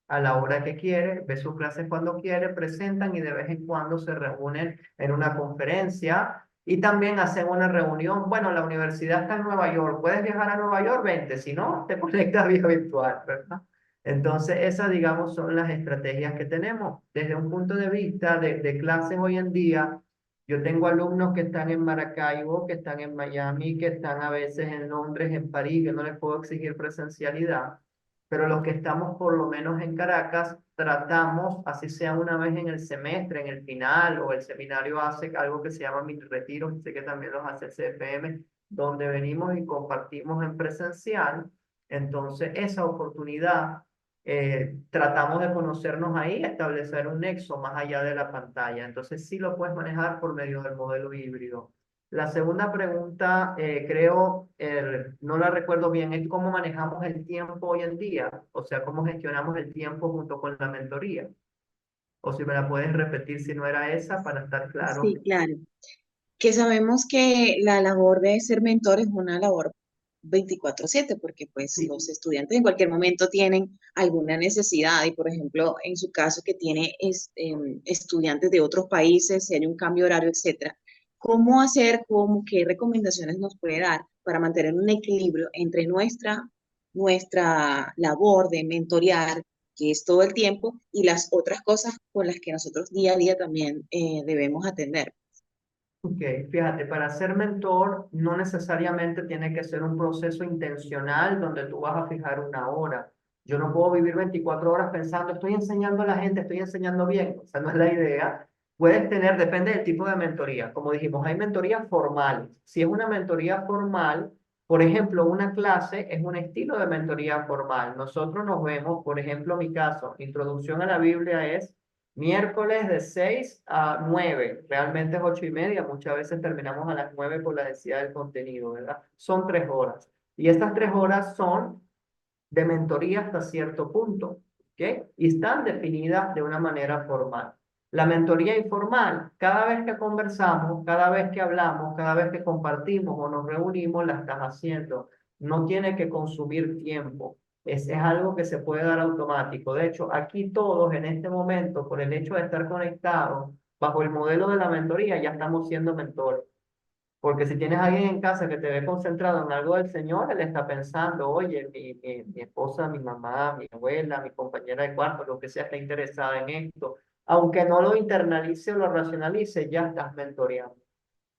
a la hora que quiere, ve sus clases cuando quiere, presentan y de vez en cuando se reúnen en una conferencia y también hacen una reunión. Bueno, la universidad está en Nueva York, puedes viajar a Nueva York, vente, si no, te conectas vía virtual, ¿verdad? Entonces, esas, digamos, son las estrategias que tenemos. Desde un punto de vista de clases hoy en día, yo tengo alumnos que están en Maracaibo, que están en Miami, que están a veces en Londres, en París, que no les puedo exigir presencialidad, pero los que estamos por lo menos en Caracas, tratamos, así sea una vez en el semestre, en el final, o el seminario hace algo que se llama mini retiros, sé que también los hace el CFM, donde venimos y compartimos en presencial, Entonces, esa oportunidad, tratamos de conocernos ahí, establecer un nexo más allá de la pantalla. Entonces, sí lo puedes manejar por medio del modelo híbrido. La segunda pregunta, creo, no la recuerdo bien, es cómo manejamos el tiempo hoy en día, o sea, cómo gestionamos el tiempo junto con la mentoría. O si me la puedes repetir si no era esa, para estar claro. Sí, claro. Que sabemos que la labor de ser mentor es una labor 24/7, porque pues Sí. los estudiantes en cualquier momento tienen alguna necesidad y por ejemplo, en su caso que tiene estudiantes de otros países, si hay un cambio horario, etcétera, ¿cómo hacer, qué recomendaciones nos puede dar para mantener un equilibrio entre nuestra labor de mentorear, que es todo el tiempo, y las otras cosas con las que nosotros día a día también debemos atender? Ok, fíjate, para ser mentor no necesariamente tiene que ser un proceso intencional donde tú vas a fijar una hora. Yo no puedo vivir 24 horas pensando, estoy enseñando a la gente, estoy enseñando bien. O sea, no es la idea. Puedes tener, depende del tipo de mentoría. Como dijimos, hay mentorías formales. Si es una mentoría formal, por ejemplo, una clase es un estilo de mentoría formal. Nosotros nos vemos, por ejemplo, mi caso, Introducción a la Biblia es miércoles de 6 a 9, realmente es 8:30, muchas veces terminamos a las 9 por la densidad del contenido, ¿verdad? Son 3 horas. Y estas 3 horas son de mentoría hasta cierto punto, ¿ok? Y están definidas de una manera formal. La mentoría informal, cada vez que conversamos, cada vez que hablamos, cada vez que compartimos o nos reunimos, la estás haciendo. No tiene que consumir tiempo. Es algo que se puede dar automático. De hecho, aquí todos en este momento, por el hecho de estar conectados bajo el modelo de la mentoría, ya estamos siendo mentores. Porque si tienes a alguien en casa que te ve concentrado en algo del Señor, él está pensando, oye, mi esposa, mi mamá, mi abuela, mi compañera de cuarto, lo que sea, está interesada en esto. Aunque no lo internalice o lo racionalice, ya estás mentoreando.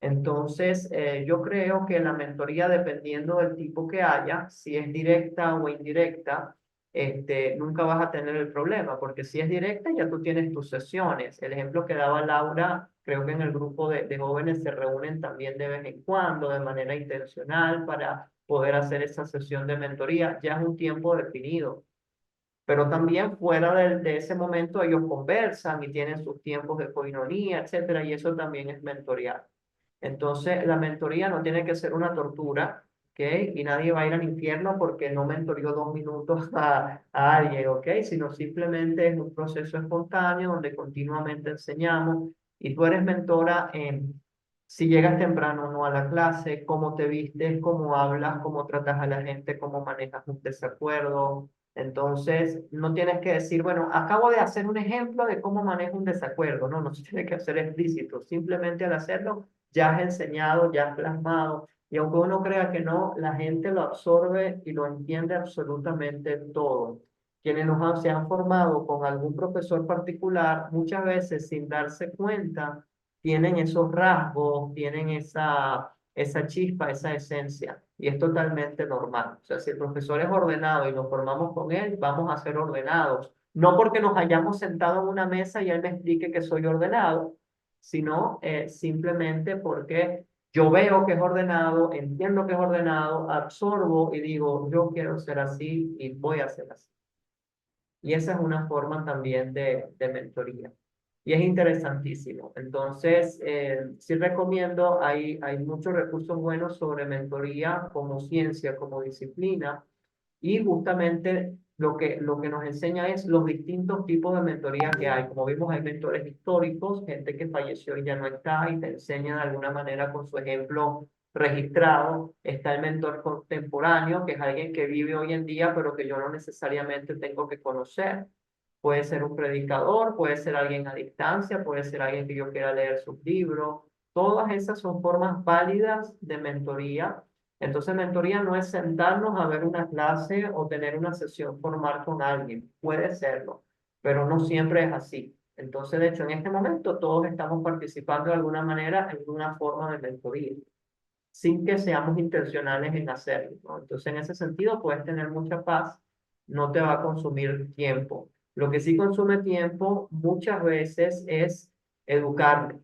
Entonces, yo creo que la mentoría, dependiendo del tipo que haya, si es directa o indirecta, nunca vas a tener el problema, porque si es directa, ya tú tienes tus sesiones. El ejemplo que daba Laura, creo que en el grupo de jóvenes se reúnen también de vez en cuando, de manera intencional, para poder hacer esa sesión de mentoría. Ya es un tiempo definido. Pero también fuera de ese momento ellos conversan y tienen sus tiempos de coinonía, etcétera, y eso también es mentorear. Entonces, la mentoría no tiene que ser una tortura, ¿ok? Y nadie va a ir al infierno porque no mentorió 2 minutos a alguien, ¿ok? Sino simplemente es un proceso espontáneo donde continuamente enseñamos y tú eres mentora en si llegas temprano o no a la clase, cómo te vistes, cómo hablas, cómo tratas a la gente, cómo manejas un desacuerdo. Entonces, no tienes que decir, bueno, acabo de hacer un ejemplo de cómo manejo un desacuerdo. No, no se tiene que hacer explícito. Simplemente al hacerlo, ya has enseñado, ya has plasmado. Y aunque uno crea que no, la gente lo absorbe y lo entiende absolutamente todo. Quienes se han formado con algún profesor particular, muchas veces sin darse cuenta, tienen esos rasgos, tienen esa chispa, esa esencia. Y es totalmente normal. O sea, si el profesor es ordenado y nos formamos con él, vamos a ser ordenados. No porque nos hayamos sentado en una mesa y él me explique que soy ordenado, sino simplemente porque yo veo que es ordenado, entiendo que es ordenado, absorbo y digo, yo quiero ser así y voy a ser así. Y esa es una forma también de mentoría. Y es interesantísimo. Entonces, sí recomiendo, hay muchos recursos buenos sobre mentoría como ciencia, como disciplina. Y justamente lo que nos enseña es los distintos tipos de mentoría que hay. Como vimos, hay mentores históricos, gente que falleció y ya no está y te enseña de alguna manera con su ejemplo registrado. Está el mentor contemporáneo, que es alguien que vive hoy en día, pero que yo no necesariamente tengo que conocer. Puede ser un predicador, puede ser alguien a distancia, puede ser alguien que yo quiera leer sus libros. Todas esas son formas válidas de mentoría. Entonces, mentoría no es sentarnos a ver una clase o tener una sesión formal con alguien. Puede serlo, pero no siempre es así. Entonces, de hecho, en este momento todos estamos participando de alguna manera en una forma de mentoría, sin que seamos intencionales en hacerlo, ¿no? Entonces, en ese sentido, puedes tener mucha paz, no te va a consumir tiempo. Lo que sí consume tiempo muchas veces es educarnos.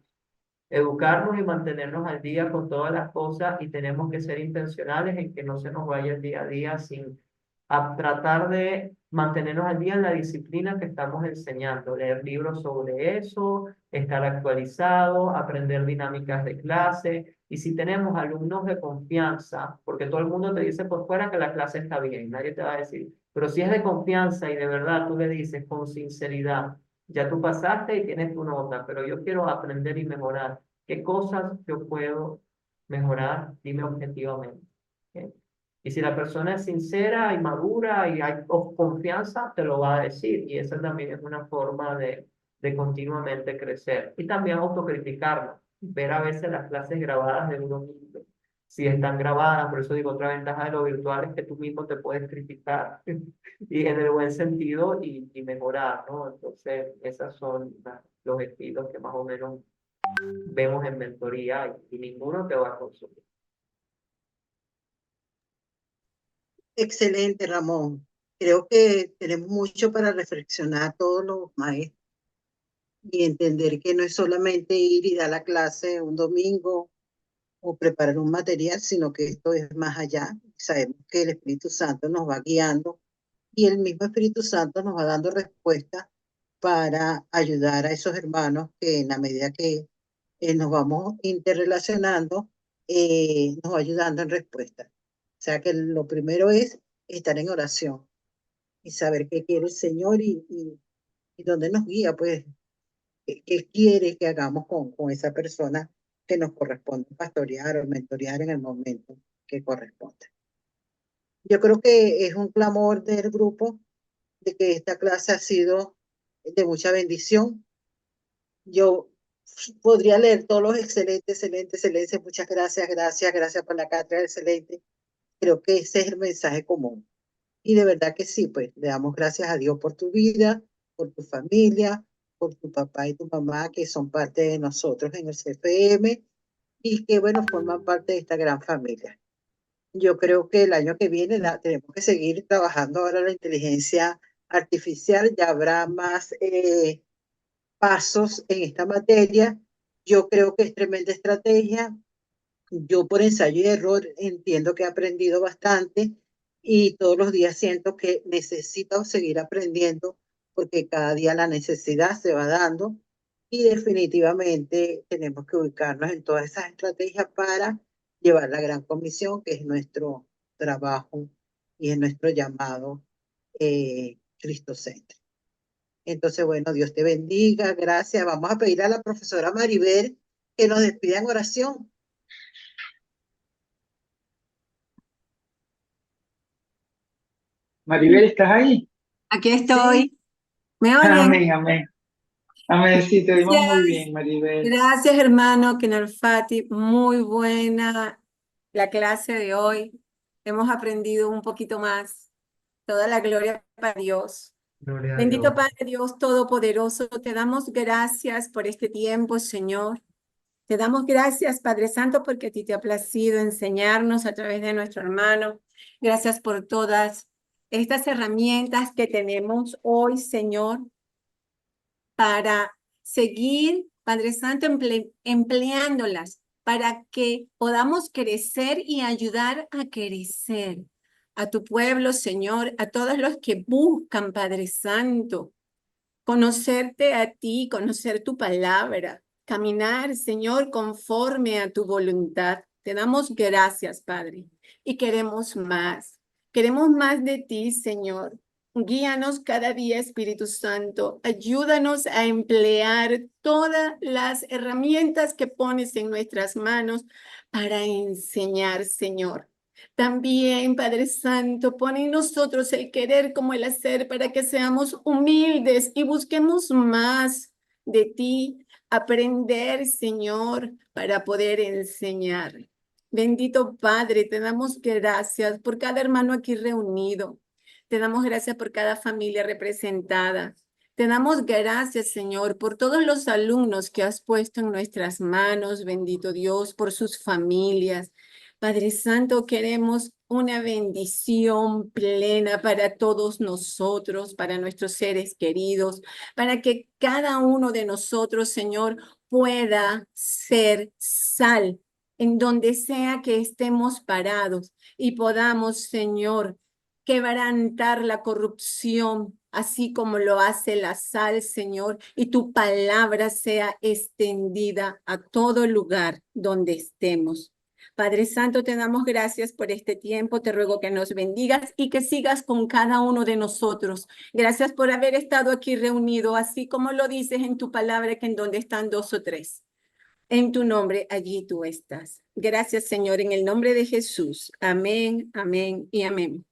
Educarnos y mantenernos al día con todas las cosas y tenemos que ser intencionales en que no se nos vaya el día a día a tratar de mantenernos al día en la disciplina que estamos enseñando, leer libros sobre eso, estar actualizado, aprender dinámicas de clase. Y si tenemos alumnos de confianza, porque todo el mundo te dice por fuera que la clase está bien, nadie te va a decir, pero si es de confianza y de verdad tú le dices con sinceridad, ya tú pasaste y tienes tu nota, pero yo quiero aprender y mejorar. ¿Qué cosas yo puedo mejorar? Dime objetivamente. ¿Ok? Y si la persona es sincera y madura y hay confianza, te lo va a decir. Y esa también es una forma de continuamente crecer. Y también autocriticarlo. Ver a veces las clases grabadas de uno mismo. Si están grabadas, por eso digo, otra ventaja de lo virtual es que tú mismo te puedes criticar y en el buen sentido y mejorar, ¿no? Entonces, esos son los estilos que más o menos vemos en mentoría y ninguno te va a consumir. Excelente, Ramón. Creo que tenemos mucho para reflexionar todos los maestros y entender que no es solamente ir y dar la clase un domingo o preparar un material, sino que esto es más allá. Sabemos que el Espíritu Santo nos va guiando y el mismo Espíritu Santo nos va dando respuestas para ayudar a esos hermanos que en la medida que nos vamos interrelacionando, nos va ayudando en respuesta. O sea que lo primero es estar en oración y saber qué quiere el Señor y dónde nos guía, pues, qué quiere que hagamos con esa persona que nos corresponde pastorear o mentorear en el momento que corresponde. Yo creo que es un clamor del grupo de que esta clase ha sido de mucha bendición. Yo podría leer todos los excelentes, muchas gracias, gracias por la cátedra excelente. Creo que ese es el mensaje común. Y de verdad que sí, pues le damos gracias a Dios por tu vida, por tu familia, por tu papá y tu mamá que son parte de nosotros en el CFM y que, bueno, forman parte de esta gran familia. Yo creo que el año que viene tenemos que seguir trabajando ahora la inteligencia artificial, ya habrá más pasos en esta materia. Yo creo que es tremenda estrategia. Yo por ensayo y error entiendo que he aprendido bastante y todos los días siento que necesito seguir aprendiendo porque cada día la necesidad se va dando y definitivamente tenemos que ubicarnos en todas esas estrategias para llevar la gran comisión que es nuestro trabajo y es nuestro llamado cristocéntrico. Entonces, bueno, Dios te bendiga, gracias. Vamos a pedir a la profesora Maribel que nos despida en oración. Maribel, ¿estás ahí? Aquí estoy. Sí. ¿Me oyen? Amén, amén. Amén, sí, te oímos muy Gracias. bien, Maribel. Gracias, hermano Kenarfati. Muy buena la clase de hoy. Hemos aprendido un poquito más. Toda la gloria para Dios. Gloria a Bendito Dios. Padre Dios Todopoderoso, te damos gracias por este tiempo, Señor. Te damos gracias, Padre Santo, porque a ti te ha placido enseñarnos a través de nuestro hermano. Gracias por todas estas herramientas que tenemos hoy, Señor, para seguir, Padre Santo, empleándolas para que podamos crecer y ayudar a crecer a tu pueblo, Señor, a todos los que buscan, Padre Santo, conocerte a ti, conocer tu palabra, caminar, Señor, conforme a tu voluntad. Te damos gracias, Padre, y queremos más. Queremos más de ti, Señor. Guíanos cada día, Espíritu Santo. Ayúdanos a emplear todas las herramientas que pones en nuestras manos para enseñar, Señor. También, Padre Santo, pone en nosotros el querer como el hacer para que seamos humildes y busquemos más de ti, aprender, Señor, para poder enseñar. Bendito Padre, te damos gracias por cada hermano aquí reunido. Te damos gracias por cada familia representada. Te damos gracias, Señor, por todos los alumnos que has puesto en nuestras manos, bendito Dios, por sus familias. Padre Santo, queremos una bendición plena para todos nosotros, para nuestros seres queridos, para que cada uno de nosotros, Señor, pueda ser sal en donde sea que estemos parados y podamos, Señor, quebrantar la corrupción, así como lo hace la sal, Señor, y tu palabra sea extendida a todo lugar donde estemos. Padre Santo, te damos gracias por este tiempo. Te ruego que nos bendigas y que sigas con cada uno de nosotros. Gracias por haber estado aquí reunido, así como lo dices en tu palabra, que en donde están 2 o 3. En tu nombre, allí tú estás. Gracias, Señor, en el nombre de Jesús. Amén, amén y amén.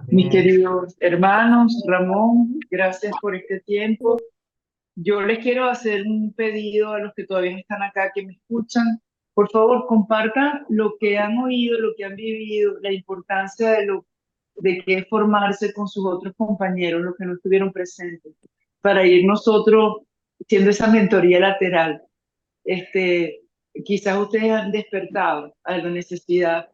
Mis queridos hermanos, Ramón, gracias por este tiempo. Yo les quiero hacer un pedido a los que todavía están acá, que me escuchan. Por favor, compartan lo que han oído, lo que han vivido, la importancia de que es formarse con sus otros compañeros, los que no estuvieron presentes, para ir nosotros siendo esa mentoría lateral. Quizás ustedes han despertado a la necesidad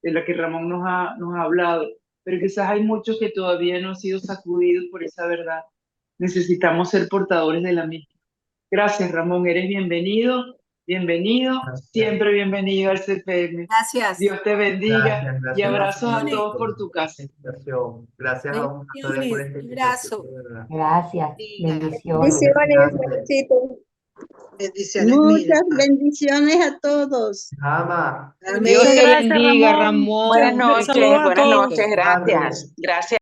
de la que Ramón nos ha hablado, pero quizás hay muchos que todavía no han sido sacudidos por esa verdad. Necesitamos ser portadores de la misma. Gracias, Ramón, eres bienvenido, Gracias. siempre bienvenido al CFM. Gracias. Dios te bendiga Gracias, y abrazos a Bendiciones. todos por tu casa. Gracias a ustedes por esta Abrazo. invitación, de verdad. Gracias. Bendiciones, besitos. Bendiciones Muchas mil. bendiciones a todos. Ama. Amén. Dios te Gracias, bendiga, Ramón. Ramón. Buenas noches, Saludos a buenas todos. noches, gracias. Gracias.